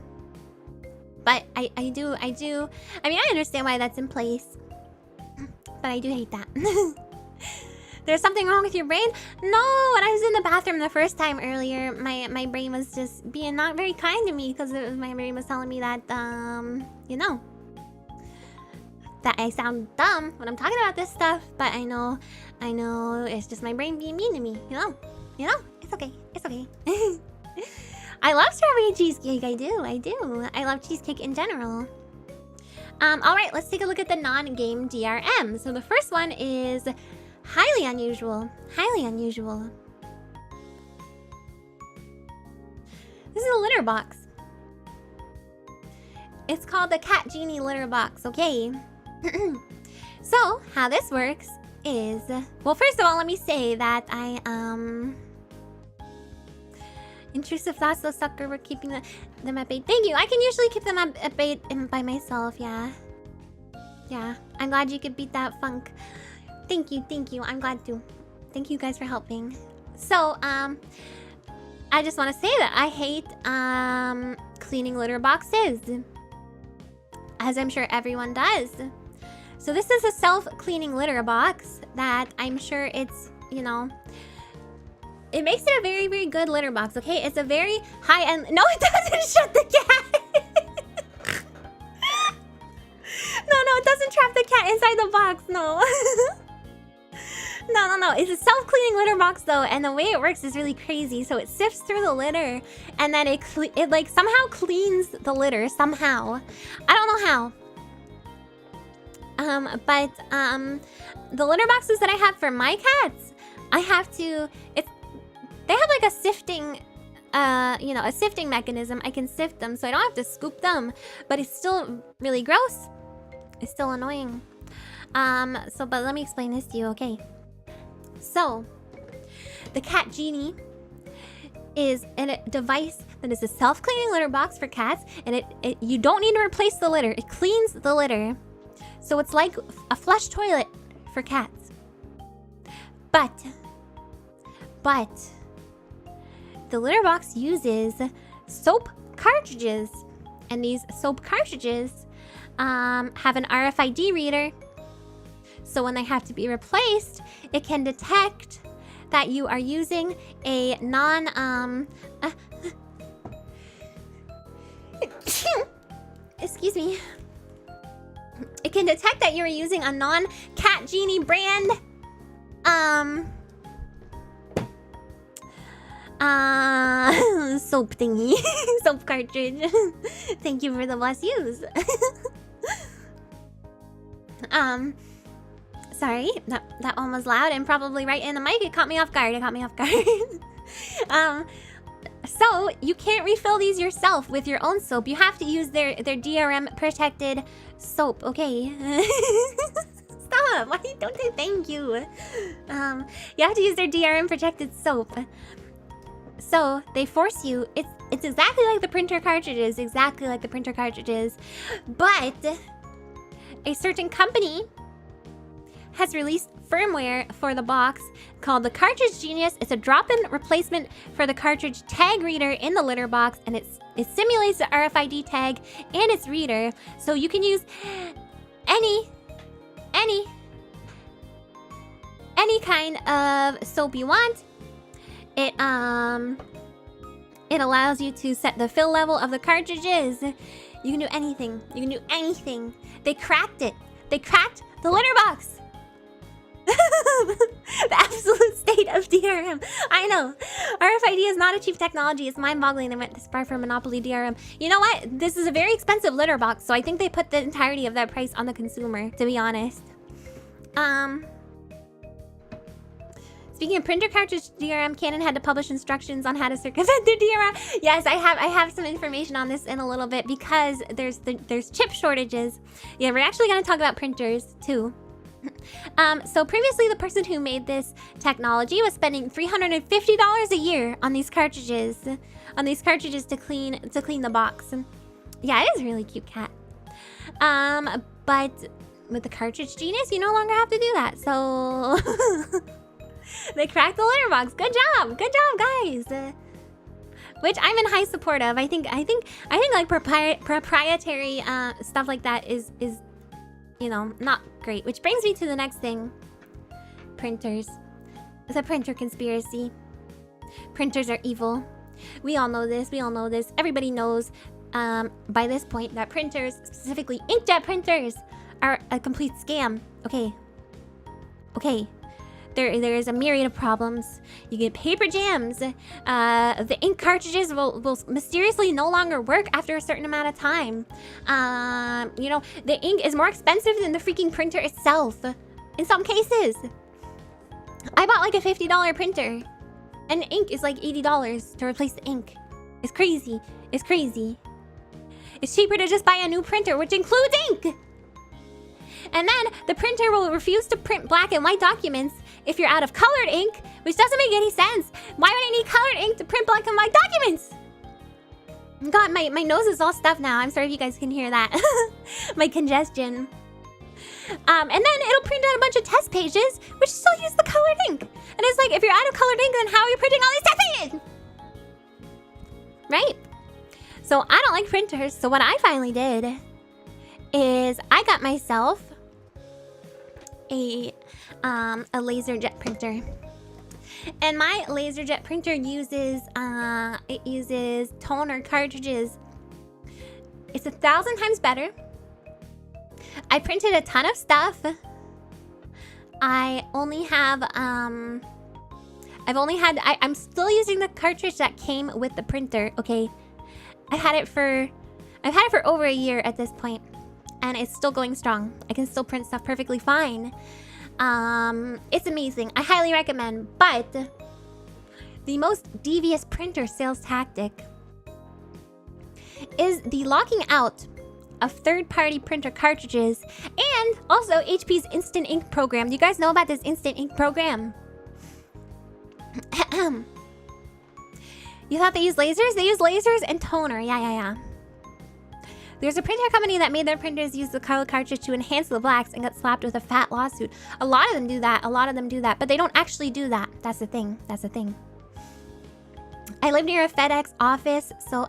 But I do. I mean, I understand why that's in place. But I do hate that. There's something wrong with your brain? No, when I was in the bathroom the first time earlier, my brain was just being not very kind to me because my brain was telling me that, you know, that I sound dumb when I'm talking about this stuff. But I know, it's just my brain being mean to me, you know, it's okay, it's okay. I love strawberry cheesecake, I do. I love cheesecake in general. Alright, let's take a look at the non-game DRM. So the first one is highly unusual. Highly unusual. This is a litter box. It's called the Cat Genie litter box, okay? So, how this works is... Well, first of all, let me say that intrusive thoughts, the sucker, we're keeping them at bay. Thank you. I can usually keep them at bay by myself, yeah. Yeah, I'm glad you could beat that funk. Thank you. I'm glad to. Thank you guys for helping. So, I just want to say that I hate cleaning litter boxes, as I'm sure everyone does. So this is a self-cleaning litter box that I'm sure it's, you know, it makes it a very, very good litter box, okay? It's a very high-end... No, it doesn't shut the cat! No, it doesn't trap the cat inside the box, no. No. It's a self-cleaning litter box, though, and the way it works is really crazy. So it sifts through the litter, and then it like, somehow cleans the litter, somehow. I don't know how. But the litter boxes that I have for my cats, I have to... They have like a sifting, you know, a sifting mechanism. I can sift them, so I don't have to scoop them. But it's still really gross. It's still annoying. But let me explain this to you, okay? So, the Cat Genie is a device that is a self-cleaning litter box for cats, and you don't need to replace the litter. It cleans the litter. So it's like a flush toilet for cats. But the litter box uses soap cartridges, and these soap cartridges have an RFID reader. So when they have to be replaced, it can detect that you are using a excuse me. It can detect that you're using a non-Cat Genie brand soap thingy. Soap cartridge. Thank you for the bless use. Sorry, that one was loud and probably right in the mic. It caught me off guard. So you can't refill these yourself with your own soap. You have to use their DRM protected soap, okay? Stop! Why don't say thank you? You have to use their DRM protected soap. So they force you. It's exactly like the printer cartridges, but a certain company has released firmware for the box called the Cartridge Genius. It's a drop-in replacement for the cartridge tag reader in the litter box, and it simulates the RFID tag and its reader, so you can use any kind of soap you want. It allows you to set the fill level of the cartridges. You can do anything. They cracked it. They cracked the litter box. The absolute state of DRM. I know. RFID is not a cheap technology. It's mind-boggling they went this far for Monopoly DRM. You know what? This is a very expensive litter box, so I think they put the entirety of that price on the consumer, to be honest. Speaking of printer cartridge DRM, Canon had to publish instructions on how to circumvent their DRM. Yes, I have some information on this in a little bit because there's chip shortages. Yeah, we're actually going to talk about printers too. So previously, the person who made this technology was spending $350 a year on these cartridges, to clean the box. Yeah, it is a really cute cat. But with the Cartridge Genius, you no longer have to do that. So they cracked the litter box. Good job, guys. Which I'm in high support of. I think like proprietary stuff like that is you know, not great. Which brings me to the next thing. Printers. It's a printer conspiracy. Printers are evil. We all know this. We all know this. Everybody knows by this point that printers, specifically inkjet printers, are a complete scam. Okay. Okay. There is a myriad of problems. You get paper jams. The ink cartridges will mysteriously no longer work after a certain amount of time. You know, the ink is more expensive than the freaking printer itself. In some cases. I bought like a $50 printer. And ink is like $80 to replace the ink. It's crazy. It's crazy. It's cheaper to just buy a new printer, which includes ink. And then the printer will refuse to print black and white documents if you're out of colored ink, which doesn't make any sense. Why would I need colored ink to print black and white documents? God, my nose is all stuffed now. I'm sorry if you guys can hear that. My congestion. And then it'll print out a bunch of test pages, which still use the colored ink. And it's like, if you're out of colored ink, then how are you printing all these test pages? Right? So I don't like printers. So what I finally did is I got myself a LaserJet printer. And my LaserJet printer uses toner cartridges. It's 1,000 times better. I printed a ton of stuff. I only have I'm still using the cartridge that came with the printer. Okay, I've had it for over a year at this point, and it's still going strong. I can still print stuff perfectly fine. It's amazing. I highly recommend. But the most devious printer sales tactic is the locking out of third-party printer cartridges and also HP's Instant Ink program. Do you guys know about this Instant Ink program? You thought they use lasers? They use lasers and toner. Yeah. There's a printer company that made their printers use the color cartridge to enhance the blacks and got slapped with a fat lawsuit. A lot of them do that. But they don't actually do that. That's the thing. I live near a FedEx office, so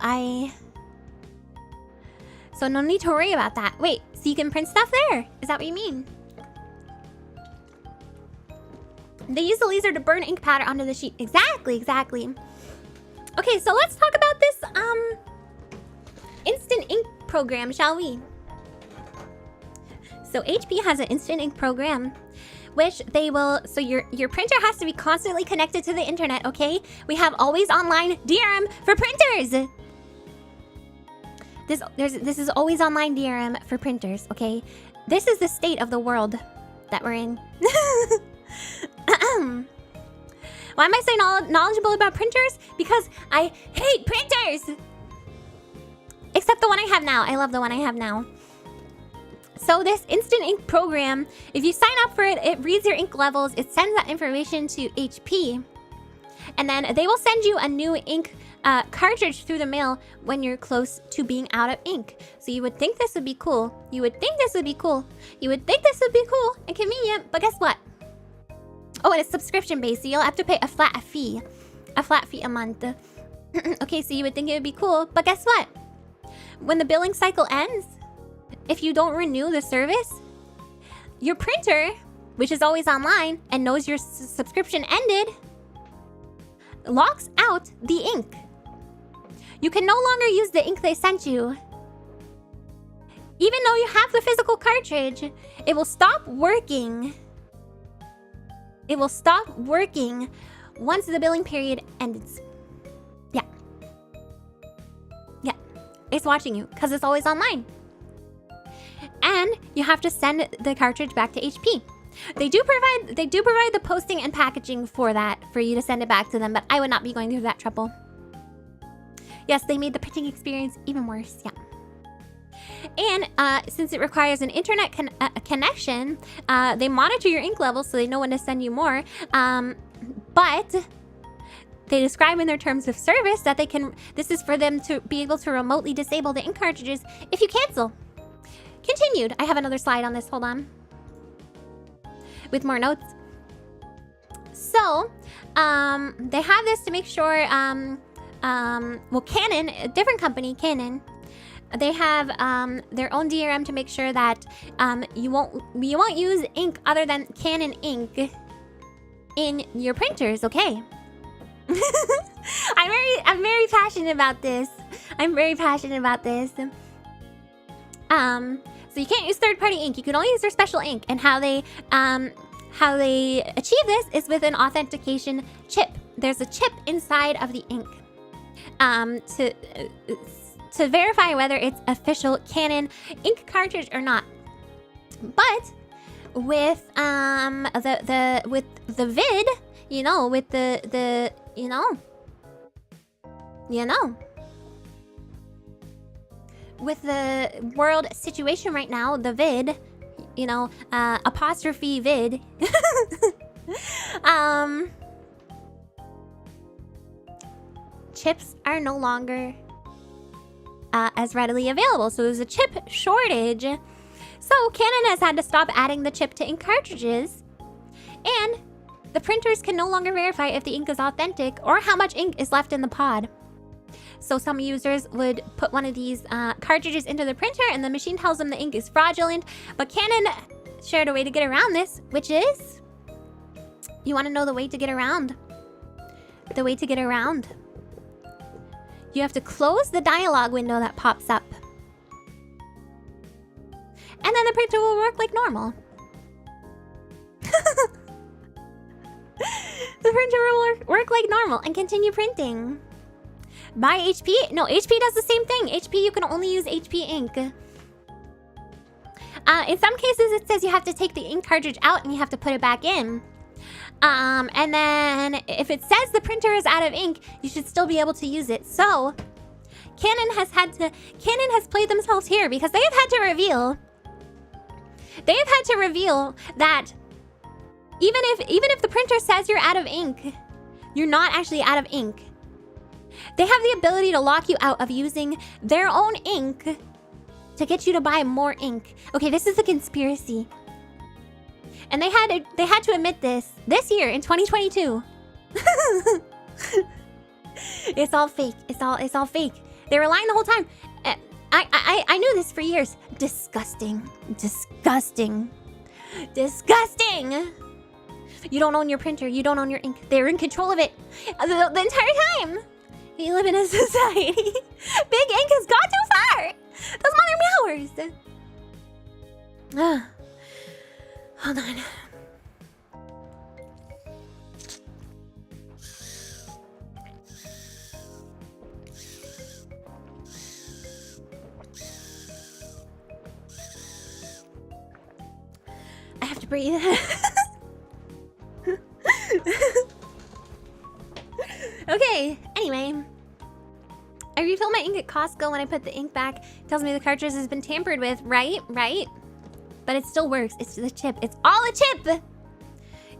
no need to worry about that. Wait, so you can print stuff there? Is that what you mean? They use the laser to burn ink powder onto the sheet. Exactly. Okay, so let's talk about this Instant Ink program, shall we? So HP has an Instant Ink program, which they will. So your printer has to be constantly connected to the internet. Okay, we have always online DRM for printers. This is always online DRM for printers. Okay, this is the state of the world that we're in. Why am I so knowledgeable about printers? Because I hate printers. Except the one I have now. I love the one I have now. So this Instant Ink program, if you sign up for it, it reads your ink levels. It sends that information to HP. And then they will send you a new ink cartridge through the mail when you're close to being out of ink. So you would think this would be cool. You would think this would be cool and convenient. But guess what? Oh, and it's subscription based, so you'll have to pay a flat fee a month. Okay, so you would think it would be cool, but guess what? When the billing cycle ends, if you don't renew the service, your printer, which is always online and knows your subscription ended, locks out the ink. You can no longer use the ink they sent you. Even though you have the physical cartridge, it will stop working. It will stop working once the billing period ends. Yeah. It's watching you because it's always online. And you have to send the cartridge back to HP. They do provide the posting and packaging for that, for you to send it back to them, but I would not be going through that trouble. Yes, they made the printing experience even worse. Yeah. And since it requires an internet connection, they monitor your ink levels so they know when to send you more. But they describe in their terms of service that this is for them to be able to remotely disable the ink cartridges if you cancel. Continued. I have another slide on this. Hold on. With more notes. So, they have this to make sure, well, Canon, a different company, Canon, They have their own DRM to make sure that you won't use ink other than Canon ink in your printers. Okay. I'm very passionate about this. I'm very passionate about this. So you can't use third-party ink. You can only use their special ink. And how they achieve this is with an authentication chip. There's a chip inside of the ink to verify whether it's official Canon ink cartridge or not. But with the vid, you know, with the with the world situation right now, the vid, you know, apostrophe vid, chips are no longer as readily available. So there's a chip shortage. So Canon has had to stop adding the chip to ink cartridges, and the printers can no longer verify if the ink is authentic or how much ink is left in the pod. So some users would put one of these cartridges into the printer and the machine tells them the ink is fraudulent. But Canon shared a way to get around this, which is... You want to know the way to get around? The way to get around. You have to close the dialog window that pops up. And then the printer will work like normal. The printer will work like normal and continue printing. Buy HP? No, HP does the same thing. HP, you can only use HP ink. In some cases, it says you have to take the ink cartridge out and you have to put it back in. And then if it says the printer is out of ink, you should still be able to use it. So Canon has played themselves here because they have had to reveal that even if the printer says you're out of ink, you're not actually out of ink. They have the ability to lock you out of using their own ink to get you to buy more ink. Okay, this is a conspiracy. And they had to admit this year in 2022. It's all fake. It's all fake. They were lying the whole time. I knew this for years. Disgusting. Disgusting. Disgusting. You don't own your printer. You don't own your ink. They're in control of it the entire time. We live in a society. Big ink has gone too far. Those mother meowers. Hold on. I have to breathe. Okay, anyway. I refill my ink at Costco when I put the ink back. It tells me the cartridge has been tampered with. Right? But it still works. It's the chip. It's all a chip!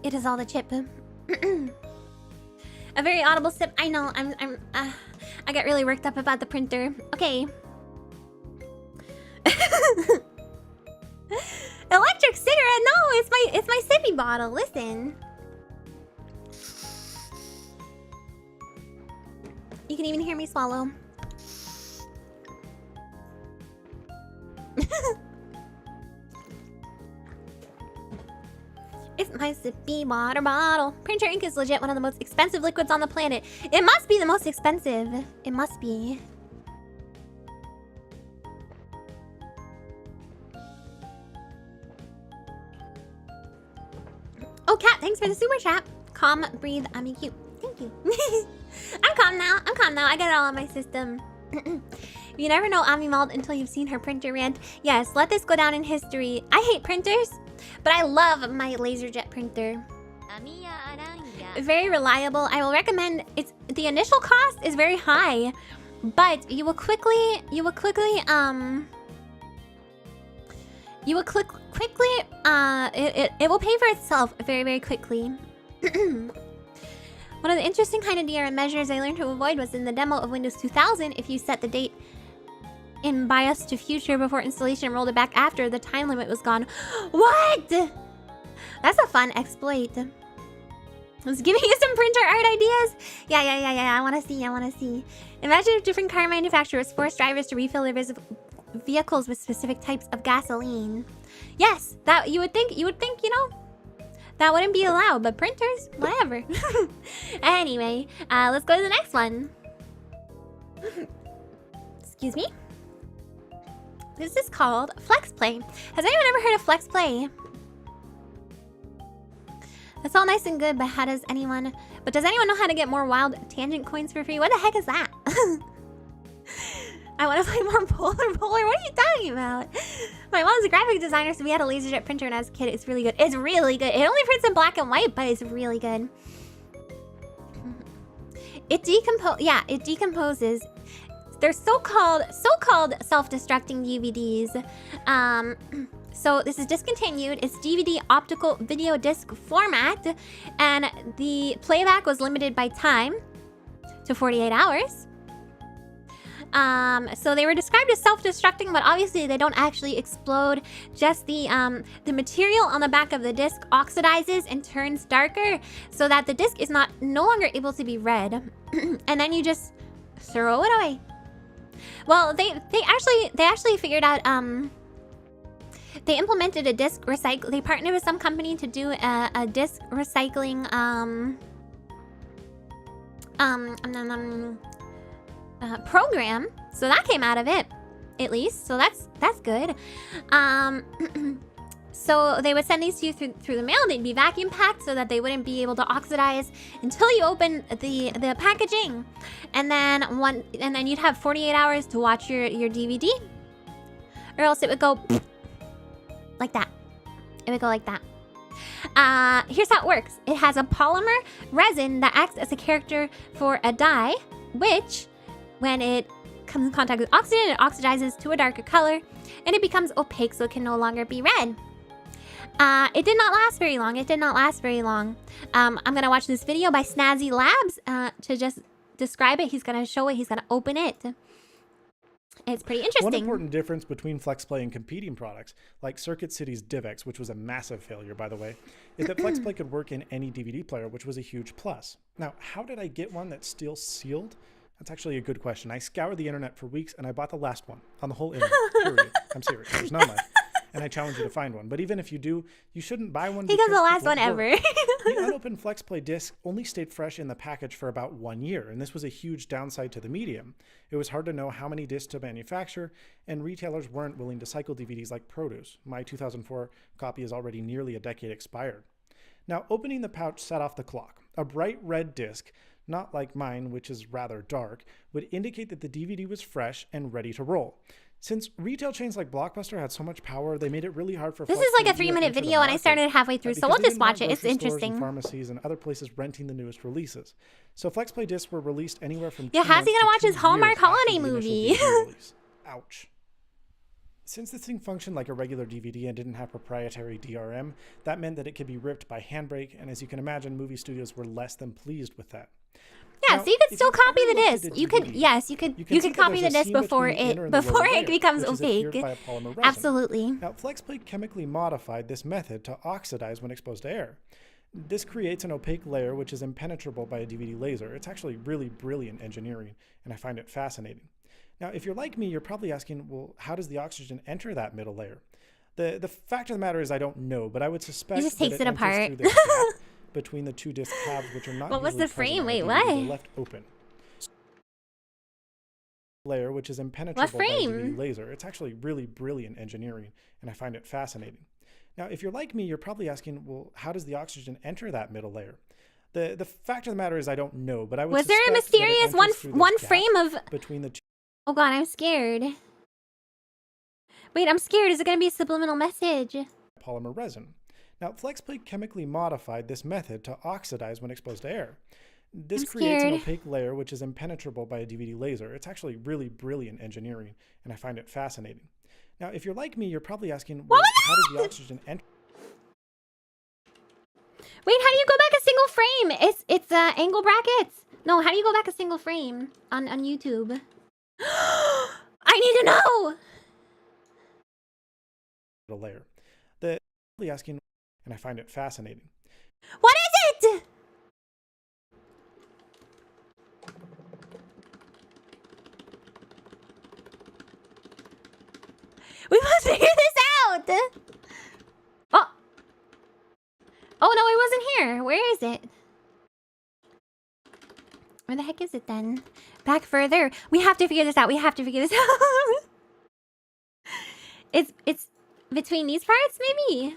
It is all the chip. A very audible sip. I know. I got really worked up about the printer. Okay. Electric cigarette? No, it's my sippy bottle. Listen. You can even hear me swallow. It's my sippy water bottle. Printer ink is legit one of the most expensive liquids on the planet. It must be the most expensive. It must be. Oh, Kat, thanks for the super chat. Calm, breathe, I'm cute. Thank you. I'm calm now. I got it all on my system. You never know Amiya until you've seen her printer rant. Yes, let this go down in history. I hate printers, but I love my LaserJet printer. Amiya Aranha. Very reliable. I will recommend. The initial cost is very high, but it will pay for itself very, very quickly. One of the interesting kind of DRM measures I learned to avoid was in the demo of Windows 2000. If you set the date in BIOS to future before installation and rolled it back after, the time limit was gone. What? That's a fun exploit. I was giving you some printer art ideas. Yeah. I want to see. Imagine if different car manufacturers forced drivers to refill their vehicles with specific types of gasoline. Yes, that you would think, you know, that wouldn't be allowed, but printers, whatever. Anyway, let's go to the next one. Excuse me. This is called FlexPlay. Has anyone ever heard of FlexPlay? That's all nice and good, but does anyone know how to get more wild tangent coins for free? What the heck is that? I want to play more Polar. What are you talking about? My mom was a graphic designer, so we had a laserjet printer when I was a kid. It's really good. It only prints in black and white, but it's really good. It decomposes. They're so-called self-destructing DVDs. So this is discontinued. It's DVD optical video disc format, and the playback was limited by time to 48 hours. So they were described as self-destructing, but obviously they don't actually explode. Just the material on the back of the disc oxidizes and turns darker, so that the disc is no longer able to be read, and then you just throw it away. Well, they actually figured out. They implemented a disc recycle. They partnered with some company to do a disc recycling program. So that came out of it, at least. So that's good. So they would send these to you through the mail. They'd be vacuum packed so that they wouldn't be able to oxidize until you open the packaging, and then you'd have 48 hours to watch your DVD, or else it would go like that. It would go like that. Here's how it works. It has a polymer resin that acts as a character for a dye, which, when it comes in contact with oxygen, it oxidizes to a darker color, and it becomes opaque, so it can no longer be read. It did not last very long. I'm gonna watch this video by Snazzy Labs to just describe it. He's gonna show it. He's gonna open it. It's pretty interesting. One important difference between FlexPlay and competing products, like Circuit City's DivX, which was a massive failure, by the way, is that FlexPlay could work in any DVD player, which was a huge plus. Now, how did I get one that's still sealed? That's actually a good question. I scoured the internet for weeks, and I bought the last one on the whole internet, period. I'm serious. There's none left. And I challenge you to find one. But even if you do, you shouldn't buy one. Because the last one ever. The unopened FlexPlay disc only stayed fresh in the package for about 1 year, and this was a huge downside to the medium. It was hard to know how many discs to manufacture, and retailers weren't willing to cycle DVDs like produce. My 2004 copy is already nearly a decade expired. Now, opening the pouch set off the clock. A bright red disc, not like mine, which is rather dark, would indicate that the DVD was fresh and ready to roll. Since retail chains like Blockbuster had so much power, they made it really hard for. This is like a 3-minute video, and I started halfway through, so we'll just watch it. It's interesting. Pharmacies and other places renting the newest releases, so FlexPlay discs were released anywhere from. Yeah, how's he gonna watch his Hallmark holiday movie? Ouch. Since this thing functioned like a regular DVD and didn't have proprietary DRM, that meant that it could be ripped by handbrake, and as you can imagine, movie studios were less than pleased with that. Yeah, Now, so you could still copy the disc. You could copy the disc before it becomes opaque. Absolutely. Now, FlexPlay chemically modified this method to oxidize when exposed to air. This creates an opaque layer which is impenetrable by a DVD laser. It's actually really brilliant engineering, and I find it fascinating. Now, if you're like me, you're probably asking, well, how does the oxygen enter that middle layer? The fact of the matter is I don't know, but I would suspect he just takes it apart. Through this gap between the two disc halves, which are not. What was the frame? Wait, what? Left open. Layer, which is impenetrable by a DVD laser. It's actually really brilliant engineering, and I find it fascinating. Now, if you're like me, you're probably asking, well, how does the oxygen enter that middle layer? The fact of the matter is I don't know, but I would. Was there a mysterious one frame of between the two? Oh God, I'm scared. Wait, I'm scared. Is it gonna be a subliminal message? Polymer resin. Now, FlexPlay chemically modified this method to oxidize when exposed to air. This creates an opaque layer which is impenetrable by a DVD laser. It's actually really brilliant engineering, and I find it fascinating. Now, if you're like me, you're probably asking, well, how does the oxygen enter? Wait, how do you go back a single frame? It's angle brackets. No, how do you go back a single frame on YouTube? I need to know. The layer. Asking, and I find it fascinating. What is it? We must figure this out! Oh! Oh no, it wasn't here. Where is it? Where the heck is it then? Back further. We have to figure this out. We have to figure this out. It's between these parts, maybe?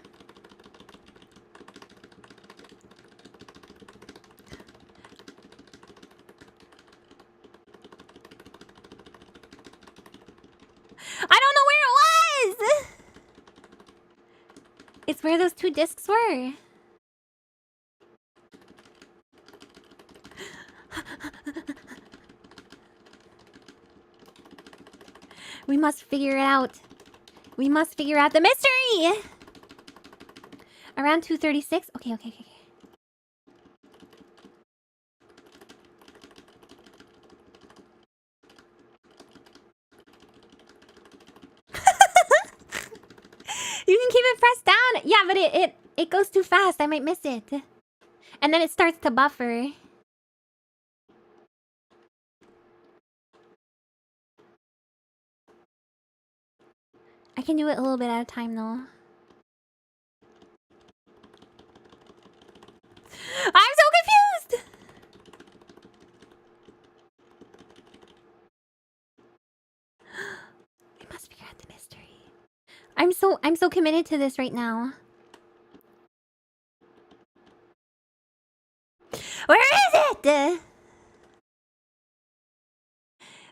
I don't know where it was! It's where those two discs were. We must figure it out. We must figure out the mystery! Around 2:36? Okay. You can keep it pressed down. Yeah, but it goes too fast. I might miss it. And then it starts to buffer. I can do it a little bit at a time though. I'm so confused! I must figure out the mystery. I'm so committed to this right now. Where is it?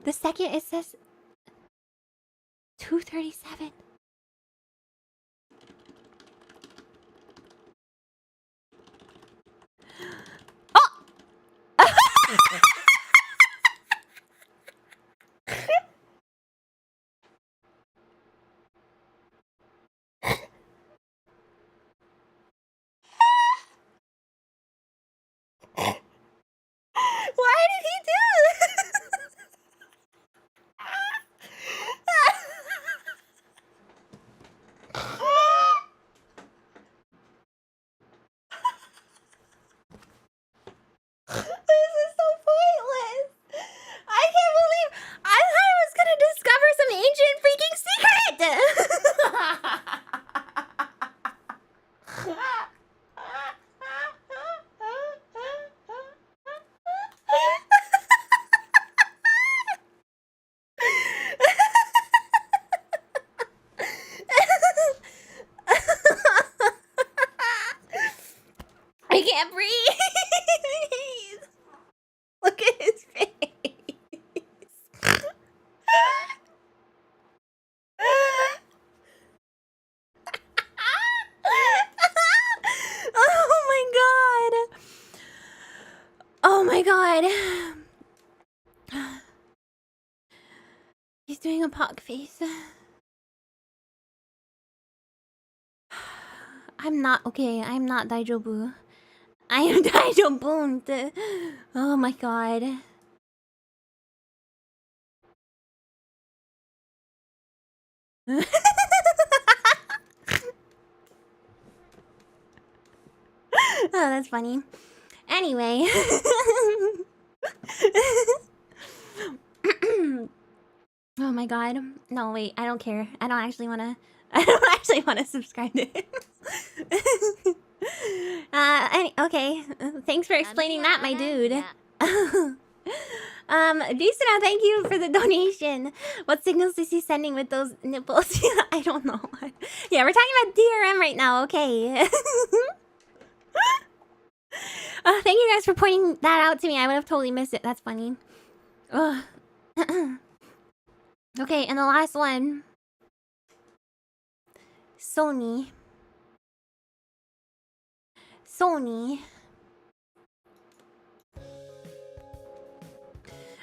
The second it says 2:37. Oh! Why did he do this? This is so pointless. I can't believe I thought I was gonna discover some ancient freaking secret. I can't breathe. Look at his face. Oh my god. Oh my god. He's doing a pog face. I'm not okay. I'm not Daijobu. I am Daijobun. Oh my god. Oh, that's funny. Anyway. Oh my god. No, wait. I don't care. I don't actually want to subscribe to him. Okay. Thanks for explaining that, my dude. Decent, thank you for the donation. What signals is he sending with those nipples? I don't know. Yeah, we're talking about DRM right now, okay. Thank you guys for pointing that out to me. I would have totally missed it. That's funny. Ugh. Okay, and the last one. Sony.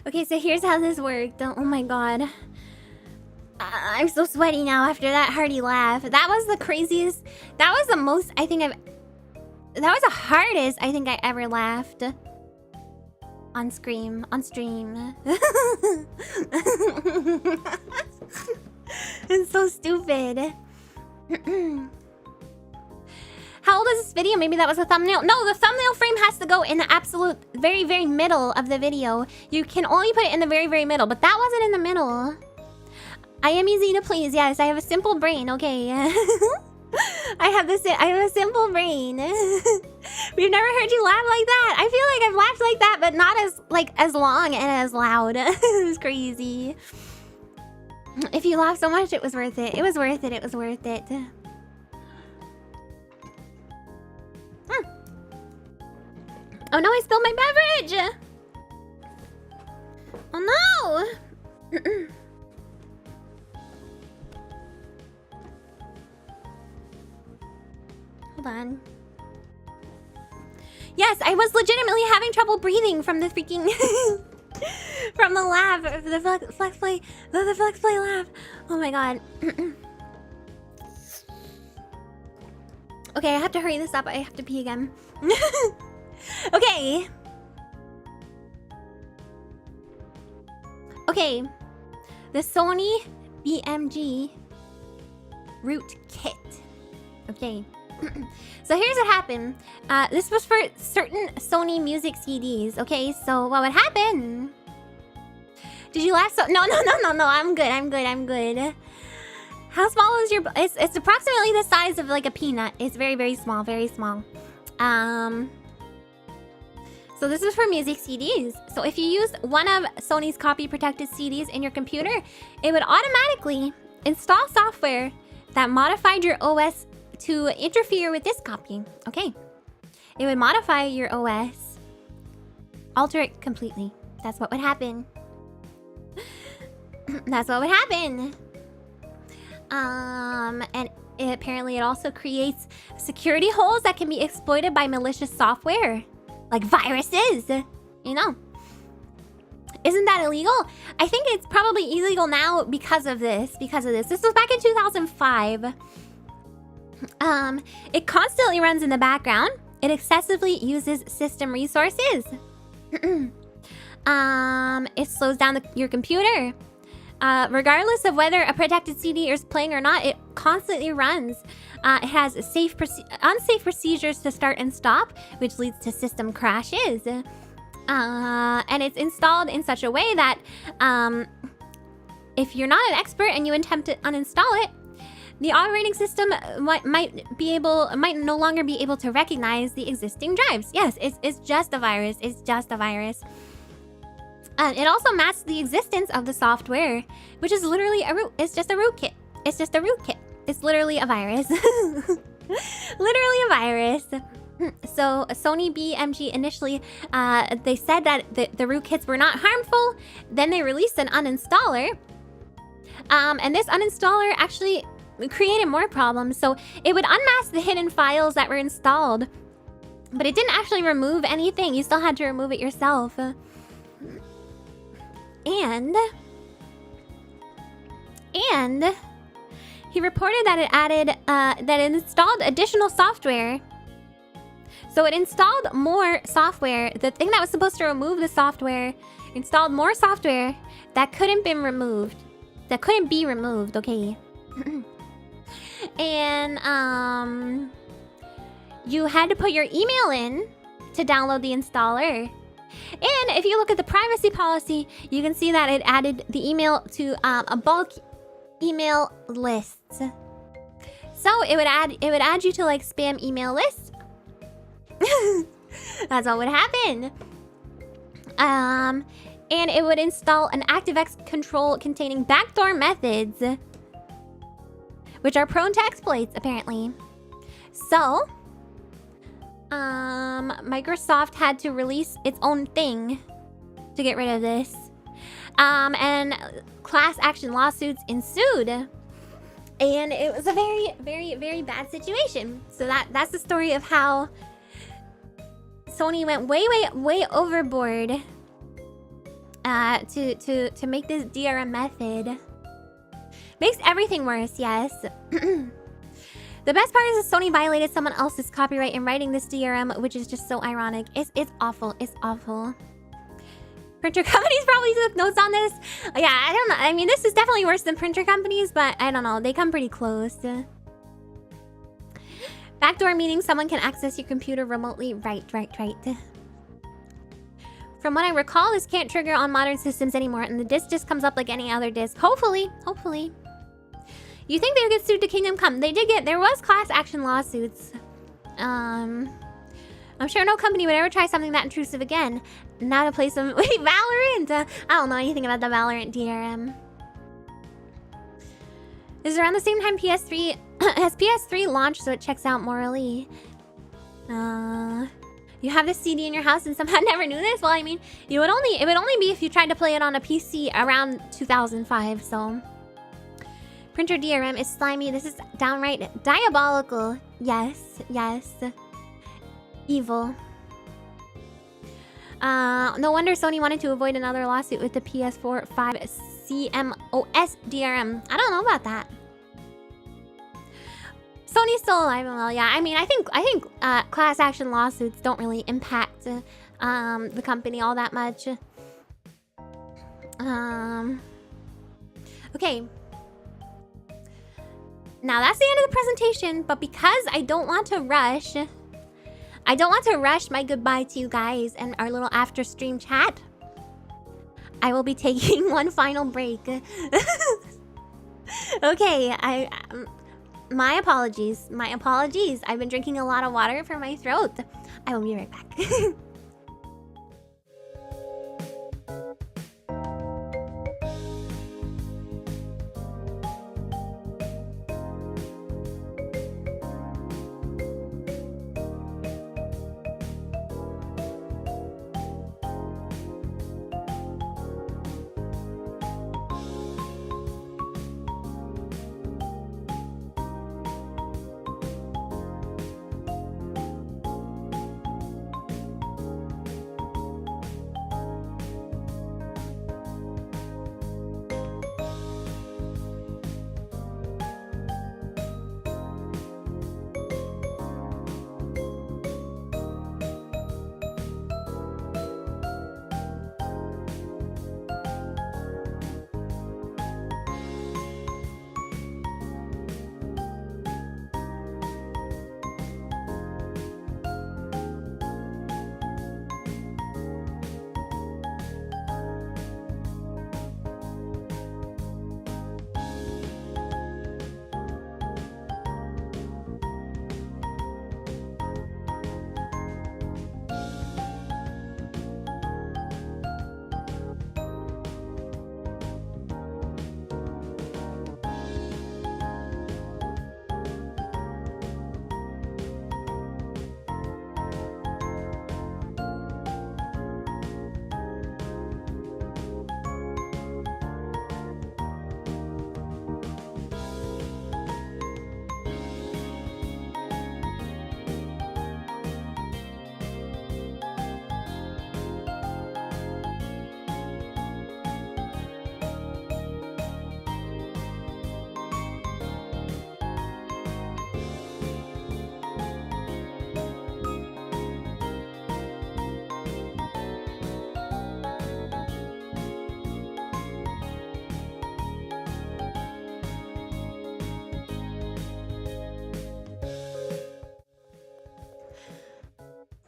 Okay, so here's how this worked. Oh my god. I'm so sweaty now after that hearty laugh. That was the craziest. That was the most I think I've... That was the hardest I think I ever laughed. On stream. It's so stupid. How old is this video? Maybe that was a thumbnail. No, the thumbnail frame has to go in the absolute very, very middle of the video. You can only put it in the very, very middle, but that wasn't in the middle. I am easy to please. Yes, I have a simple brain. Okay. I have a simple brain. We've never heard you laugh like that. I feel like I've laughed like that, but not as long and as loud. It was crazy. If you laughed so much, it was worth it. It was worth it. It was worth it. Oh no, I spilled my beverage! Oh no! Hold on. Yes, I was legitimately having trouble breathing from the freaking... from the laugh, the flex play laugh. Oh my god. Okay, I have to hurry this up. I have to pee again. Okay. Okay. The Sony BMG root kit. Okay. So here's what happened. This was for certain Sony music CDs. Okay, so what would happen? Did you laugh so? No. I'm good. How small is your? It's approximately the size of like a peanut. It's very, very small. Very small. So this is for music CDs. So if you used one of Sony's copy protected CDs in your computer, it would automatically install software that modified your OS to interfere with this copy. Okay. It would modify your OS, alter it completely. That's what would happen. That's what would happen. And apparently it also creates security holes that can be exploited by malicious software. Like viruses, you know. Isn't that illegal? I think it's probably illegal now because of this. This was back in 2005. It constantly runs in the background. It excessively uses system resources. It slows down your computer. Regardless of whether a protected CD is playing or not, it constantly runs. It has unsafe procedures to start and stop, which leads to system crashes. And it's installed in such a way that if you're not an expert and you attempt to uninstall it, the operating system might no longer be able to recognize the existing drives. Yes, it's just a virus. It's just a virus. It also masks the existence of the software, which is literally it's just a rootkit. It's just a rootkit. It's literally a virus. Literally a virus. So Sony BMG initially, they said that the rootkits were not harmful. Then they released an uninstaller. And this uninstaller actually created more problems. So it would unmask the hidden files that were installed. But it didn't actually remove anything. You still had to remove it yourself. And he reported that it installed additional software. So it installed more software. The thing that was supposed to remove the software installed more software that couldn't be removed. Okay. And you had to put your email in to download the installer. And if you look at the privacy policy, you can see that it added the email to a bulk email list. So it would add you to like spam email lists. That's what would happen. And it would install an ActiveX control containing backdoor methods, which are prone to exploits apparently. So Microsoft had to release its own thing to get rid of this. And class action lawsuits ensued. And it was a very, very, very bad situation. So that's the story of how Sony went way overboard to make this DRM method. Makes everything worse, yes. The best part is that Sony violated someone else's copyright in writing this DRM, which is just so ironic. It's awful. It's awful. Printer companies probably took notes on this. Yeah, I don't know. I mean, this is definitely worse than printer companies, but I don't know. They come pretty close. Backdoor meaning someone can access your computer remotely. Right. From what I recall, this can't trigger on modern systems anymore, and the disc just comes up like any other disc. Hopefully. You think they would get sued to Kingdom Come? There was class action lawsuits. I'm sure no company would ever try something that intrusive again. Now to play some, wait, Valorant! I don't know anything about the Valorant DRM. This is around the same time PS3, has PS3 launched, so it checks out morally. You have this CD in your house and somehow never knew this? Well, I mean, it would only be if you tried to play it on a PC around 2005, so. Printer DRM is slimy. This is downright diabolical. Yes. Evil. No wonder Sony wanted to avoid another lawsuit with the PS4 5 CMOS DRM. I don't know about that. Sony's still alive and well, yeah. I mean, I think class action lawsuits don't really impact the company all that much. Okay. Now that's the end of the presentation, but because I don't want to rush my goodbye to you guys and our little after stream chat, I will be taking one final break. Okay, my apologies. I've been drinking a lot of water for my throat. I will be right back.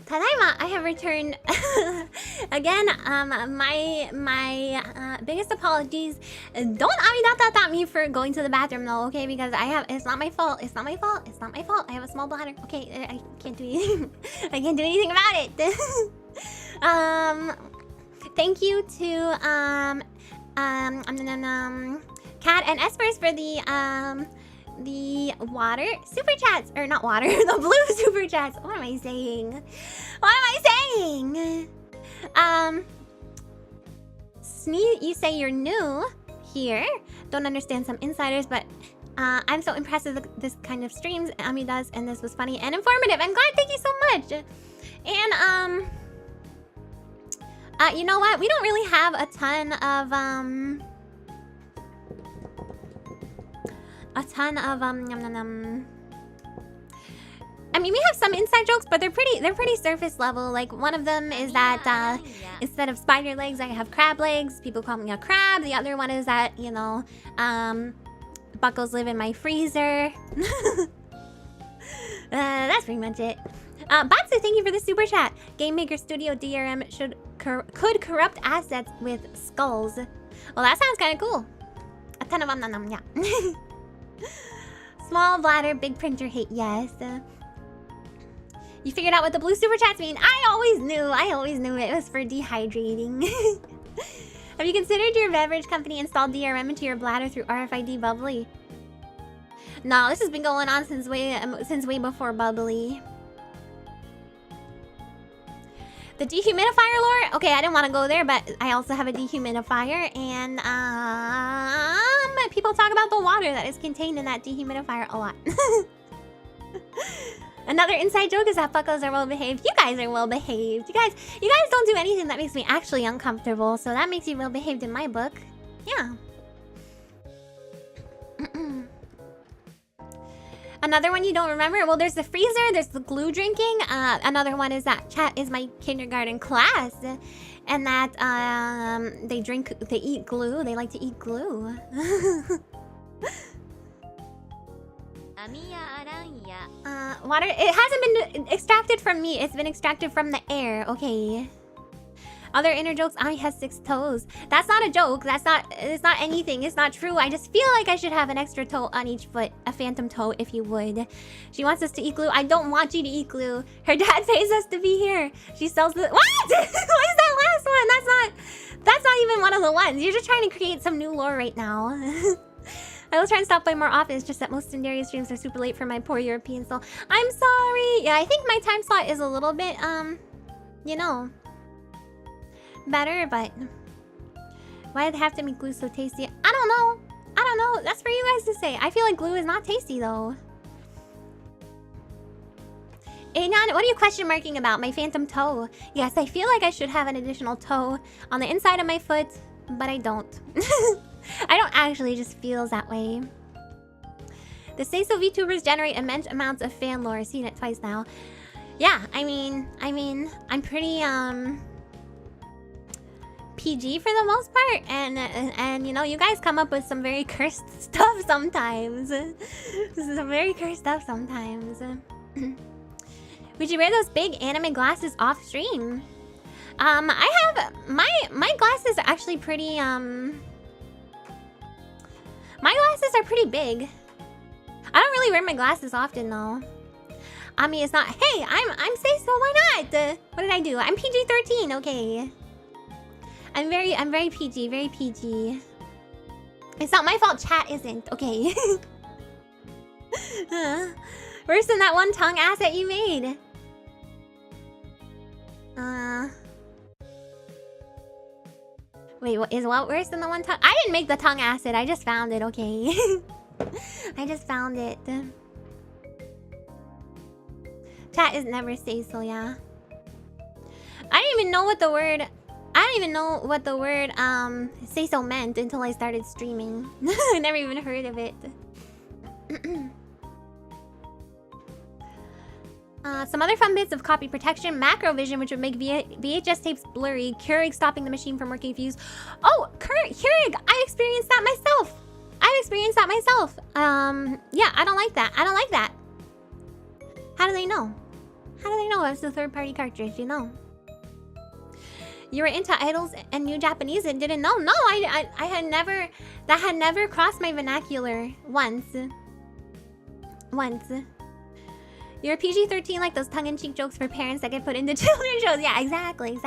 Tadaima, I have returned. Again, my biggest apologies. Don't ami me for going to the bathroom though, okay? Because it's not my fault. It's not my fault. I have a small bladder. Okay, I can't do anything. I can't do anything about it. Thank you to Kat and Espers for the water super chats, or not water, the blue super chats. What am I saying? Snee, you say you're new here. Don't understand some insiders, but I'm so impressed with this kind of streams Ami does, and this was funny and informative. I'm glad. Thank you so much. And you know what? We don't really have a ton of I mean, we have some inside jokes, but they're pretty surface level. Like, one of them is that instead of spider legs, I have crab legs. People call me a crab. The other one is that, you know, buckles live in my freezer. That's pretty much it. Batsu, thank you for the super chat. Game Maker Studio DRM could corrupt assets with skulls. Well, that sounds kind of cool. A ton of yeah. Small bladder, big printer hate, yes. You figured out what the blue super chats mean. I always knew it was for dehydrating. Have you considered your beverage company installed DRM into your bladder through RFID Bubbly? No, this has been going on since way before Bubbly. The dehumidifier lore? Okay, I didn't want to go there, but I also have a dehumidifier, and people talk about the water that is contained in that dehumidifier a lot. Another inside joke is that fuckos are well behaved. You guys are well behaved. You guys don't do anything that makes me actually uncomfortable, so that makes you well behaved in my book. Yeah. Another one you don't remember? Well, there's the freezer, there's the glue drinking. Another one is that chat is my kindergarten class. And that they eat glue. They like to eat glue. Amiya Aranha. Water, it hasn't been extracted from me. It's been extracted from the air. Okay. Other inner jokes, Ami has 6 toes. That's not a joke. It's not anything. It's not true. I just feel like I should have an extra toe on each foot. A phantom toe, if you would. She wants us to eat glue. I don't want you to eat glue. Her dad pays us to be here. She sells the... What? What is that last one? That's not even one of the ones. You're just trying to create some new lore right now. I will try and stop by more often. It's just that most Tsunderia streams are super late for my poor European soul. I'm sorry. Yeah, I think my time slot is a little bit, you know... better, but why did it have to make glue so tasty? I don't know. That's for you guys to say. I feel like glue is not tasty though. Anon, what are you question marking about? My phantom toe. Yes, I feel like I should have an additional toe on the inside of my foot, but I don't. I don't actually, just feels that way. The Say So VTubers generate immense amounts of fan lore. I've seen it twice now. Yeah, I mean, I'm pretty PG for the most part, and you know, you guys come up with some very cursed stuff sometimes. Some very cursed stuff sometimes. Would you wear those big anime glasses off stream? I have my glasses are actually pretty my glasses are pretty big. I don't really wear my glasses often though. Ami is not. Hey, I'm Say So. Why not? What did I do? I'm PG-13. Okay. I'm very PG, very PG. It's not my fault chat isn't, okay. Worse than that one tongue asset you made. Wait, what is what worse than the one tongue? I didn't make the tongue acid, I just found it, okay. I just found it. Chat is never Say So, yeah. I didn't even know what the word Say So meant until I started streaming. I never even heard of it. Some other fun bits of copy protection. Macrovision, which would make VHS tapes blurry. Keurig stopping the machine from working fuse. Oh, Keurig! I experienced that myself! Yeah, I don't like that. How do they know? How do they know it was the third-party cartridge, you know? You were into idols and New Japanese and didn't know? No, I had never... That had never crossed my vernacular once. You're PG-13 like those tongue-in-cheek jokes for parents that get put into children's shows. Yeah, exactly.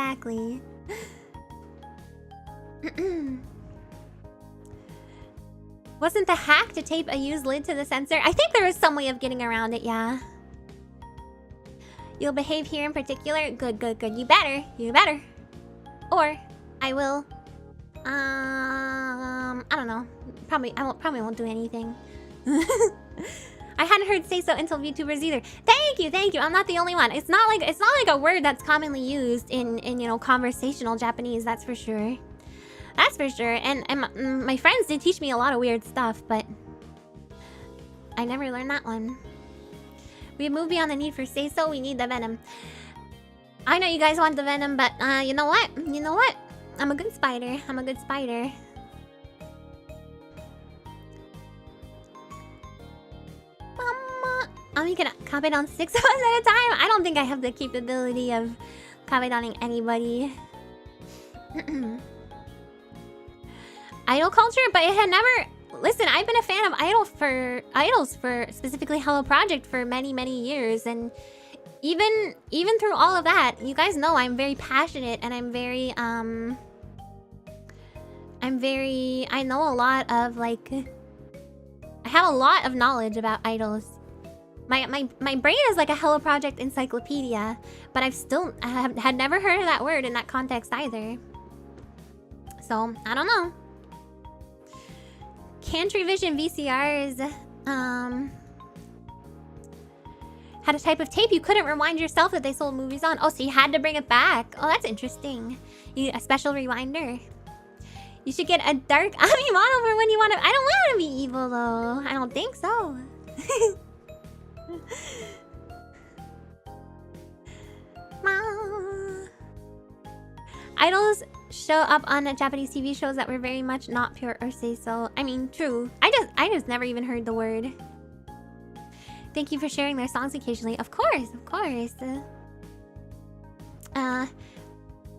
Wasn't the hack to tape a used lid to the sensor? I think there was some way of getting around it, yeah. You'll behave here in particular? Good. You better. Or I will. I don't know. Probably won't do anything. I hadn't heard Say So until VTubers either. Thank you. I'm not the only one. It's not like a word that's commonly used in you know, conversational Japanese. That's for sure. And my friends did teach me a lot of weird stuff, but I never learned that one. We moved beyond the need for Say So. We need the venom. I know you guys want the venom, but you know what? I'm a good spider. Mama, Ami can comment on 6 of us at a time. I don't think I have the capability of commenting anybody. Idol culture, but it had never... Listen, I've been a fan of idols for specifically Hello Project for many, many years, and even through all of that, you guys know I'm very passionate, and I'm very I know a lot of, like, I have a lot of knowledge about idols. My brain is like a Hello Project encyclopedia, but I had never heard of that word in that context either. So, I don't know. Country Vision VCRs had a type of tape you couldn't rewind yourself that they sold movies on. Oh, so you had to bring it back. Oh, that's interesting. A special rewinder. You should get a dark Ami model for when you want to... I don't want to be evil, though. I don't think so. Idols show up on Japanese TV shows that were very much not pure or say so. I mean, true. I just never even heard the word. Thank you for sharing their songs occasionally. Of course, of course.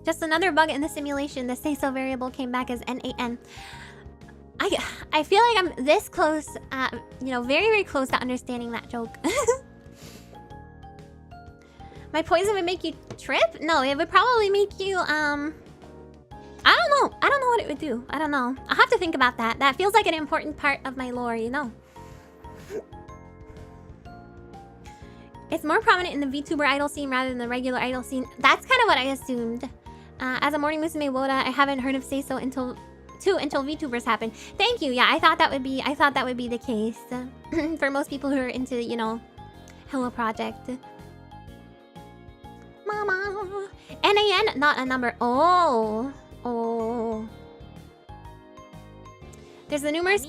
Just another bug in the simulation. The say-so variable came back as NAN. I feel like I'm this close, you know, very, very close to understanding that joke. My poison would make you trip? No, it would probably make you, I don't know. I don't know what it would do. I don't know. I'll have to think about that. That feels like an important part of my lore, you know? It's more prominent in the VTuber idol scene rather than the regular idol scene. That's kind of what I assumed. As a Morning Musume Woda, I haven't heard of Say So until VTubers happen. Thank you. Yeah, I thought that would be the case for most people who are into, you know, Hello Project. Mama. NAN, not a number. Oh. There's the numerous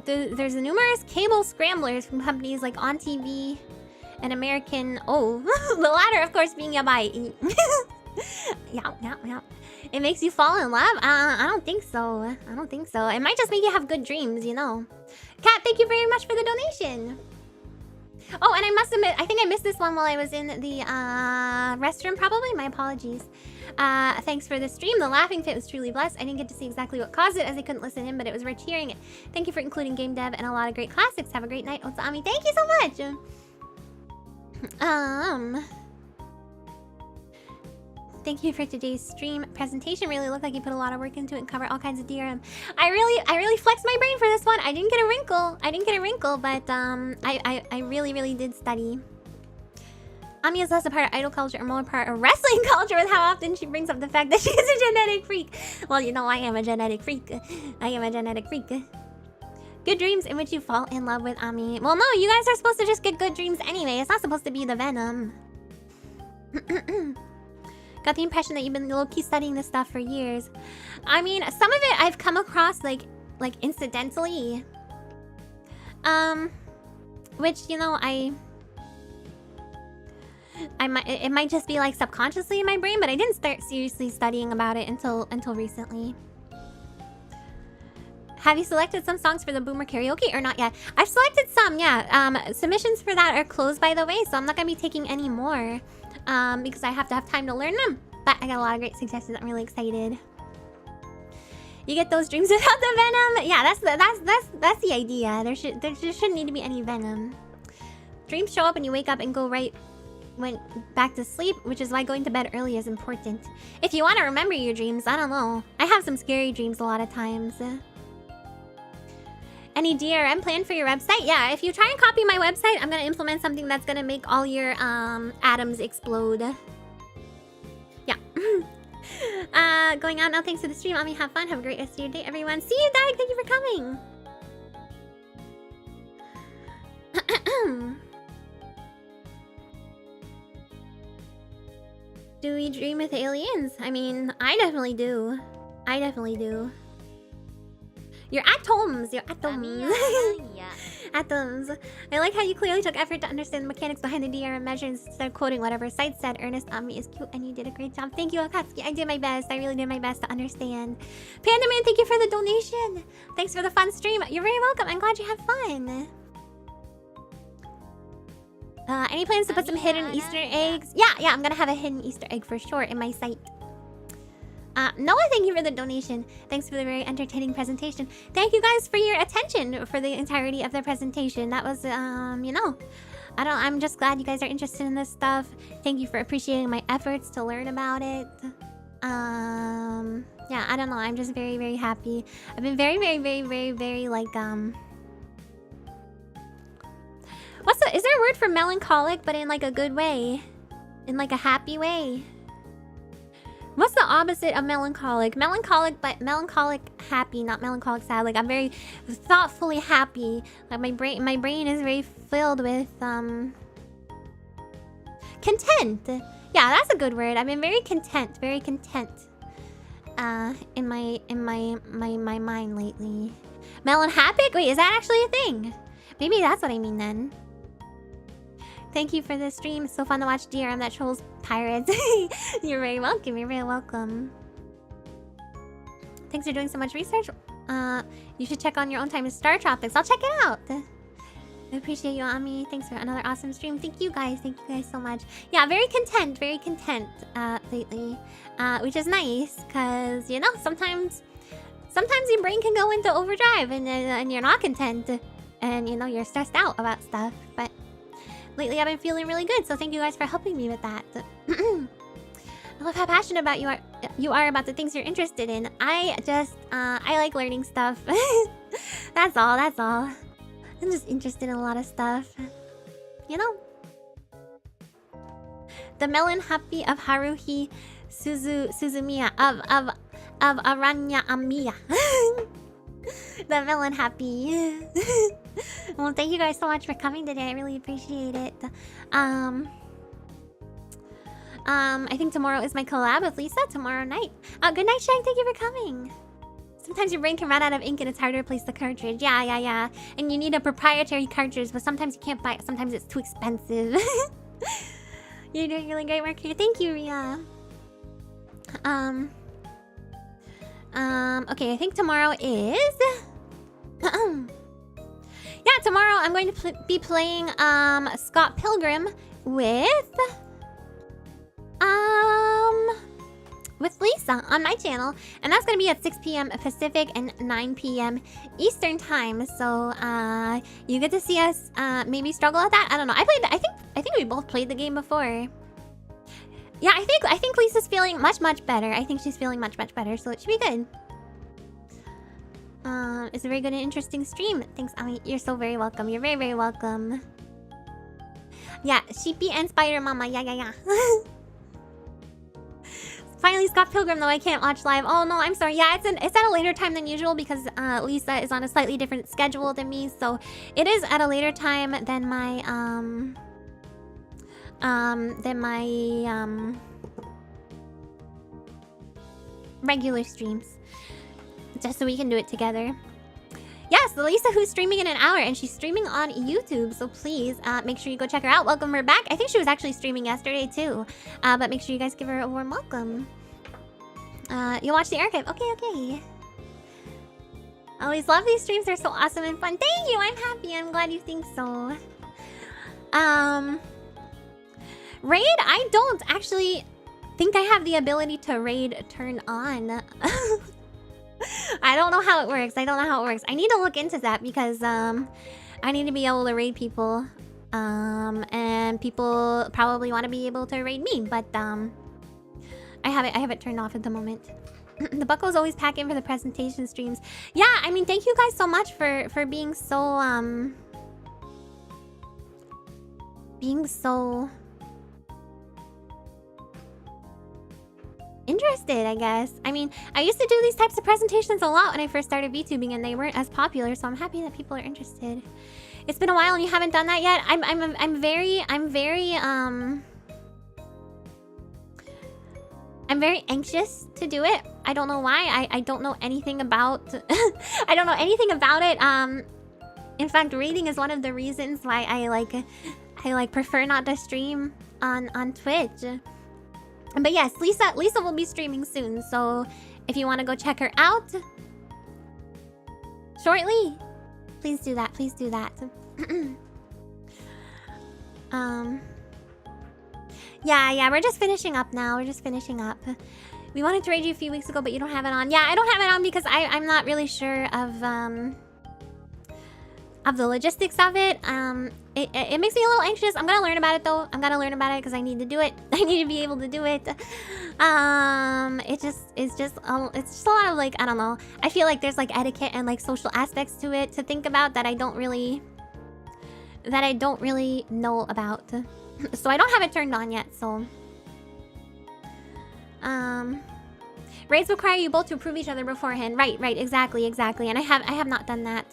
there's the numerous cable scramblers from companies like On TV and American. Oh, the latter, of course, being Yabai. Yeah. It makes you fall in love? I don't think so. I don't think so. It might just make you have good dreams, you know. Kat, thank you very much for the donation. Oh, and I must admit, I think I missed this one while I was in the restroom, probably. My apologies. Thanks for the stream. The laughing fit was truly blessed. I didn't get to see exactly what caused it as I couldn't listen in, but it was rich hearing it. Thank you for including game dev and a lot of great classics. Have a great night, Otsami. Thank you so much. Thank you for today's stream presentation. Really looked like you put a lot of work into it and covered all kinds of DRM. I really flexed my brain for this one. I didn't get a wrinkle, but I really did study. Ami is less a part of idol culture and more a part of wrestling culture with how often she brings up the fact that she is a genetic freak. Well, you know, I am a genetic freak. Good dreams in which you fall in love with Ami. Well, no, you guys are supposed to just get good dreams anyway. It's not supposed to be the venom. Got the impression that you've been low-key studying this stuff for years. I mean, some of it I've come across like incidentally. Which, you know, it might just be like subconsciously in my brain, but I didn't start seriously studying about it until recently. Have you selected some songs for the Boomer Karaoke or not yet? I've selected some, yeah. Submissions for that are closed, by the way, so I'm not gonna be taking any more. Because I have to have time to learn them. But I got a lot of great suggestions. I'm really excited. You get those dreams without the venom? Yeah, that's the idea. There shouldn't need to be any venom. Dreams show up and you wake up and go went back to sleep, which is why going to bed early is important. If you want to remember your dreams, I don't know. I have some scary dreams a lot of times. Any DRM plan for your website? Yeah, if you try and copy my website, I'm gonna implement something that's gonna make all your atoms explode. Yeah. Going out now. Thanks for the stream. Ami, have fun. Have a great rest of your day, everyone. See you, Dag. Thank you for coming. Do we dream with aliens? I mean, I definitely do. Your atoms! Atoms. I like how you clearly took effort to understand the mechanics behind the DRM measure instead of quoting whatever site said. Ernest, Ami is cute and you did a great job. Thank you, Akatsuki. I did my best. I really did my best to understand. Panda Man, thank you for the donation. Thanks for the fun stream. You're very welcome. I'm glad you had fun. Any plans to put some hidden Easter eggs? Yeah, I'm gonna have a hidden Easter egg for sure in my site. Noah, thank you for the donation. Thanks for the very entertaining presentation. Thank you guys for your attention for the entirety of the presentation. That was, you know, I'm just glad you guys are interested in this stuff. Thank you for appreciating my efforts to learn about it. Yeah, I don't know. I'm just very, very happy. I've been very, like, is there a word for melancholic, but in like a good way? In like a happy way? What's the opposite of melancholic? Melancholic, but melancholic happy, not melancholic sad. Like I'm very thoughtfully happy. Like my brain is very filled with content. Yeah, that's a good word. I've been very content in my mind lately. Melonhapic? Wait, is that actually a thing? Maybe that's what I mean then. Thank you for the stream. It's so fun to watch DRM that trolls pirates. You're very welcome. You're very welcome. Thanks for doing so much research. You should check on your own time in Star Tropics. I'll check it out. I appreciate you, Ami. Thanks for another awesome stream. Thank you guys so much. Yeah, very content lately. Which is nice, because, you know, sometimes your brain can go into overdrive and you're not content. And, you know, you're stressed out about stuff. But lately I've been feeling really good, so thank you guys for helping me with that. I love how passionate about you are about the things you're interested in. I like learning stuff. That's all. I'm just interested in a lot of stuff. You know? The melon happy of Haruhi Suzumiya of Aranya Amiya. The melon happy. Well, thank you guys so much for coming today. I really appreciate it. I think tomorrow is my collab with Lisa. Tomorrow night. Good night, Shang. Thank you for coming. Sometimes your brain can run out of ink and it's hard to replace the cartridge. Yeah. And you need a proprietary cartridge, but sometimes you can't buy it. Sometimes it's too expensive. You're doing really great work here. Thank you, Ria. Okay, I think tomorrow is... Yeah, tomorrow I'm going to be playing Scott Pilgrim with Lisa on my channel, and that's gonna be at 6 p.m. Pacific and 9 p.m. Eastern time. So you get to see us maybe struggle at that. I don't know. I think we both played the game before. Yeah, I think Lisa's feeling much better. I think she's feeling much better, so it should be good. It's a very good and interesting stream. Thanks, Ami. You're so very welcome. You're very welcome. Yeah, Sheepy and Spider Mama. Yeah. Finally, Scott Pilgrim, though I can't watch live. Oh no, I'm sorry. Yeah, it's at a later time than usual because Lisa is on a slightly different schedule than me, so it is at a later time than my regular streams, just so we can do it together. Yes, the Lisa who's streaming in an hour, and she's streaming on YouTube, so please make sure you go check her out. Welcome her back. I think she was actually streaming yesterday too, but make sure you guys give her a warm welcome. You'll watch the archive. Okay. Always love these streams. They're so awesome and fun. Thank you. I'm happy. I'm glad you think so. Raid? I don't actually think I have the ability to raid turn on. I don't know how it works. I need to look into that because I need to be able to raid people. And people probably want to be able to raid me, but I have it turned off at the moment. The Buckos always pack in for the presentation streams. Yeah, I mean, thank you guys so much for being so interested, I guess. I mean, I used to do these types of presentations a lot when I first started VTubing, and they weren't as popular, so I'm happy that people are interested. It's been a while and you haven't done that yet. I'm very anxious to do it. I don't know why. I don't know anything about I don't know anything about it. In fact, reading is one of the reasons why I prefer not to stream on Twitch. But yes, Lisa will be streaming soon, so if you want to go check her out shortly, please do that. Yeah, we're just finishing up now. We're just finishing up. We wanted to raid you a few weeks ago, but you don't have it on. Yeah, I don't have it on because I'm not really sure of the logistics of it. It makes me a little anxious. I'm gonna learn about it though. I'm gonna learn about it because I need to do it. I need to be able to do it. It's just a lot of like, I don't know. I feel like there's like etiquette and like social aspects to it to think about that I don't really know about. So I don't have it turned on yet. So raids require you both to approve each other beforehand. Right, exactly. And I have not done that.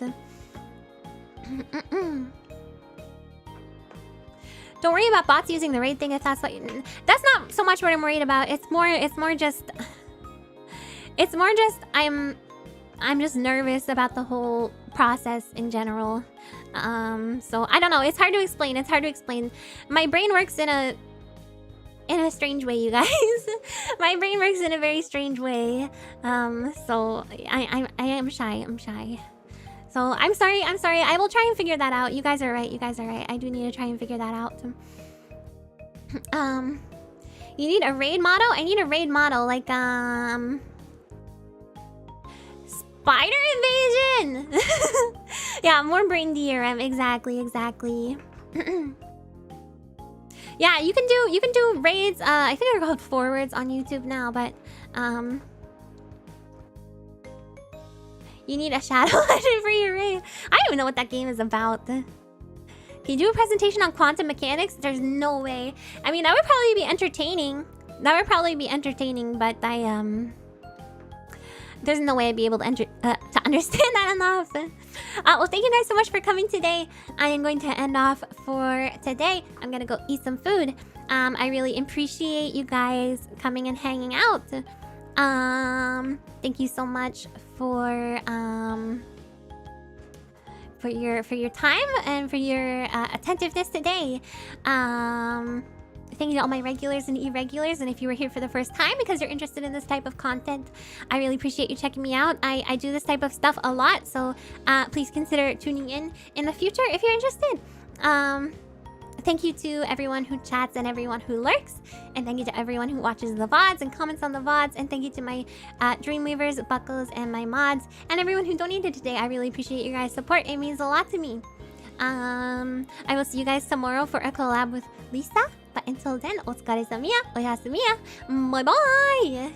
Don't worry about bots using the raid thing if that's what that's not so much what I'm worried about. It's more just I'm just nervous about the whole process in general. So I don't know, it's hard to explain. My brain works in a strange way, you guys. My brain works in a very strange way. So I am shy. So I'm sorry. I will try and figure that out. You guys are right. I do need to try and figure that out. You need a raid model? I need a raid model like Spider Invasion. Yeah, more brain DRM. Exactly. Yeah, you can do raids. I think they're called forwards on YouTube now, but you need a shadow legend for your raid. I don't even know what that game is about. Can you do a presentation on quantum mechanics? There's no way. I mean, that would probably be entertaining. But there's no way I'd be able to understand that enough. Well, thank you guys so much for coming today. I am going to end off for today. I'm gonna go eat some food. I really appreciate you guys coming and hanging out. Thank you so much for your time and for your attentiveness today. Thank you to all my regulars and irregulars, and if you were here for the first time because you're interested in this type of content, I really appreciate you checking me out. I do this type of stuff a lot, so please consider tuning in the future if you're interested. Thank you to everyone who chats and everyone who lurks, and thank you to everyone who watches the VODs and comments on the VODs, and thank you to my Dreamweavers, Buckles, and my mods, and everyone who donated today. I really appreciate you guys' support. It means a lot to me. I will see you guys tomorrow for a collab with Lisa, but until then, otsukaresamiya, oyasumiya, bye bye!